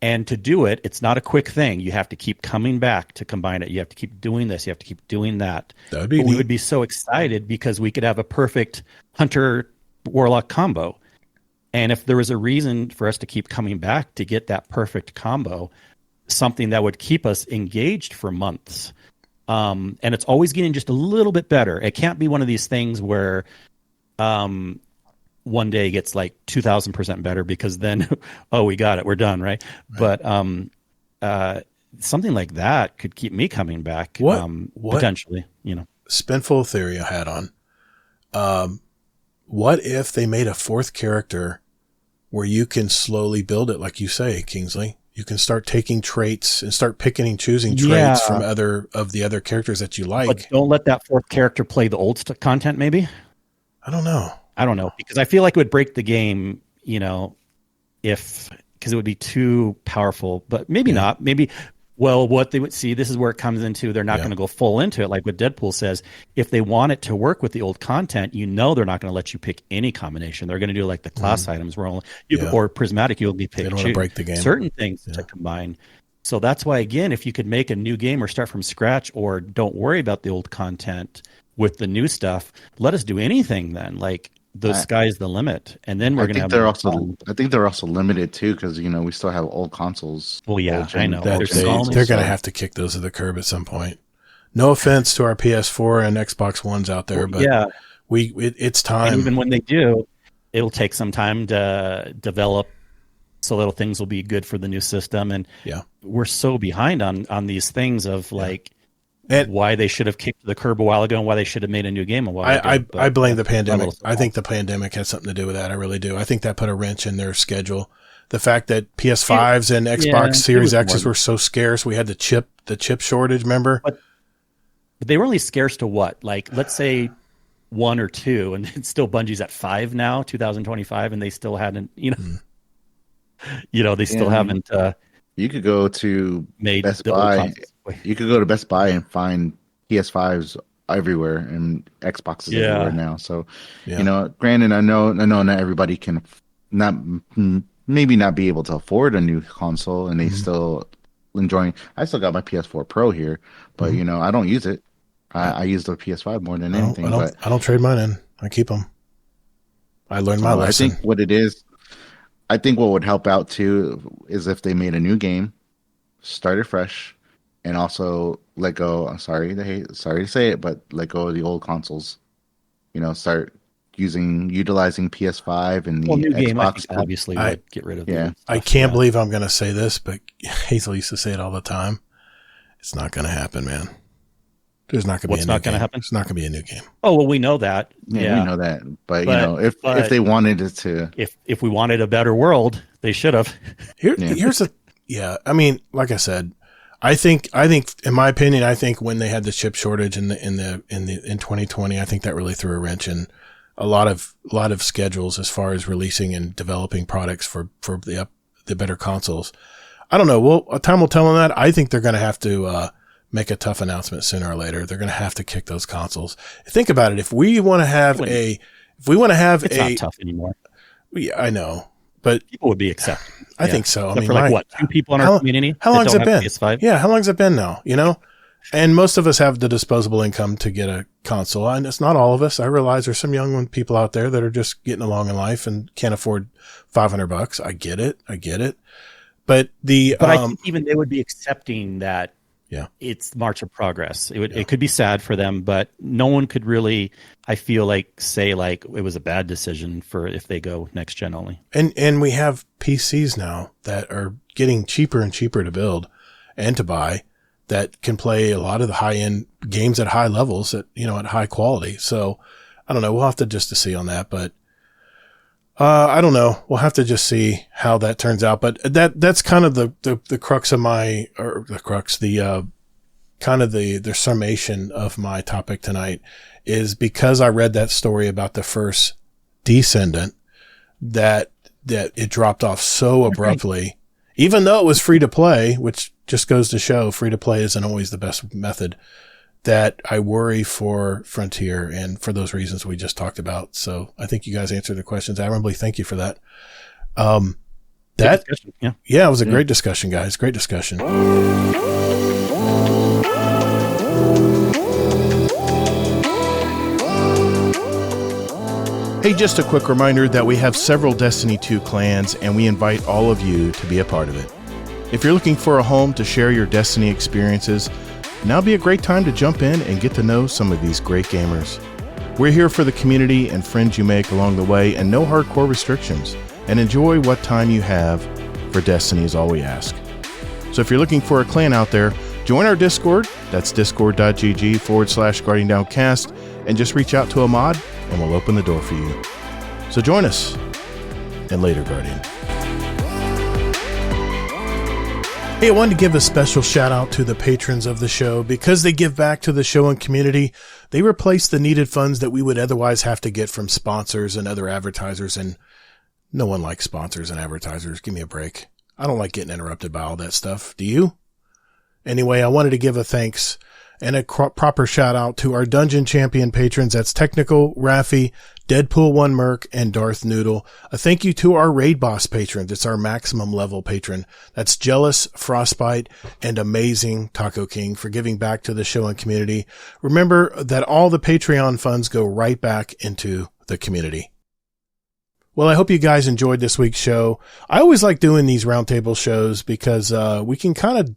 And to do it, it's not a quick thing. You have to keep coming back to combine it. You have to keep doing this. You have to keep doing that. But we would be so excited because we could have a perfect Hunter Warlock combo. And if there was a reason for us to keep coming back to get that perfect combo, something that would keep us engaged for months. And it's always getting just a little bit better. It can't be one of these things where one day gets like 2,000% better because then, oh, we got it, we're done, right? But something like that could keep me coming back. What potentially, Spinful theory I had on. What if they made a fourth character where you can slowly build it, like you say, Kingsley? You can start taking traits and start picking and choosing traits from the other characters that you like. But don't let that fourth character play the old content, maybe? I don't know, because I feel like it would break the game, because it would be too powerful, but maybe not. Maybe, what they would see, this is where it comes into, they're not going to go full into it. Like what Deadpool says, if they want it to work with the old content, they're not going to let you pick any combination. They're going to do like the class items where or Prismatic, you'll be picking. They don't want to break the game. Certain things to combine. So that's why, again, if you could make a new game or start from scratch, or don't worry about the old content with the new stuff, let us do anything then. Like, the sky's the limit, and then we're going to have. I think they're also limited too, because we still have old consoles. Well, yeah, I know they're going to have to kick those to the curb at some point. No offense to our PS4 and Xbox Ones out there, but it's time. And even when they do, it'll take some time to develop, so little things will be good for the new system. And we're so behind on these things of like. And why they should have kicked the curb a while ago, and why they should have made a new game a while ago. I blame the pandemic. I think the pandemic has something to do with that. I really do. I think that put a wrench in their schedule. The fact that PS5s and Xbox Series X's were so scarce, we had the chip shortage. Remember? But they were only scarce to what? Like, let's say 1 or 2, and it's still Bungie's at 5 now, 2025, and they still hadn't. They still haven't. You could go to Best Buy. You could go to Best Buy and find PS5s everywhere and Xboxes everywhere now. So, granted, I know not everybody can maybe not be able to afford a new console, and they still enjoying. I still got my PS4 Pro here, but I don't use it. I use the PS5 more than anything. I don't trade mine in. I keep them. I learned my lesson. I think what it is. I think what would help out too is if they made a new game, started fresh, and also let go. I'm sorry to say it, but let go of the old consoles. Start utilizing PS5 and the new Xbox. Game, I think obviously would get rid of. Yeah, I can't believe I'm going to say this, but Hazel used to say it all the time. It's not going to happen, man. There's not going to be What's not going to happen? It's not going to be a new game. Oh, well, we know that. Yeah, we know that. But if they wanted it to, if we wanted a better world, they should have. Here's I mean, like I said, I think in my opinion, I think when they had the chip shortage in 2020, I think that really threw a wrench in a lot of schedules as far as releasing and developing products for the better consoles. I don't know. Well, time will tell on that. I think they're going to have to make a tough announcement sooner or later. They're going to have to kick those consoles. Think about it. If we want to have it's not tough anymore. Yeah, I know, but people would be accepted. I think so. Except for what? 2 people in our community? How long has it been? PS5? Yeah. How long has it been now? And most of us have the disposable income to get a console, and it's not all of us. I realize there's some young people out there that are just getting along in life and can't afford $500. I get it. But I think even they would be accepting that. Yeah, it's march of progress. It could be sad for them, but no one could really, I feel like, say like it was a bad decision for if they go next gen only. And we have PCs now that are getting cheaper and cheaper to build and to buy that can play a lot of the high end games at high levels at high quality. So I don't know. We'll have to just to see on that, but I don't know. We'll have to just see how that turns out. But that's kind of the crux of the summation of my topic tonight is because I read that story about the first Descendant that it dropped off so abruptly, even though it was free to play, which just goes to show free to play isn't always the best method. That I worry for Frontier and for those reasons we just talked about. So I think you guys answered the questions admirably. Thank you for that. It was a great discussion, guys. Great discussion. Hey, just a quick reminder that we have several Destiny 2 clans and we invite all of you to be a part of it. If you're looking for a home to share your Destiny experiences, now would be a great time to jump in and get to know some of these great gamers. We're here for the community and friends you make along the way, and no hardcore restrictions. And enjoy what time you have for Destiny is all we ask. So if you're looking for a clan out there, join our Discord. That's discord.gg/GuardianDownCast, and just reach out to a mod and we'll open the door for you. So join us. And later, Guardian. Hey, I wanted to give a special shout out to the patrons of the show. Because they give back to the show and community, they replace the needed funds that we would otherwise have to get from sponsors and other advertisers. And no one likes sponsors and advertisers. Give me a break. I don't like getting interrupted by all that stuff. Do you? Anyway, I wanted to give a thanks and a proper shout out to our Dungeon Champion patrons. That's Technical, Raffi, Deadpool1 Merc, and Darth Noodle. A thank you to our Raid Boss patrons. It's our maximum level patron. That's Jealous, Frostbite, and Amazing Taco King for giving back to the show and community. Remember that all the Patreon funds go right back into the community. Well, I hope you guys enjoyed this week's show. I always like doing these roundtable shows because we can kind of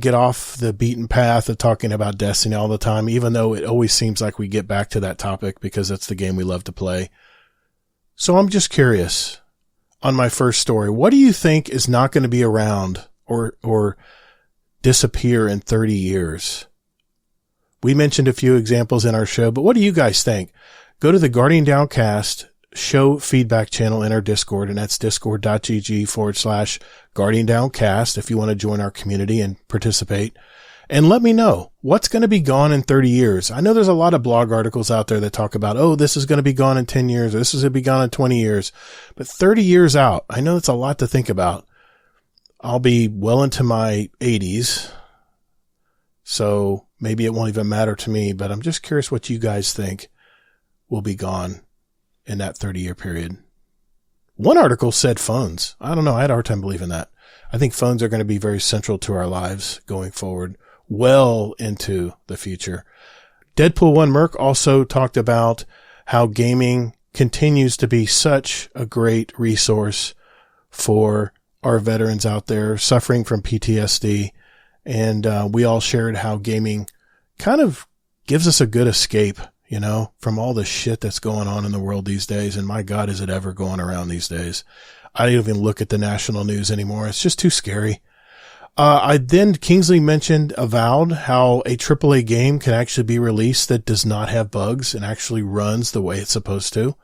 get off the beaten path of talking about Destiny all the time, even though it always seems like we get back to that topic because that's the game we love to play. So I'm just curious on my first story. What do you think is not going to be around or disappear in 30 years? We mentioned a few examples in our show, but what do you guys think? Go to the Guardian Downcast show feedback channel in our Discord, and that's discord.gg/Guardian Downcast if you want to join our community and participate. And let me know what's going to be gone in 30 years. I know there's a lot of blog articles out there that talk about, oh, this is going to be gone in 10 years, or this is going to be gone in 20 years. But 30 years out, I know it's a lot to think about. I'll be well into my 80s, so maybe it won't even matter to me, but I'm just curious what you guys think will be gone in that 30-year period. One article said phones. I don't know. I had a hard time believing that. I think phones are going to be very central to our lives going forward, well into the future. Deadpool1 Merc also talked about how gaming continues to be such a great resource for our veterans out there suffering from PTSD. And we all shared how gaming kind of gives us a good escape, you know, from all the shit that's going on in the world these days. And my God, is it ever going around these days? I don't even look at the national news anymore. It's just too scary. Then Kingsley mentioned Avowed, how a AAA game can actually be released that does not have bugs and actually runs the way it's supposed to.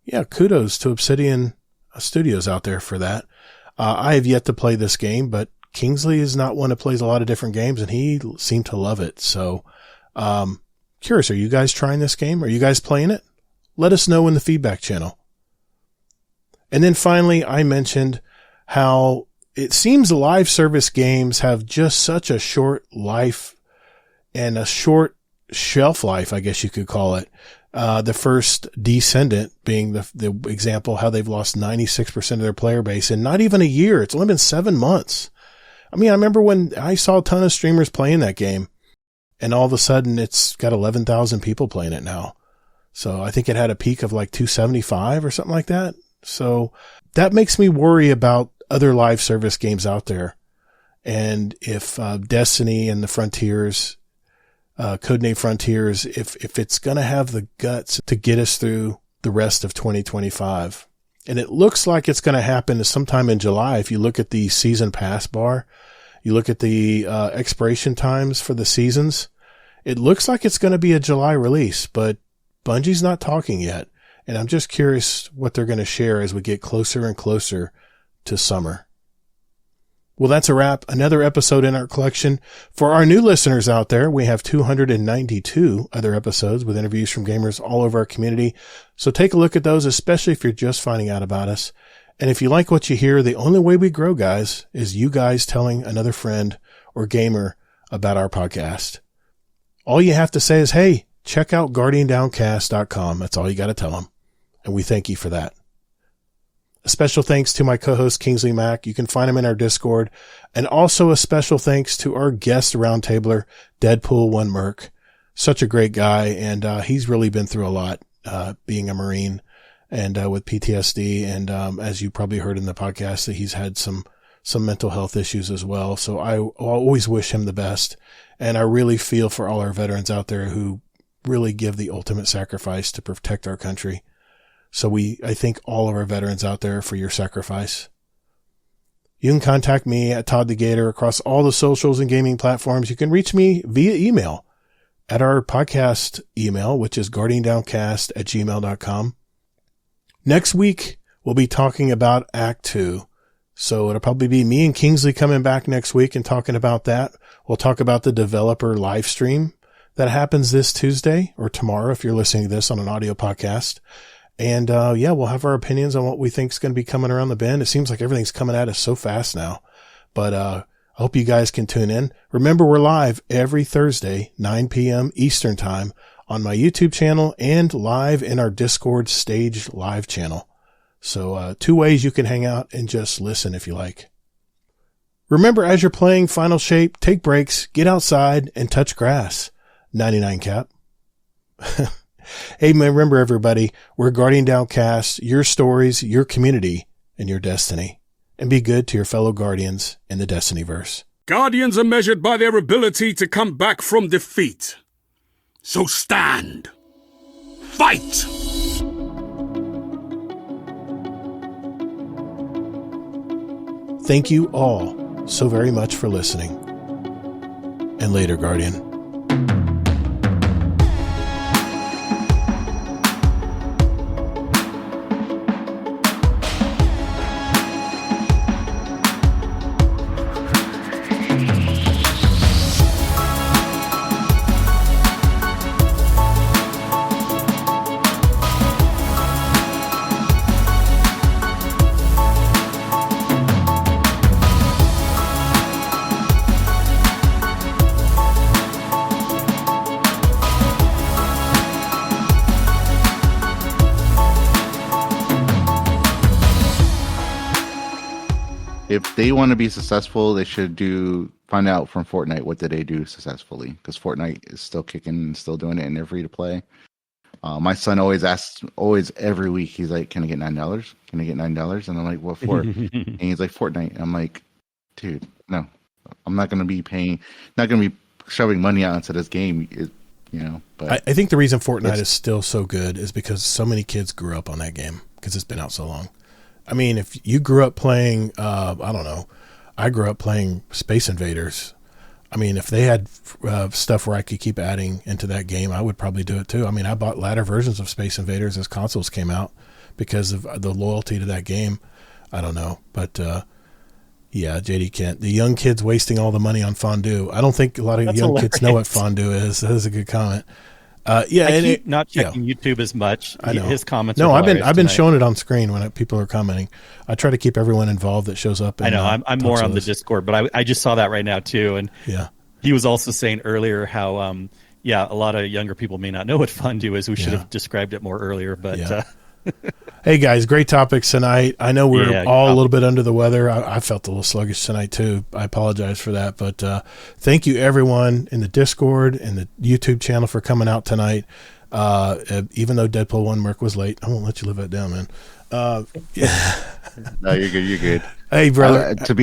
Yeah, kudos to Obsidian Studios out there for that. I have yet to play this game, but Kingsley is not one that plays a lot of different games, and he seemed to love it. So, curious, are you guys trying this game? Are you guys playing it? Let us know in the feedback channel. And then finally, I mentioned how it seems live service games have just such a short life and a short shelf life, I guess you could call it. The first Descendant being the example, how they've lost 96% of their player base in not even a year. It's only been 7 months. I mean, I remember when I saw a ton of streamers playing that game, and all of a sudden it's got 11,000 people playing it now. So I think it had a peak of like 275 or something like that. So that makes me worry about other live service games out there. And if Destiny and the Frontiers, Codename Frontiers, if it's going to have the guts to get us through the rest of 2025. And it looks like it's going to happen sometime in July. If you look at the season pass bar, you look at the expiration times for the seasons, it looks like it's going to be a July release, but Bungie's not talking yet. And I'm just curious what they're going to share as we get closer and closer to summer. Well, that's a wrap. Another episode in our collection. For our new listeners out there, we have 292 other episodes with interviews from gamers all over our community. So take a look at those, especially if you're just finding out about us. And if you like what you hear, the only way we grow, guys, is you guys telling another friend or gamer about our podcast. All you have to say is, hey, check out GuardianDowncast.com. That's all you got to tell them. And we thank you for that. A special thanks to my co-host Kingsleymac. You can find him in our Discord. And also a special thanks to our guest roundtabler, Deadpool1Merc. Such a great guy. And he's really been through a lot, being a Marine and with PTSD. And as you probably heard in the podcast, that he's had some mental health issues as well. So I always wish him the best. And I really feel for all our veterans out there who really give the ultimate sacrifice to protect our country. So I thank all of our veterans out there for your sacrifice. You can contact me at ToddtheGatr across all the socials and gaming platforms. You can reach me via email at our podcast email, which is guardiandowncast@gmail.com. Next week, we'll be talking about Act 2. So it'll probably be me and Kingsley coming back next week and talking about that. We'll talk about the developer live stream that happens this Tuesday or tomorrow if you're listening to this on an audio podcast. And, we'll have our opinions on what we think is going to be coming around the bend. It seems like everything's coming at us so fast now, but, I hope you guys can tune in. Remember, we're live every Thursday, 9 p.m. Eastern time on my YouTube channel and live in our Discord stage live channel. So, 2 ways you can hang out and just listen if you like. Remember, as you're playing Final Shape, take breaks, get outside and touch grass. 99 Cap. Hey, remember everybody, we're Guardian Downcast, your stories, your community, and your destiny. And be good to your fellow Guardians in the Destinyverse. Guardians are measured by their ability to come back from defeat. So stand. Fight! Thank you all so very much for listening. And later, Guardian. If they want to be successful, they should find out from Fortnite what did they do successfully, because Fortnite is still kicking and still doing it, and they're free to play. My son always asks, every week, he's like, "Can I get $9? Can I get $9?" And I'm like, "What for?" And he's like, "Fortnite." And I'm like, "Dude, no, I'm not going to be shoving money out into this game." But I think the reason Fortnite is still so good is because so many kids grew up on that game because it's been out so long. I mean, if you grew up playing, I grew up playing Space Invaders. I mean, if they had stuff where I could keep adding into that game, I would probably do it too. I mean, I bought latter versions of Space Invaders as consoles came out because of the loyalty to that game. I don't know, but yeah, JD Kent, the young kids wasting all the money on fondue. I don't think a lot of young hilarious. kids know what fondue is. That is a good comment. Yeah, I keep not checking YouTube as much. I know His comments. No, are I've been tonight. showing it on screen when people are commenting. I try to keep everyone involved that shows up. I know I'm more on the Discord, but I just saw that right now too, and yeah, he was also saying earlier how a lot of younger people may not know what fondue is. We should have described it more earlier, but. Hey guys, great topics tonight. I know we're all a little bit under the weather. I felt a little sluggish tonight too. I apologize for that, but thank you everyone in the Discord and the YouTube channel for coming out tonight. Even though Deadpool 1 Merc was late, I won't let you live that down, man. No, you're good. You're good. Hey, brother. To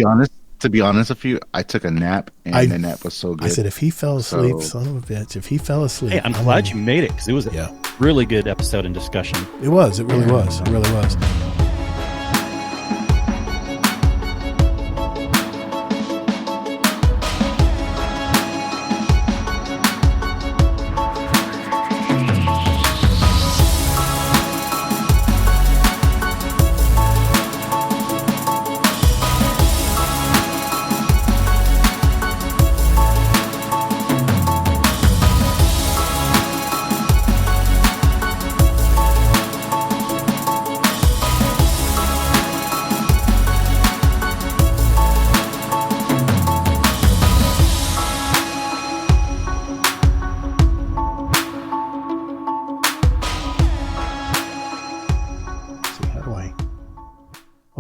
be honest with you, I took a nap, and the nap was so good. I said, if he fell asleep, son of a bitch, if he fell asleep. Hey, I'm glad you made it because it was a really good episode and discussion. It was. It really was. It really was.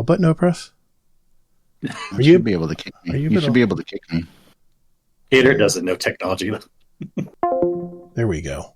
Button no press? You should be able to kick me. You should be able to kick me. Gator doesn't know technology. There we go.